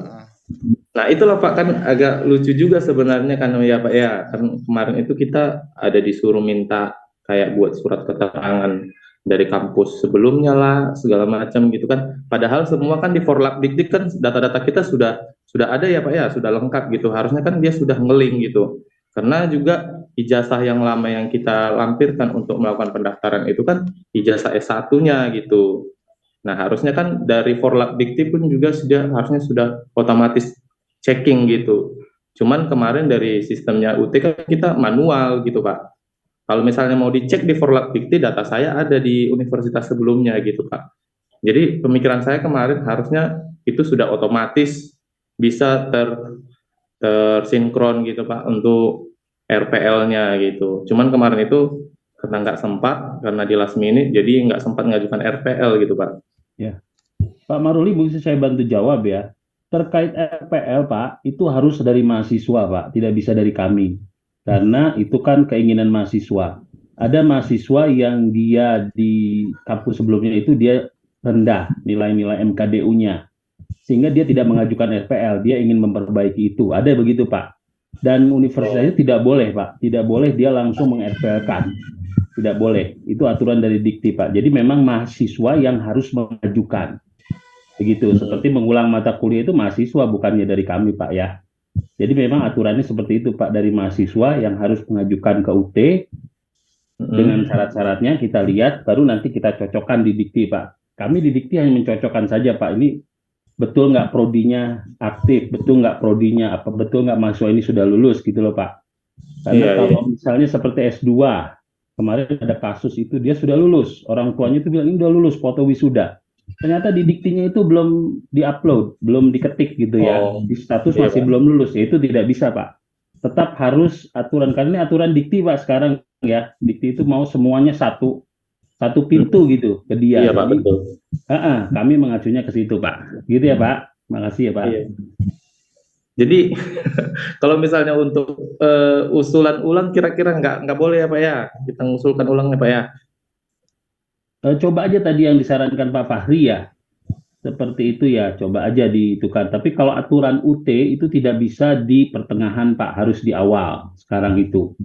Nah itulah Pak, kan agak lucu juga sebenarnya kan ya Pak ya. Kan kemarin itu kita ada disuruh minta kayak buat surat keterangan dari kampus sebelumnya lah segala macam gitu kan. Padahal semua kan di Forlabdikdik kan data-data kita sudah ada ya Pak ya, sudah lengkap gitu. Harusnya kan dia sudah ngeling gitu. Karena juga ijazah yang lama yang kita lampirkan untuk melakukan pendaftaran itu kan ijazah S1-nya gitu. Nah, harusnya kan dari Forlabdikdik pun juga harusnya sudah otomatis checking gitu. Cuman kemarin dari sistemnya UT kan kita manual gitu Pak. Kalau misalnya mau dicek di Forlabdikdik, data saya ada di universitas sebelumnya gitu Pak. Jadi pemikiran saya kemarin harusnya itu sudah otomatis bisa tersinkron gitu Pak untuk RPL-nya gitu. Cuman kemarin itu karena nggak sempat, karena di last minute, jadi nggak sempat ngajukan RPL gitu Pak. Ya, Pak Maruli bisa saya bantu jawab ya. Terkait RPL Pak, itu harus dari mahasiswa Pak, tidak bisa dari kami. Karena itu kan keinginan mahasiswa. Ada mahasiswa yang dia di kampus sebelumnya itu dia rendah nilai-nilai MKDU-nya. Sehingga dia tidak mengajukan RPL, dia ingin memperbaiki itu. Ada begitu Pak. Dan universitas itu tidak boleh Pak, tidak boleh dia langsung meng-RPL-kan. Tidak boleh, itu aturan dari Dikti Pak. Jadi memang mahasiswa yang harus mengajukan. Begitu, seperti mengulang mata kuliah itu mahasiswa, bukannya dari kami Pak ya. Jadi memang aturannya seperti itu Pak, dari mahasiswa yang harus mengajukan ke UT dengan syarat-syaratnya kita lihat, baru nanti kita cocokkan di Dikti Pak. Kami di Dikti hanya mencocokkan saja Pak, ini betul nggak prodinya aktif, betul nggak prodinya, apa betul nggak mahasiswa ini sudah lulus gitu loh Pak. Karena kalau misalnya seperti S2, kemarin ada kasus itu dia sudah lulus, orang tuanya itu bilang ini udah lulus, foto wisuda. Ternyata di Diktinya itu belum diupload, belum diketik gitu ya, di status masih belum lulus, ya itu tidak bisa Pak. Tetap harus aturan, karena ini aturan Dikti Pak sekarang ya, Dikti itu mau semuanya satu pintu gitu ke dia. Iya Pak, betul. Kami mengacunya ke situ Pak, gitu ya Pak. Makasih ya Pak. Iya. Jadi kalau misalnya untuk usulan ulang kira-kira nggak boleh ya Pak ya, kita mengusulkan ulangnya Pak ya. Coba aja tadi yang disarankan Pak Fahri ya, seperti itu ya, coba aja ditukar. Tapi kalau aturan UT itu tidak bisa di pertengahan Pak, harus di awal sekarang itu.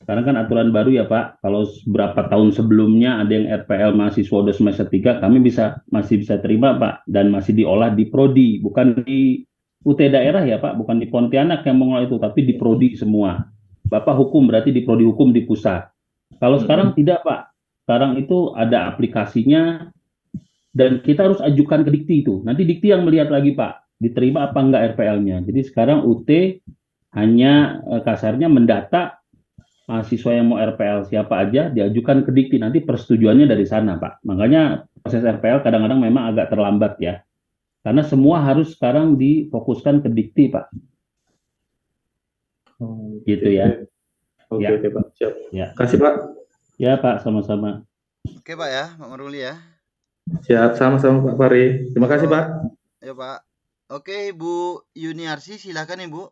Sekarang kan aturan baru ya Pak, kalau berapa tahun sebelumnya ada yang RPL mahasiswa udah semester 3, kami masih bisa terima Pak, dan masih diolah di prodi, bukan di UT daerah ya Pak, bukan di Pontianak yang mengolah itu, tapi di prodi semua. Bapak hukum berarti di prodi hukum di pusat. Kalau sekarang tidak Pak, sekarang itu ada aplikasinya dan kita harus ajukan ke Dikti itu. Nanti Dikti yang melihat lagi Pak, diterima apa enggak RPL-nya. Jadi sekarang UT hanya kasarnya mendata mahasiswa yang mau RPL siapa aja diajukan ke Dikti, nanti persetujuannya dari sana Pak. Makanya proses RPL kadang-kadang memang agak terlambat ya, karena semua harus sekarang difokuskan ke Dikti Pak. Gitu ya. Oke, Ya. oke Pak, siap. Ya. Kasih Pak. Ya Pak, sama-sama. Oke Pak ya, Pak Maruli ya. Siap, sama-sama Pak Fahri. Terima kasih Pak. Ya Pak. Oke, Ibu Yuniarsi, silakan Ibu.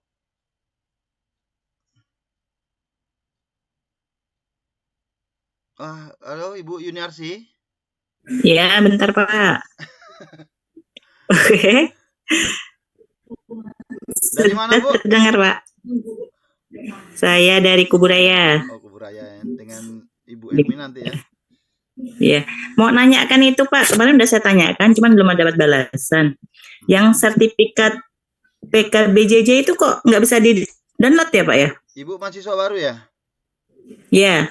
Halo Ibu Yuniarsi. Ya, bentar Pak. Oke. Dari mana Bu? Terdengar Pak. Saya dari Kuburaya. Oh, Kuburaya ya. Dengan Ibu Emi nanti ya. Iya. Mau nanyakan itu Pak, kemarin udah saya tanyakan, cuman belum dapat balasan. Yang sertifikat PKBJJ itu kok nggak bisa di-download ya Pak ya? Ibu mahasiswa baru ya? Iya.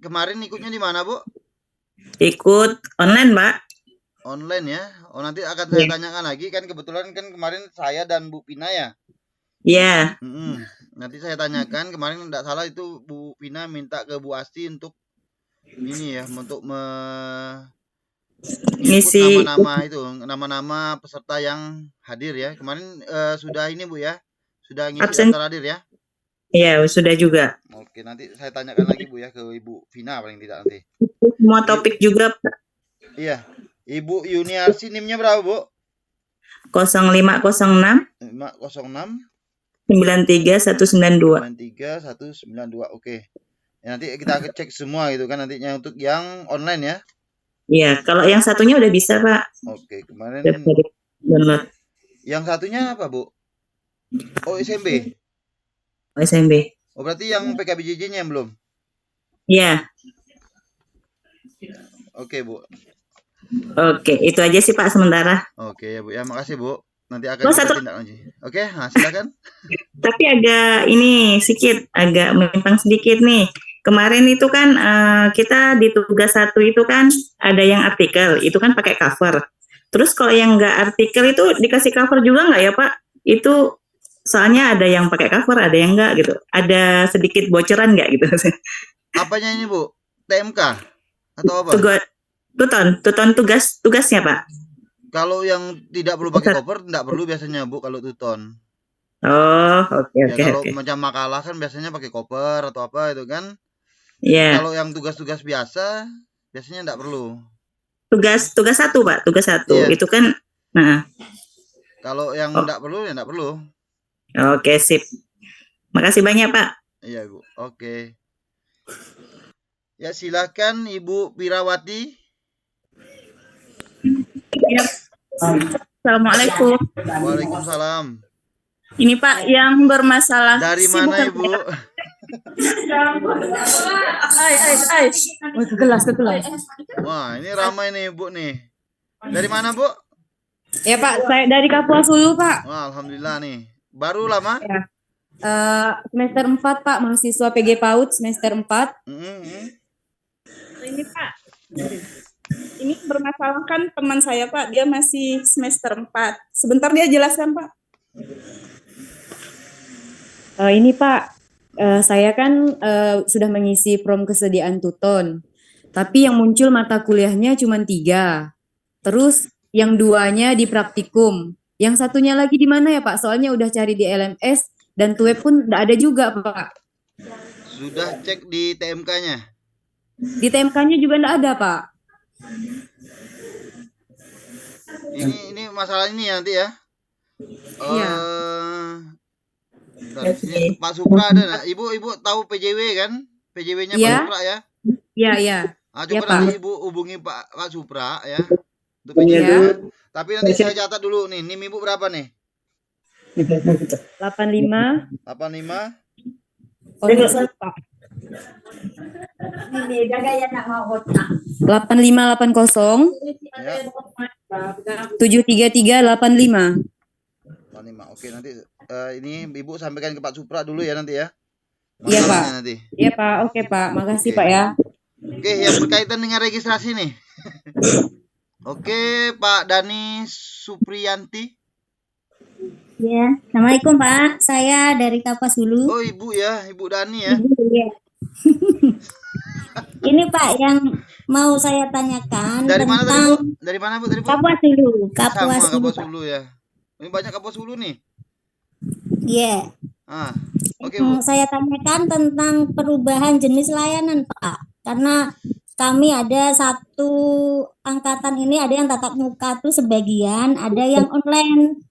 Kemarin ikutnya di mana Bu? Ikut online Pak. Online ya. Oh, nanti akan saya tanyakan lagi, kan kebetulan kan kemarin saya dan Bu Pina ya. Iya. Nanti saya tanyakan, kemarin tidak salah itu Bu Pina minta ke Bu Asti untuk ini ya, untuk ngisi nama-nama peserta yang hadir ya. Kemarin sudah ini Bu ya, sudah ngisi Absen. daftar hadir ya. Iya, sudah juga. Oke, nanti saya tanyakan lagi Bu ya ke Ibu Vina paling tidak nanti. Semua topik juga Pak. Iya. Ibu Yuniarsi NIM-nya berapa Bu? 0506 506 93192. 93192. Oke. Ya, nanti kita cek semua gitu kan nantinya untuk yang online ya. Iya, kalau yang satunya udah bisa Pak. Oke, kemarin download. Yang satunya apa Bu? Oh, SMB. SMB. Oh, berarti yang PKBJJ-nya yang belum? Iya. Oke, Bu. Oke, itu aja sih Pak sementara. Oke ya Bu ya, makasih Bu. Nanti akan Oh, kita satu- tindak lanjut. Oke, nah silakan. Tapi agak ini agak menyimpang sedikit nih. Kemarin itu kan kita di tugas 1 itu kan ada yang artikel, itu kan pakai cover. Terus kalau yang nggak artikel itu dikasih cover juga nggak ya Pak? Itu soalnya ada yang pakai cover, ada yang nggak gitu. Ada sedikit bocoran nggak gitu? Apanya ini Bu? TMK atau apa? Tuton tugasnya Pak. Kalau yang tidak perlu pakai cover, tidak perlu biasanya Bu kalau tuton. Oh, oke. Kalau macam makalah kan biasanya pakai cover atau apa itu kan. Iya. Kalau yang tugas-tugas biasa biasanya tidak perlu. Tugas 1 Pak, tugas 1 Iya. itu kan. Nah. Kalau yang tidak perlu ya tidak perlu. Oke, sip. Makasih banyak Pak. Iya Bu. Oke. Ya silakan Ibu Pirawati. Ya. Assalamualaikum. Waalaikumsalam. Ini Pak yang bermasalah. Dari mana Ibu? Ay. Oh, ke gelas. Wah, ini ramai nih Ibu nih. Dari mana Bu? Ya Pak, saya dari Kapuas Hulu Pak. Wah, alhamdulillah nih. Baru lama? Ya. Semester 4 Pak, mahasiswa PG PAUD semester 4. Ini Pak. Ini bermasalahkan teman saya Pak, dia masih semester 4. Sebentar dia jelaskan Pak. Ini Pak, saya kan sudah mengisi form kesediaan tuton. Tapi yang muncul mata kuliahnya cuma 3. Terus yang 2-nya di praktikum. Yang satunya lagi di mana ya Pak? Soalnya udah cari di LMS dan TUEP pun tidak ada juga Pak. Sudah cek di TMK-nya? Di TMK-nya juga tidak ada Pak. Ini masalah ini nanti ya. Iya. Pak Supra ada nggak? Ibu tahu PJW kan? PJW-nya Iya. Pak Supra ya? Iya. Coba Pak. nanti Ibu hubungi Pak Supra ya. Untuk PJW. Iya. Tapi nanti saya catat dulu nih. NIM Ibu berapa nih? 85 85 01 Kondisi Pak. 8580 Ya. 73385. Oke, nanti ini Ibu sampaikan ke Pak Supra dulu ya nanti ya. Iya Pak. Masalahnya nanti. Iya Pak. Oke Pak. Makasih Oke. Pak ya. Oke, yang berkaitan dengan registrasi nih. Oke, Pak Dani Supriyanti. Ya, Assalamualaikum Pak. Saya dari Kapas Hulu. Oh, Ibu ya, Ibu Dani ya. Ibu, ya. Ini Pak yang mau saya tanyakan Dari mana tadi, Bu? tentang Dari mana, Bu? Tadi, Bu? Kapuas Hulu. Sama Kapuas Hulu, Kapuas Pak. Hulu ya. Ini banyak Kapuas Hulu nih. Iya. Oke, Bu. Saya tanyakan tentang perubahan jenis layanan, Pak. Karena kami ada satu angkatan ini, ada yang tatap muka tuh sebagian, ada yang online.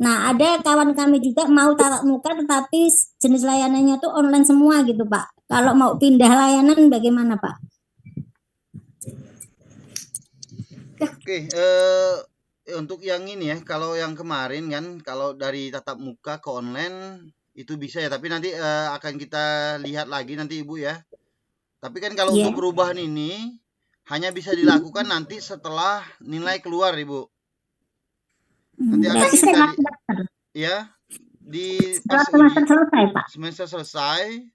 Nah, ada kawan kami juga mau tatap muka tetapi jenis layanannya tuh online semua gitu, Pak. Kalau mau pindah layanan bagaimana, Pak? Oke, untuk yang ini ya, kalau yang kemarin kan, kalau dari tatap muka ke online itu bisa ya, tapi nanti akan kita lihat lagi nanti Ibu ya. Tapi kan kalau untuk perubahan ini hanya bisa dilakukan nanti setelah nilai keluar, Ibu. Nanti akan kita ya di pas semester selesai, Pak. Semester selesai,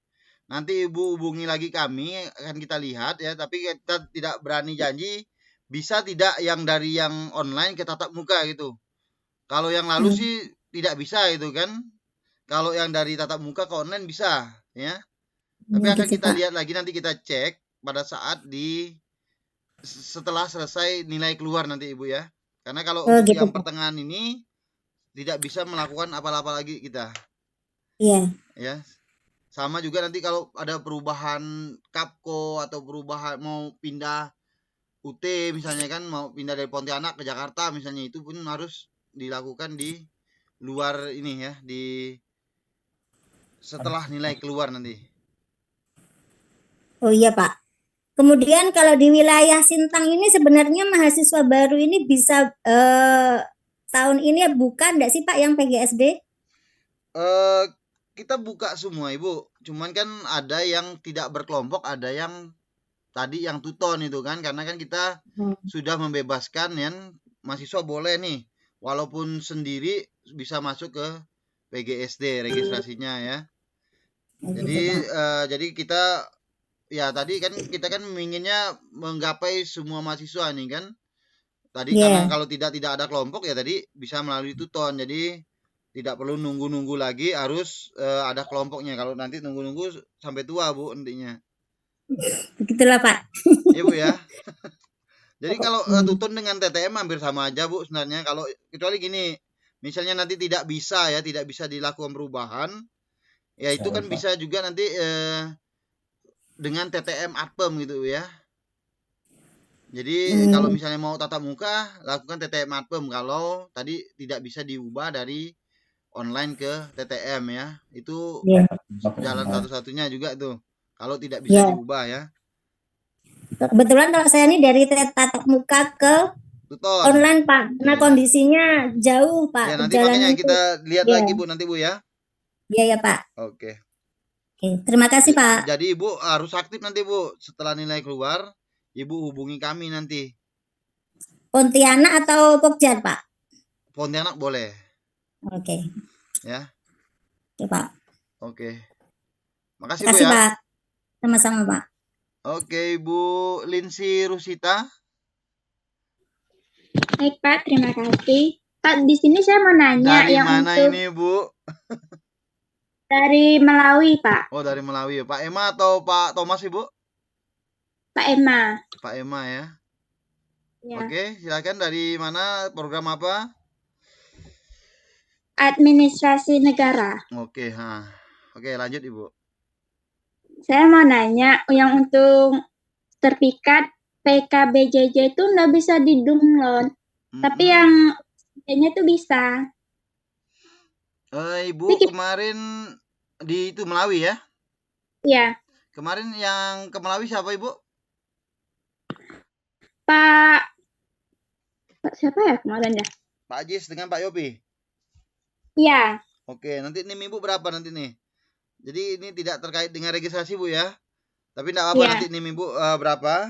nanti Ibu hubungi lagi kami, akan kita lihat ya, tapi kita tidak berani janji bisa tidak yang dari yang online ke tatap muka gitu. Kalau yang lalu sih tidak bisa gitu kan. Kalau yang dari tatap muka ke online bisa ya. Tapi akan kita lihat lagi, nanti kita cek pada saat setelah selesai nilai keluar nanti Ibu ya. Karena kalau untuk yang pertengahan ini tidak bisa melakukan apa-apa lagi kita. Iya. Ya. Sama juga nanti kalau ada perubahan Kapko atau perubahan mau pindah UT misalnya kan, mau pindah dari Pontianak ke Jakarta misalnya, itu pun harus dilakukan di luar ini ya, setelah nilai keluar nanti. Oh iya Pak. Kemudian kalau di wilayah Sintang ini sebenarnya mahasiswa baru ini bisa tahun ini buka enggak sih Pak yang PGSD? Kita buka semua Ibu. Cuman kan ada yang tidak berkelompok, ada yang tadi yang tuton itu kan, karena kan kita sudah membebaskan ya, mahasiswa boleh nih walaupun sendiri bisa masuk ke PGSD registrasinya ya. Jadi kita ya tadi kan kita kan menginginnya menggapai semua mahasiswa nih kan. Tadi karena kalau tidak ada kelompok ya tadi bisa melalui tuton. Jadi tidak perlu nunggu-nunggu lagi harus ada kelompoknya. Kalau nanti nunggu-nunggu sampai tua Bu nantinya. Begitulah Pak. Iya Bu ya. Jadi kalau tuton dengan TTM hampir sama aja Bu sebenarnya. Kalau kecuali gini, misalnya nanti tidak bisa dilakukan perubahan, ya itu kan bisa juga nanti dengan TTM Atpem gitu ya. Jadi kalau misalnya mau tatap muka, lakukan TTM Atpem. Kalau tadi tidak bisa diubah dari online ke TTM ya, itu jalan satu-satunya juga tuh. Kalau tidak bisa diubah ya. Kebetulan kalau saya ini dari tatap muka ke tuton online Pak, karena kondisinya jauh Pak. Ya nanti makanya kita lihat lagi Bu nanti Bu ya. Iya ya Pak. Oke. Terima kasih Pak. Jadi Ibu harus aktif nanti Bu, setelah nilai keluar, Ibu hubungi kami nanti. Pontianak atau Pokja Pak? Pontianak boleh. Oke. Ya. Oke Pak. Oke. Makasih Bu ya. Makasih Pak. Sama-sama Pak. Oke, Ibu Linsi Rusita. Baik Pak, terima kasih. Pak, di sini saya mau nanya dari yang mana untuk ini Bu? dari Melawi Pak. Oh dari Melawi, Pak Emma atau Pak Thomas Ibu? Pak Emma. Pak Emma ya. Ya. Oke, silakan dari mana, program apa? Administrasi negara. Oke, Oke, lanjut Ibu. Saya mau nanya yang untuk sertifikat PKBJJ itu nggak bisa di-download, tapi yang nya itu bisa. Ibu kemarin di itu Melawi ya? Iya. Kemarin yang ke Melawi siapa Ibu? Pak siapa ya kemarin ya? Pak Jis dengan Pak Yopi? Iya. Oke, nanti NIM Ibu berapa nanti nih? Jadi ini tidak terkait dengan registrasi Bu ya. Tapi enggak apa-apa Iya. nanti NIM Ibu berapa?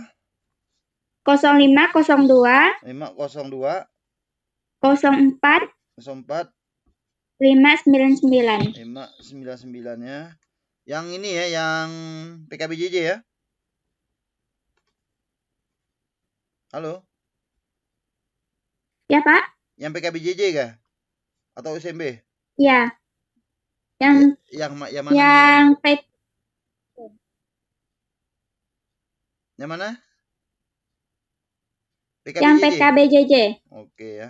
0502 502 04 04 599. 599-nya. Yang ini ya, yang PKBJJ ya. Halo? Ya, Pak? Yang PKBJJ kah? Atau USMB? Ya. Yang Yang mana nih? yang Yang mana? yang PKBJJ. PKBJJ. Oke ya.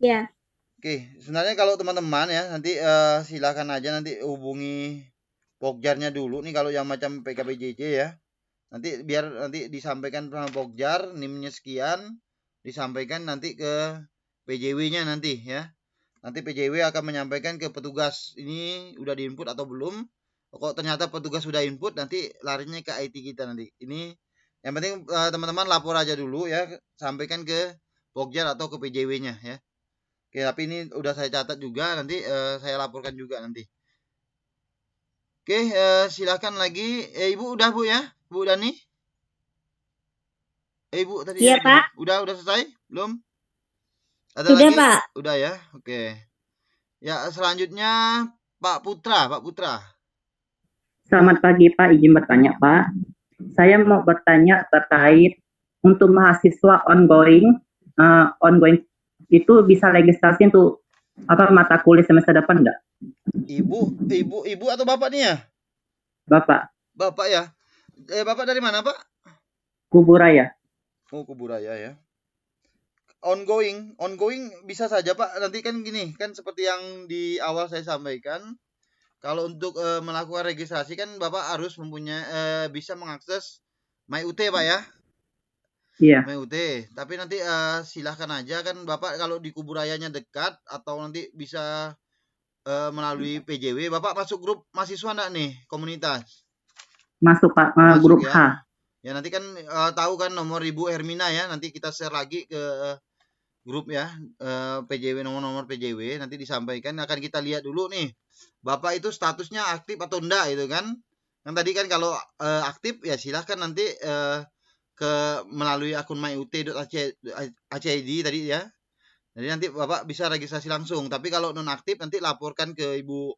Ya. Oke, sebenarnya kalau teman-teman ya nanti silakan aja nanti hubungi Pokjarnya dulu nih kalau yang macam PKBJJ ya. Nanti biar nanti disampaikan sama Pokjar NIM-nya sekian, disampaikan nanti ke PJW-nya nanti ya. Nanti PJW akan menyampaikan ke petugas ini udah diinput atau belum. Kok ternyata petugas sudah input nanti larinya ke IT kita nanti. Ini yang penting teman-teman lapor aja dulu ya, sampaikan ke Pokjar atau ke PJW-nya ya. Oke, tapi ini udah saya catat juga, nanti saya laporkan juga nanti. Oke, silakan lagi. Ibu udah Bu ya? Bu Dani? Ibu tadi Iya, ya? Pak. Udah selesai? Belum? Ada Sudah, lagi? Pak. Udah ya? Oke. Ya, selanjutnya Pak Putra. Selamat pagi Pak, izin bertanya Pak. Saya mau bertanya terkait untuk mahasiswa ongoing itu bisa registrasi untuk mata kuliah semester depan enggak? Ibu atau Bapak nih ya? Bapak. Bapak ya? Bapak dari mana Pak? Kuburaya. Oh, Kuburaya ya. Ongoing bisa saja Pak. Nanti kan gini, kan seperti yang di awal saya sampaikan. Kalau untuk melakukan registrasi kan Bapak harus mempunyai bisa mengakses MyUT Pak ya. Iya. MyUT. Tapi nanti silahkan aja kan Bapak kalau di Kuburayanya dekat atau nanti bisa melalui PJW. Bapak masuk grup mahasiswa enggak nih komunitas? Masuk Pak, Masuk, grup ya. H. Ya nanti kan tahu kan nomor Ibu Hermina ya. Nanti kita share lagi ke grup ya, PJW, nomor PJW nanti disampaikan, akan kita lihat dulu nih Bapak itu statusnya aktif atau enggak itu kan tadi kan kalau aktif ya silahkan nanti ke melalui akun myut.ac.id tadi ya, jadi nanti Bapak bisa registrasi langsung. Tapi kalau non aktif nanti laporkan ke Ibu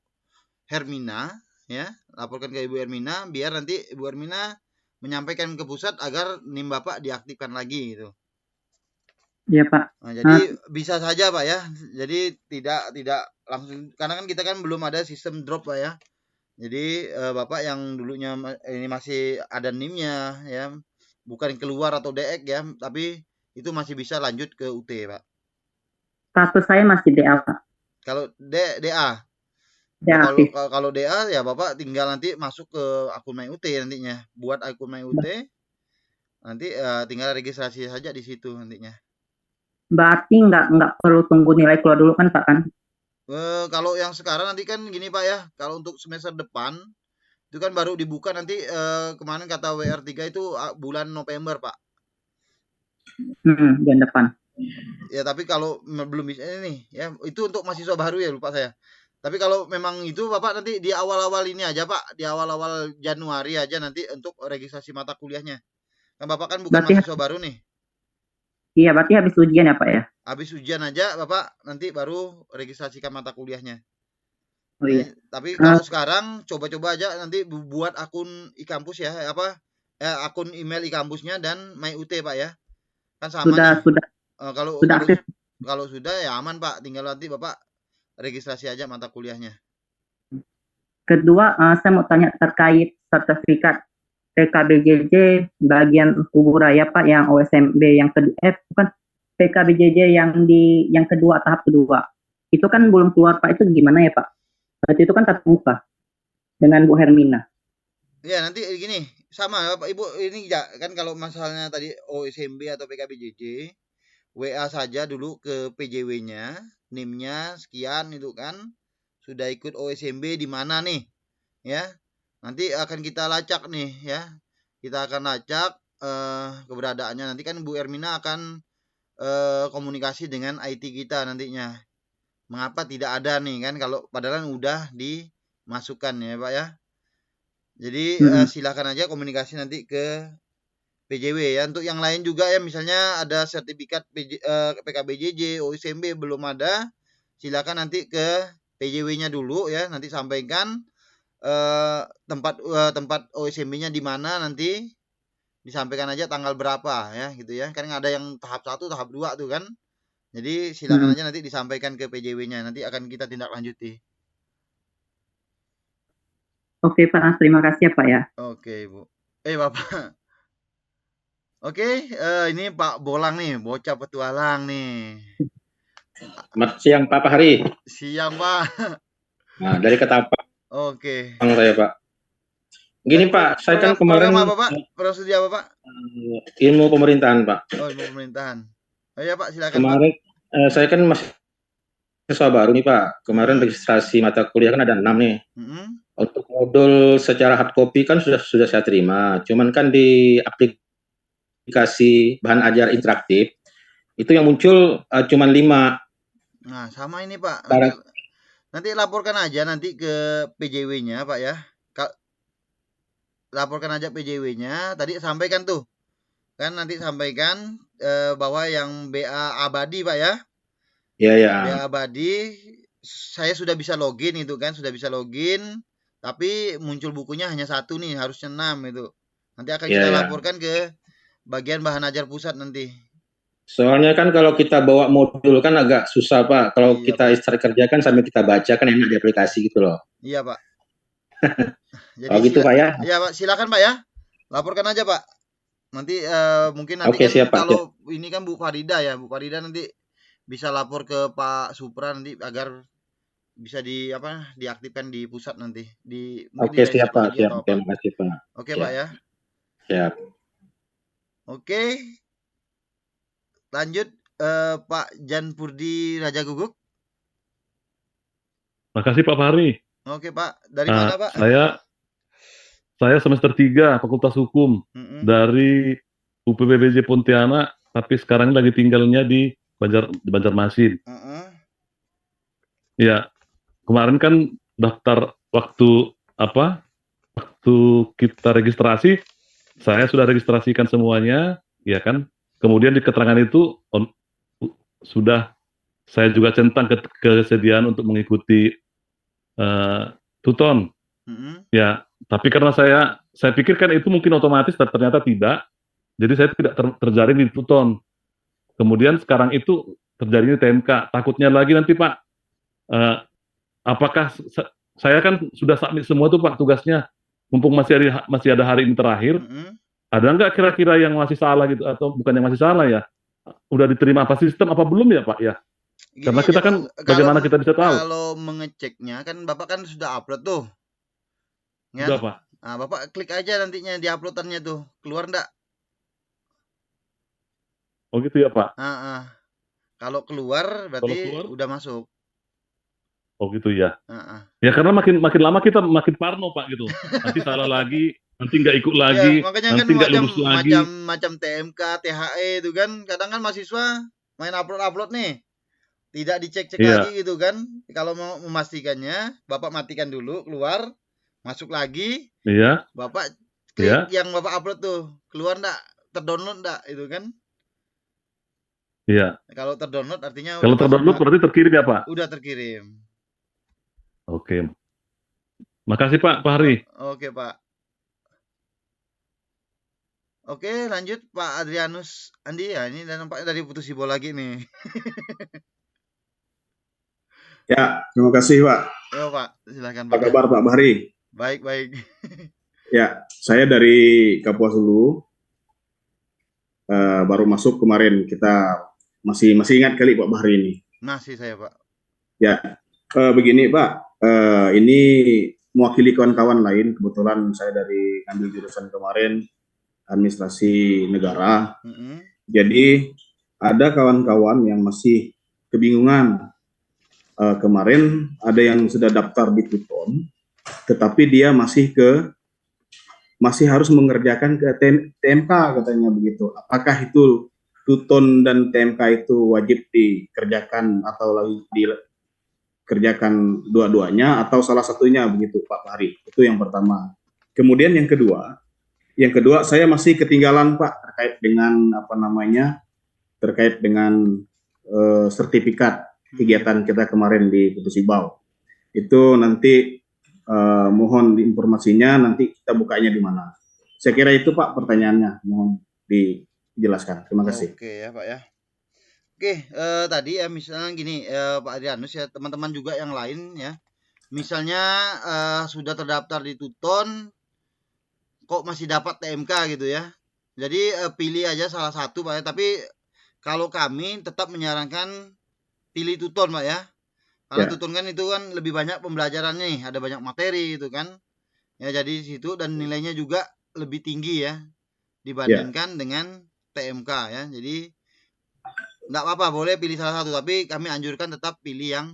Hermina ya, laporkan ke Ibu Hermina biar nanti Ibu Hermina menyampaikan ke pusat agar NIM Bapak diaktifkan lagi gitu. Iya Pak. Nah, jadi bisa saja Pak ya. Jadi tidak langsung, karena kan kita kan belum ada sistem drop Pak ya. Jadi Bapak yang dulunya ini masih ada NIM-nya ya, bukan keluar atau DX ya, tapi itu masih bisa lanjut ke UT Pak. Status saya masih DA Pak. Kalau DA. DA aktif. Kalau DA ya Bapak tinggal nanti masuk ke akun MyUT nantinya. Buat akun MyUT. Nanti tinggal registrasi saja di situ nantinya. Berarti nggak perlu tunggu nilai keluar dulu kan Pak kan? Kalau yang sekarang nanti kan gini Pak ya, kalau untuk semester depan itu kan baru dibuka nanti kemarin kata WR3 itu bulan November Pak. Bulan depan. Ya tapi kalau belum bisa ini ya, itu untuk mahasiswa baru ya, lupa saya. Tapi kalau memang itu Bapak nanti di awal-awal ini aja Pak, di awal-awal Januari aja nanti untuk registrasi mata kuliahnya. Kan Bapak kan bukan mahasiswa baru nih. Iya, berarti habis ujian ya Pak ya? Habis ujian aja Bapak nanti baru registrasikan mata kuliahnya. Oh iya. Tapi kalau sekarang coba-coba aja nanti buat akun e-kampus ya, akun email e-kampusnya dan MyUT Pak ya. Kan sama Sudah. Kalau sudah ya aman Pak, tinggal nanti Bapak registrasi aja mata kuliahnya. Kedua, saya mau tanya terkait sertifikat PKBJJ bagian Kuburaya Pak, yang OSMB yang bukan PKBJJ yang kedua, tahap kedua. Itu kan belum keluar Pak, itu gimana ya Pak? Berarti itu kan tatap muka dengan Bu Hermina. Ya nanti gini, sama Bapak Ibu ini ya kan, kalau masalahnya tadi OSMB atau PKBJJ, WA saja dulu ke PJW-nya, NIM-nya sekian itu kan, sudah ikut OSMB di mana nih, ya. Nanti akan kita lacak nih ya, kita akan lacak keberadaannya. Nanti kan Bu Hermina akan komunikasi dengan IT kita nantinya. Mengapa tidak ada nih kan, kalau padahal udah dimasukkan ya Pak ya. Jadi silakan aja komunikasi nanti ke PJW ya. Untuk yang lain juga ya, misalnya ada sertifikat PKBJJ, OSMB belum ada, silakan nanti ke PJW-nya dulu ya. Nanti sampaikan tempat OSMB-nya di mana, nanti disampaikan aja tanggal berapa ya gitu ya. Kan ada yang tahap 1, tahap 2 tuh kan. Jadi silakan aja nanti disampaikan ke PJW-nya, nanti akan kita tindak lanjuti. Oke Pak, terima kasih ya Pak ya. Oke Bu. Bapak. Oke, ini Pak Bolang nih, bocah petualang nih. Selamat siang Pak Fahri. Siang Pak. Nah, dari Ketapang Oke. saya Pak. Gini Pak, saya kan kemarin program apa Pak? Program studi apa Pak? ilmu pemerintahan Pak. Oh, ilmu pemerintahan. Oh ya Pak, silakan Kemarin saya kan masih siswa baru nih Pak. Kemarin registrasi mata kuliah kan ada 6 nih. Untuk modul secara hard copy kan sudah saya terima. Cuman kan di aplikasi bahan ajar interaktif itu yang muncul cuman 5. Nah, sama ini Pak. Nanti laporkan aja nanti ke PJW-nya Pak ya. Laporkan aja PJW-nya. Tadi sampaikan tuh. Kan nanti sampaikan bahwa yang BA abadi Pak ya. Iya ya. BA abadi saya sudah bisa login itu kan, sudah bisa login. Tapi muncul bukunya hanya 1 nih, harusnya 6 itu. Nanti akan kita laporkan ke bagian bahan ajar pusat nanti. Soalnya kan kalau kita bawa modul kan agak susah Pak. Kalau kita istirahat kerja kan sambil kita baca kan enak di aplikasi gitu loh. Iya Pak. Jadi gitu Pak ya. Iya Pak, silakan Pak ya. Laporkan aja Pak. Nanti mungkin nanti Oke, kan siap, Pak, kalau ini kan Bu Farida ya, Bu Farida nanti bisa lapor ke Pak Supra nanti agar bisa diaktifkan di pusat nanti. Oke, siap Pak, siap. Terima kasih Pak. Oke Pak ya. Siap. Oke. Lanjut Pak Jan Purdi Raja Guguk. Makasih Pak Fahri. Oke Pak, dari mana Pak? Saya semester 3 Fakultas Hukum dari UPBBJ Pontianak, tapi sekarang lagi tinggalnya di Banjarmasin. Ya, kemarin kan daftar waktu kita registrasi, saya sudah registrasikan semuanya, ya kan. Kemudian di keterangan itu sudah saya juga centang kesediaan untuk mengikuti tuton. Ya, tapi karena saya pikir kan itu mungkin otomatis, ternyata tidak. Jadi saya tidak terjaring di tuton. Kemudian sekarang itu terjadi di TMK. Takutnya lagi nanti Pak, apakah saya kan sudah submit semua tuh Pak tugasnya, mumpung masih ada hari ini terakhir. Ada nggak kira-kira yang masih salah gitu, atau bukan yang masih salah ya? Udah diterima apa sistem apa belum ya Pak ya? Gini Karena kita kan bagaimana kita bisa tahu? Kalau mengeceknya kan Bapak kan sudah upload tuh. Sudah Pak. Nah, Bapak klik aja nantinya di uploadannya tuh. Keluar enggak? Oh gitu ya Pak? Kalau keluar berarti udah masuk. Oh gitu ya. Ya karena makin lama kita makin parno Pak gitu. Nanti salah lagi, nanti nggak ikut lagi, Ya, makanya nanti kan nggak lulus lagi. macam TMK, THE itu kan kadang kan mahasiswa main upload nih. Tidak dicek-cek lagi gitu kan. Kalau mau memastikannya, Bapak matikan dulu, keluar, masuk lagi. Iya. Bapak klik yang Bapak upload tuh. Keluar enggak? Terdownload enggak? Itu kan. Iya. Kalau terdownload artinya Kalau terdownload berarti terkirim ya Pak? Udah terkirim. Oke. Makasih Pak Fahri. Oke Pak. Oke, lanjut Pak Adrianus Andi ya. Ini nampaknya dari Putus Ibo lagi nih. Ya, terima kasih Pak. Yo Pak, silakan Pak. Apa kabar Pak Fahri? Baik, baik. Ya, saya dari Kapuas Hulu. Baru masuk kemarin. Kita masih ingat kali Pak Fahri ini. Masih saya Pak. Ya, begini Pak. Ini mewakili kawan-kawan lain. Kebetulan saya dari ambil jurusan kemarin administrasi negara. Jadi ada kawan-kawan yang masih kebingungan. Kemarin ada yang sudah daftar di tuton, tetapi dia masih harus mengerjakan ke TMK katanya begitu. Apakah itu tuton dan TMK itu wajib dikerjakan atau lagi dikerjakan dua-duanya atau salah satunya begitu Pak Fahri? Itu yang pertama. Kemudian yang kedua saya masih ketinggalan Pak terkait dengan terkait dengan sertifikat kegiatan kita kemarin di Putus Ibau. Itu nanti mohon informasinya, nanti kita bukanya di mana. Saya kira itu Pak pertanyaannya, mohon dijelaskan. Terima kasih. Oke ya Pak ya. Oke, tadi ya misalnya gini Pak Adrianus ya, teman-teman juga yang lain ya. Misalnya sudah terdaftar di Tuton, kok masih dapat TMK gitu ya. Jadi pilih aja salah satu Pak ya. Tapi kalau kami tetap menyarankan pilih Tuton Pak ya. Karena Tuton kan itu kan lebih banyak pembelajarannya nih, ada banyak materi gitu kan. Ya jadi di situ dan nilainya juga lebih tinggi ya dibandingkan dengan TMK ya. Jadi enggak apa-apa, boleh pilih salah satu, tapi kami anjurkan tetap pilih yang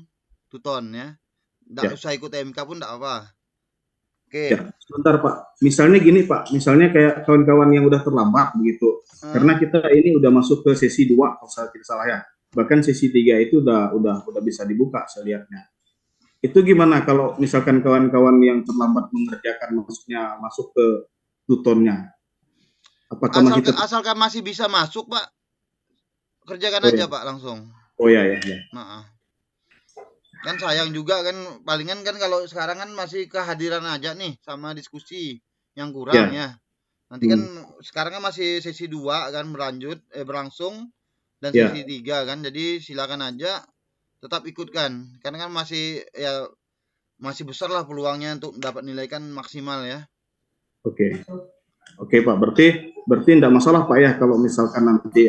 Tuton ya. Enggak usah ikut TMK pun enggak apa. Oke. Ya, sebentar Pak. Misalnya gini Pak, misalnya kayak kawan-kawan yang udah terlambat begitu. Karena kita ini udah masuk ke sesi 2 kalau saya tidak salah ya. Bahkan sesi 3 itu udah bisa dibuka saya lihatnya. Itu gimana kalau misalkan kawan-kawan yang terlambat mengerjakan masuk ke tutornya? Apakah asalkan masih bisa masuk Pak, kerjakan aja Pak langsung. Oh ya. Nah, kan sayang juga kan, palingan kan kalau sekarang kan masih kehadiran aja nih sama diskusi yang kurang ya. Nanti kan sekarang kan masih sesi 2 kan berlangsung dan sesi 3 kan. Jadi silakan aja tetap ikutkan. Karena kan masih besar lah peluangnya untuk dapat nilai kan maksimal ya. Oke Pak, berarti tidak masalah Pak ya kalau misalkan nanti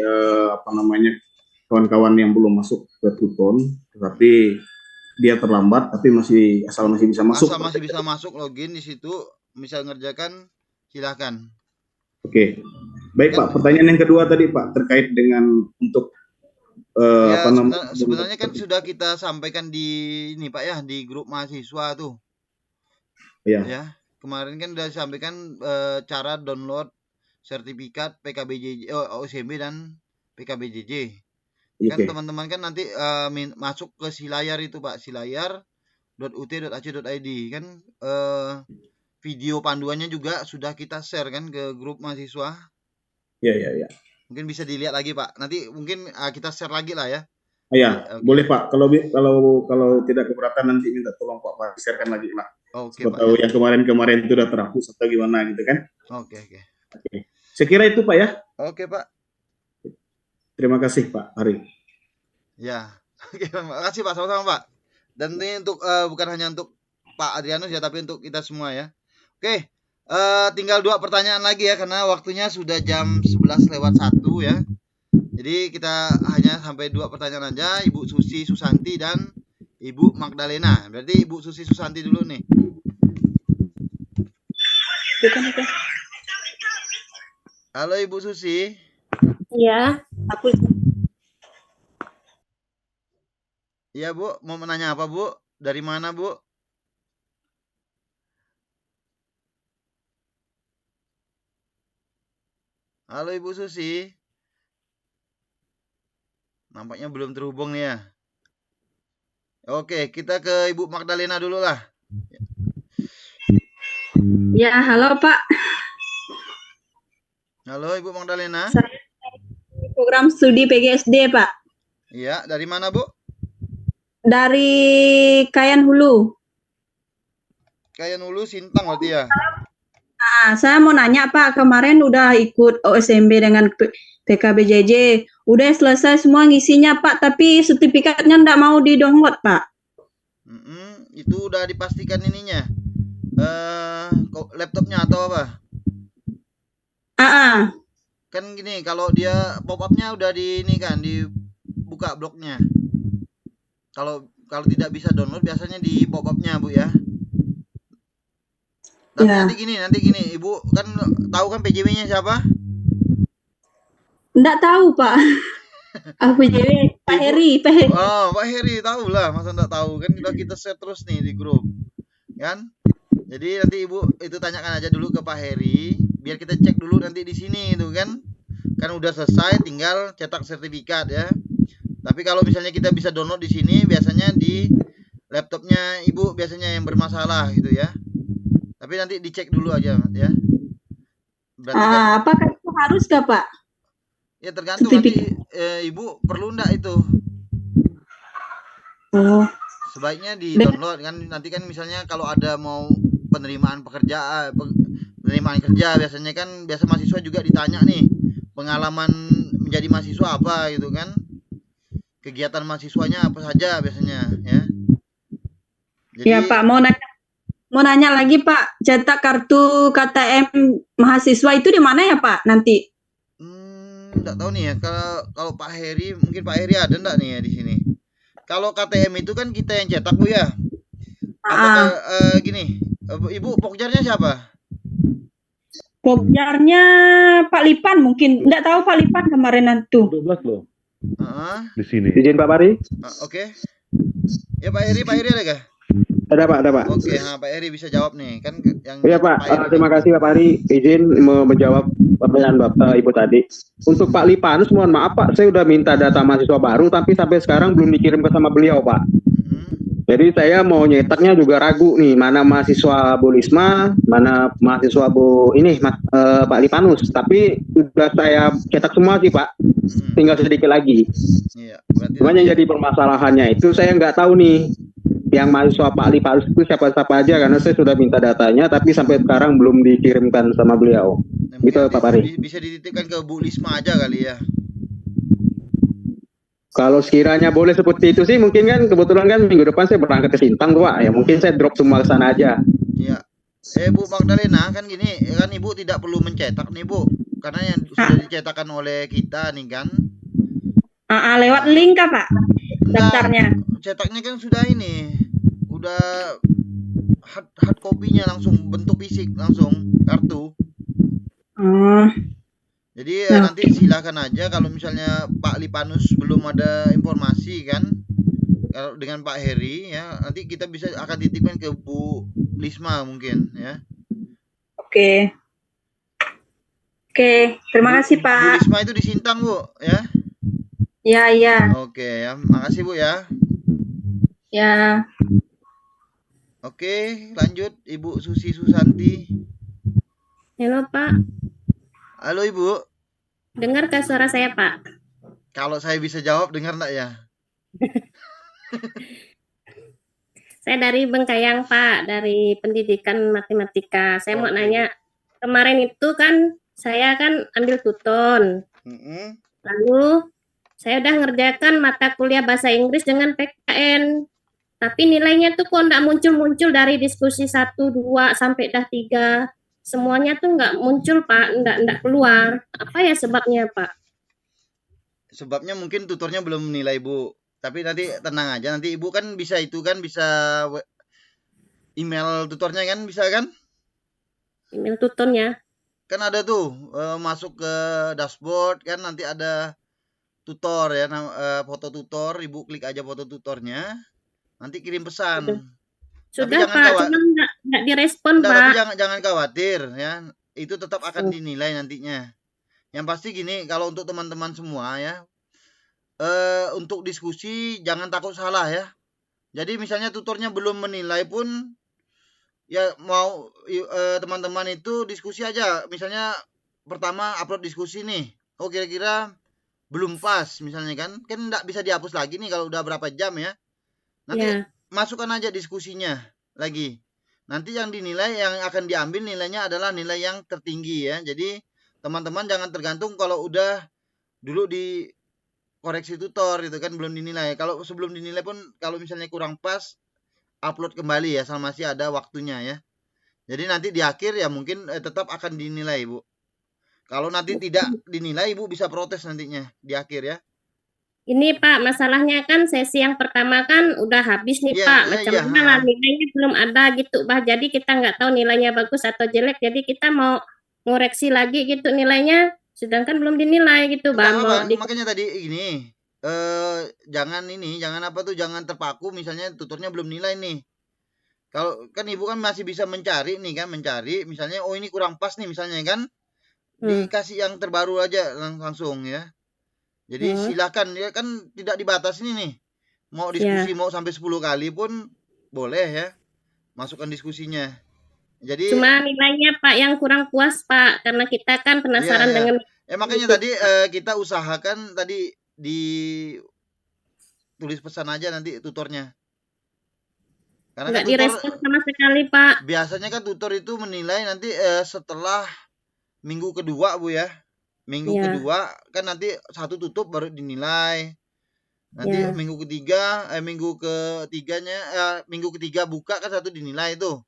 kawan-kawan yang belum masuk ke Tuton tetapi dia terlambat tapi asal masih bisa masuk. Asal masih bisa masuk, login di situ bisa ngerjakan, silakan. Oke. Baik Pak, pertanyaan yang kedua tadi Pak terkait dengan untuk sebenarnya kan sudah kita sampaikan di ini Pak ya, di grup mahasiswa tuh. Iya. Ya, kemarin kan sudah disampaikan cara download sertifikat PKBJJ, OSMB dan PKBJJ. Kan teman-teman kan nanti masuk ke Silayar itu Pak, silayar.ut.ac.id kan video panduannya juga sudah kita share kan ke grup mahasiswa. Iya. Mungkin bisa dilihat lagi Pak. Nanti mungkin kita share lagi lah ya. Iya, boleh Pak. Kalau tidak keberatan nanti minta tolong Pak sharekan lagi lah. Oke Pak. Tahu yang kemarin itu udah terhapus atau gimana gitu kan? Oke. Saya kira itu Pak ya. Oke Pak. Terima kasih Pak Hari. Ya, terima kasih Pak, sama-sama Pak. Dan ini untuk bukan hanya untuk Pak Adrianus ya, tapi untuk kita semua ya. Oke, tinggal 2 pertanyaan lagi ya, karena waktunya sudah jam 11:01 ya. Jadi kita hanya sampai 2 pertanyaan aja, Ibu Susi Susanti dan Ibu Magdalena. Berarti Ibu Susi Susanti dulu nih. Halo Ibu Susi. Iya, aku. Iya Bu, mau menanya apa Bu? Dari mana Bu? Halo Ibu Susi. Nampaknya belum terhubung nih ya. Oke, kita ke Ibu Magdalena dulu lah. Ya, halo Pak. Halo Ibu Magdalena. Saya program studi PGSD Pak. Iya, dari mana Bu? Dari Kayan Hulu. Kayan Hulu, Sintang berarti ya? Saya mau nanya Pak, kemarin udah ikut OSMB dengan PKBJJ, udah selesai semua ngisinya Pak, tapi sertifikatnya nggak mau di-download Pak. Itu udah dipastikan ininya, laptopnya atau apa? Kan gini, kalau dia pop-up-nya udah di ini kan, dibuka bloknya. Kalau tidak bisa download biasanya di pop-up-nya Bu ya. Tapi nanti gini, Ibu kan tahu kan PJW-nya siapa? Enggak tahu Pak. PJW Pak Heri. Oh, Pak Heri tahu lah, masa enggak tahu kan udah kita share terus nih di grup. Kan? Jadi nanti Ibu itu tanyakan aja dulu ke Pak Heri, biar kita cek dulu nanti di sini itu kan. Kan udah selesai, tinggal cetak sertifikat ya. Tapi kalau misalnya kita bisa download di sini, biasanya di laptopnya Ibu biasanya yang bermasalah gitu ya. Tapi nanti dicek dulu aja ya. Berarti kan Apakah itu harus nggak Pak? ya tergantung nanti Sertifikat. Ibu perlu enggak itu. Oh, Sebaiknya di-download kan, nanti kan misalnya kalau ada mau penerimaan pekerjaan, penerimaan kerja biasanya kan biasa mahasiswa juga ditanya nih, pengalaman menjadi mahasiswa apa gitu kan. Kegiatan mahasiswanya apa saja biasanya ya. Jadi ya Pak, mau nanya lagi Pak, cetak kartu KTM mahasiswa itu di mana ya Pak nanti? enggak tahu nih ya, kalau Pak Heri, mungkin Pak Heri ada enggak nih ya di sini. Kalau KTM itu kan kita yang cetak Bu ya. Apakah gini, Ibu pokjarnya siapa? Pokjarnya Pak Lipan mungkin. Nggak tahu Pak Lipan kemarin itu. 12 loh Heeh. di sini. Izin Pak Pari? Oke. Ya Pak Heri ada kah? Ada Pak. Oke, Pak Heri bisa jawab nih kan yang Iya Pak, terima kasih Pak Pari izin menjawab pertanyaan Ibu tadi. Untuk Pak Lipanus, mohon maaf Pak, saya udah minta data mahasiswa baru tapi sampai sekarang belum dikirim ke sama beliau Pak. Jadi saya mau nyetaknya juga ragu nih, mana mahasiswa Bu Lisma, mana mahasiswa Pak Lipanus. Tapi sudah saya cetak semua sih Pak, tinggal sedikit lagi. Iya, Cuman yang jadi permasalahannya itu saya nggak tahu nih, yang mahasiswa Pak Lipanus itu siapa-siapa aja, karena saya sudah minta datanya, tapi sampai sekarang belum dikirimkan sama beliau. Gitu Pak Pari. bisa dititipkan ke Bu Lisma aja kali ya. Kalau sekiranya boleh seperti itu sih, mungkin kan kebetulan kan minggu depan saya berangkat ke Sintang tuh Pak, ya mungkin saya drop semua ke sana aja. Iya. Bu Magdalena kan gini, kan Ibu tidak perlu mencetak nih Bu, karena yang sudah dicetakkan oleh kita nih kan. Lewat link kah Pak daftarnya? Cetaknya kan sudah ini, udah hard copy-nya langsung, bentuk fisik langsung kartu. Jadi nanti silakan aja kalau misalnya Pak Lipanus belum ada informasi kan, kalau dengan Pak Heri ya, nanti kita akan titipkan ke Bu Lisma mungkin ya. Oke, terima kasih Pak. Bu Lisma itu di Sintang Bu ya. Iya. Oke ya, makasih Bu ya. Ya. Oke, lanjut Ibu Susi Susanti. Halo Pak. Halo Ibu. Dengarkah suara saya Pak? Kalau saya bisa jawab, dengar enggak ya? Saya dari Bengkayang Pak, dari pendidikan matematika. Saya mau nanya, kemarin itu kan saya kan ambil tuton. Lalu saya udah ngerjakan mata kuliah bahasa Inggris dengan PKN. Tapi nilainya tuh kok enggak muncul-muncul dari diskusi 1, 2, sampai dah 3. Semuanya tuh enggak muncul Pak, enggak keluar. Apa ya sebabnya Pak? Sebabnya mungkin tutornya belum menilai Bu. Tapi nanti tenang aja, nanti Ibu kan bisa email tutornya kan, bisa kan? Email tutornya? Kan ada tuh, masuk ke dashboard kan, nanti ada tutor ya, foto tutor, Ibu klik aja foto tutornya, nanti kirim pesan. Sudah Pak, cuma enggak direspon Pak. Tapi jangan khawatir ya, itu tetap akan dinilai nantinya. Yang pasti gini, kalau untuk teman-teman semua ya, untuk diskusi jangan takut salah ya. Jadi misalnya tutornya belum menilai pun, ya mau teman-teman itu diskusi aja. Misalnya pertama upload diskusi nih, kira-kira belum pas misalnya kan enggak bisa dihapus lagi nih kalau udah berapa jam ya. Nanti masukkan aja diskusinya lagi. Nanti yang dinilai, yang akan diambil nilainya adalah nilai yang tertinggi ya. Jadi teman-teman jangan tergantung kalau udah dulu di koreksi tutor gitu kan belum dinilai. Kalau sebelum dinilai pun kalau misalnya kurang pas, upload kembali ya, selama masih ada waktunya ya. Jadi nanti di akhir ya mungkin tetap akan dinilai Bu. Kalau nanti tidak dinilai Ibu bisa protes nantinya di akhir ya. Ini Pak, masalahnya kan sesi yang pertama kan udah habis nih Pak. Macam mana nilainya belum ada gitu Pak. Jadi kita nggak tahu nilainya bagus atau jelek. Jadi kita mau ngoreksi lagi gitu nilainya. Sedangkan belum dinilai gitu Pak. Makanya tadi gini, jangan terpaku misalnya tutornya belum nilai nih. Kalau kan Ibu kan masih bisa mencari nih kan, misalnya oh ini kurang pas nih misalnya kan. Dikasih yang terbaru aja langsung ya. Jadi silakan ya, kan tidak dibatasi nih. Mau diskusi mau sampai 10 kali pun boleh ya. Masukkan diskusinya. Jadi Cuma nilainya Pak yang kurang puas Pak, karena kita kan penasaran iya. dengan Makanya tadi kita usahakan tadi di tulis pesan aja nanti tutornya. Karena nggak kan tutor direspon sama sekali Pak. biasanya kan tutor itu menilai nanti setelah minggu kedua Bu ya. Minggu Iya. kedua kan nanti satu tutup baru dinilai. Nanti Ya. minggu ketiga, minggu ketiganya, minggu ketiga buka kan satu dinilai tuh.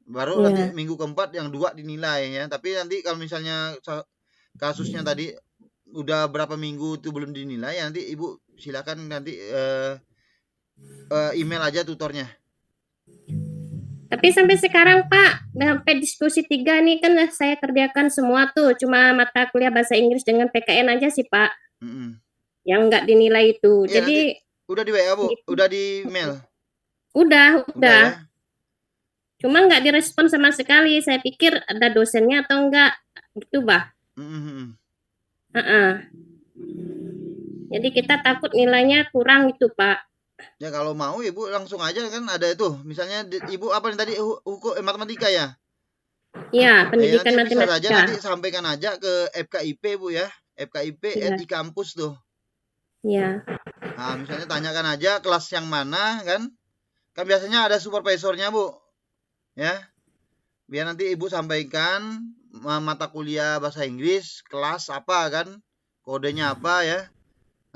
Baru nanti Iya. minggu keempat yang 2 dinilai ya. Tapi nanti kalau misalnya kasusnya tadi udah berapa minggu itu belum dinilai, ya nanti Ibu silakan nanti email aja tutornya. Tapi sampai sekarang Pak, sampai diskusi 3 nih kan saya kerjakan semua tuh, cuma mata kuliah bahasa Inggris dengan PKN aja sih Pak, yang nggak dinilai itu. Iya, Jadi nanti udah di WA Bu, udah di mail. udah. Ya. Cuma nggak direspon sama sekali. Saya pikir ada dosennya atau enggak, gitu Bah. Jadi kita takut nilainya kurang itu Pak. Ya kalau mau Ibu langsung aja kan ada itu. Misalnya Ibu apa nih tadi hukum matematika ya? Iya, pendidikan nanti bisa matematika. saja nanti sampaikan aja ke FKIP Bu ya. FKIP Iya. @ikampus tuh. Iya. Nah, misalnya tanyakan aja kelas yang mana kan. Kan biasanya ada supervisornya Bu. Ya. Biar nanti Ibu sampaikan mata kuliah bahasa Inggris, kelas apa kan. Kodenya apa ya.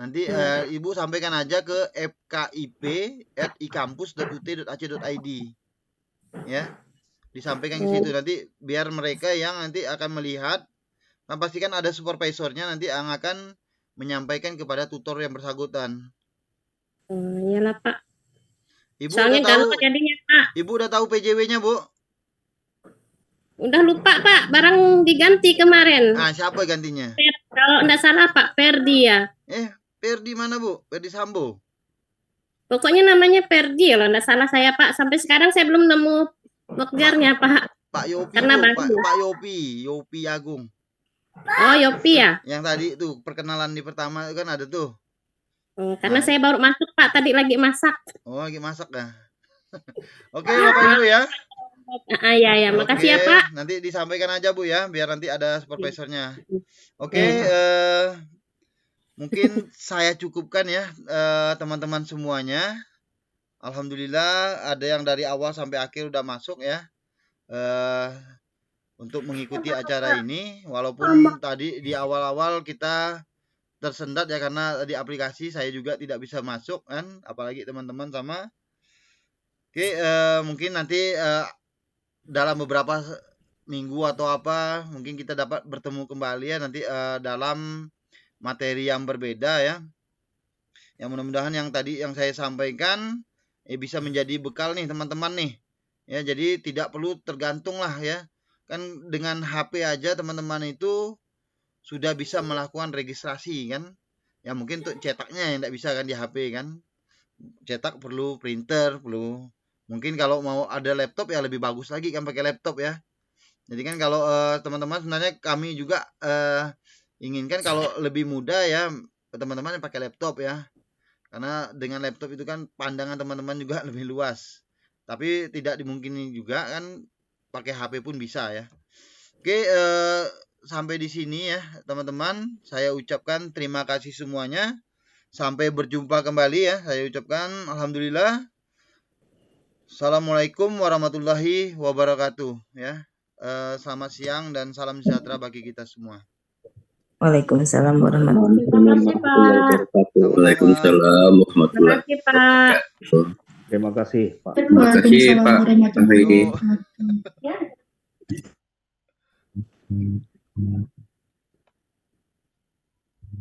Nanti Ibu sampaikan aja ke fkip@ikampus.ut.ac.id. Ya. Disampaikan ke situ nanti biar mereka yang nanti akan melihat, kan pasti kan ada supervisornya nanti yang akan menyampaikan kepada tutor yang bersangkutan. Iyalah Pak. Ibu Soalnya udah tahu galau jadinya Pak. Ibu udah tahu PJW-nya, Bu? Udah lupa Pak, barang diganti kemarin. Siapa gantinya? Kalau enggak salah Pak Ferdi ya. Ferdi mana, Bu? Ferdi Sambo. Pokoknya namanya Ferdi kalau enggak salah saya Pak. Sampai sekarang saya belum nemu bokjarnya Pak. Pak Yopi, Karena Bu. baru. Pak Yopi Agung. Oh, Yopi ya? Yang tadi tuh perkenalan di pertama kan ada tuh. Karena saya baru masuk Pak, tadi lagi masak. Oh, lagi masak dah. Oke, Bapak Ibu ya. Ya, makasih ya Oke, Pak. nanti disampaikan aja Bu ya, biar nanti ada supervisornya. Oke, mungkin saya cukupkan ya teman-teman semuanya. Alhamdulillah ada yang dari awal sampai akhir udah masuk ya. Untuk mengikuti acara ini, walaupun tadi di awal-awal kita tersendat ya karena di aplikasi saya juga tidak bisa masuk kan, apalagi teman-teman sama. Oke, mungkin nanti dalam beberapa minggu atau apa mungkin kita dapat bertemu kembali ya nanti dalam materi yang berbeda ya. Yang mudah-mudahan yang tadi yang saya sampaikan bisa menjadi bekal nih teman-teman nih. Ya, jadi tidak perlu tergantung lah ya. Kan dengan HP aja teman-teman itu sudah bisa melakukan registrasi kan. Ya mungkin untuk cetaknya yang tidak bisa kan di HP kan. Cetak perlu printer, perlu. Mungkin kalau mau ada laptop ya lebih bagus lagi kan pakai laptop ya. Jadi kan kalau teman-teman sebenarnya kami juga inginkan kalau lebih mudah ya teman-teman yang pakai laptop ya. Karena dengan laptop itu kan pandangan teman-teman juga lebih luas. Tapi tidak dimungkini juga kan pakai HP pun bisa ya. Oke, sampai di sini ya teman-teman. Saya ucapkan terima kasih semuanya. Sampai berjumpa kembali ya. Saya ucapkan alhamdulillah. Assalamualaikum warahmatullahi wabarakatuh ya. Selamat siang dan salam sejahtera bagi kita semua. Waalaikumsalam warahmatullahi wabarakatuh. Waalaikumsalam warahmatullahi wabarakatuh. Terima kasih Pak. Terima kasih Pak. Waalaikumsalam warahmatullahi wabarakatuh.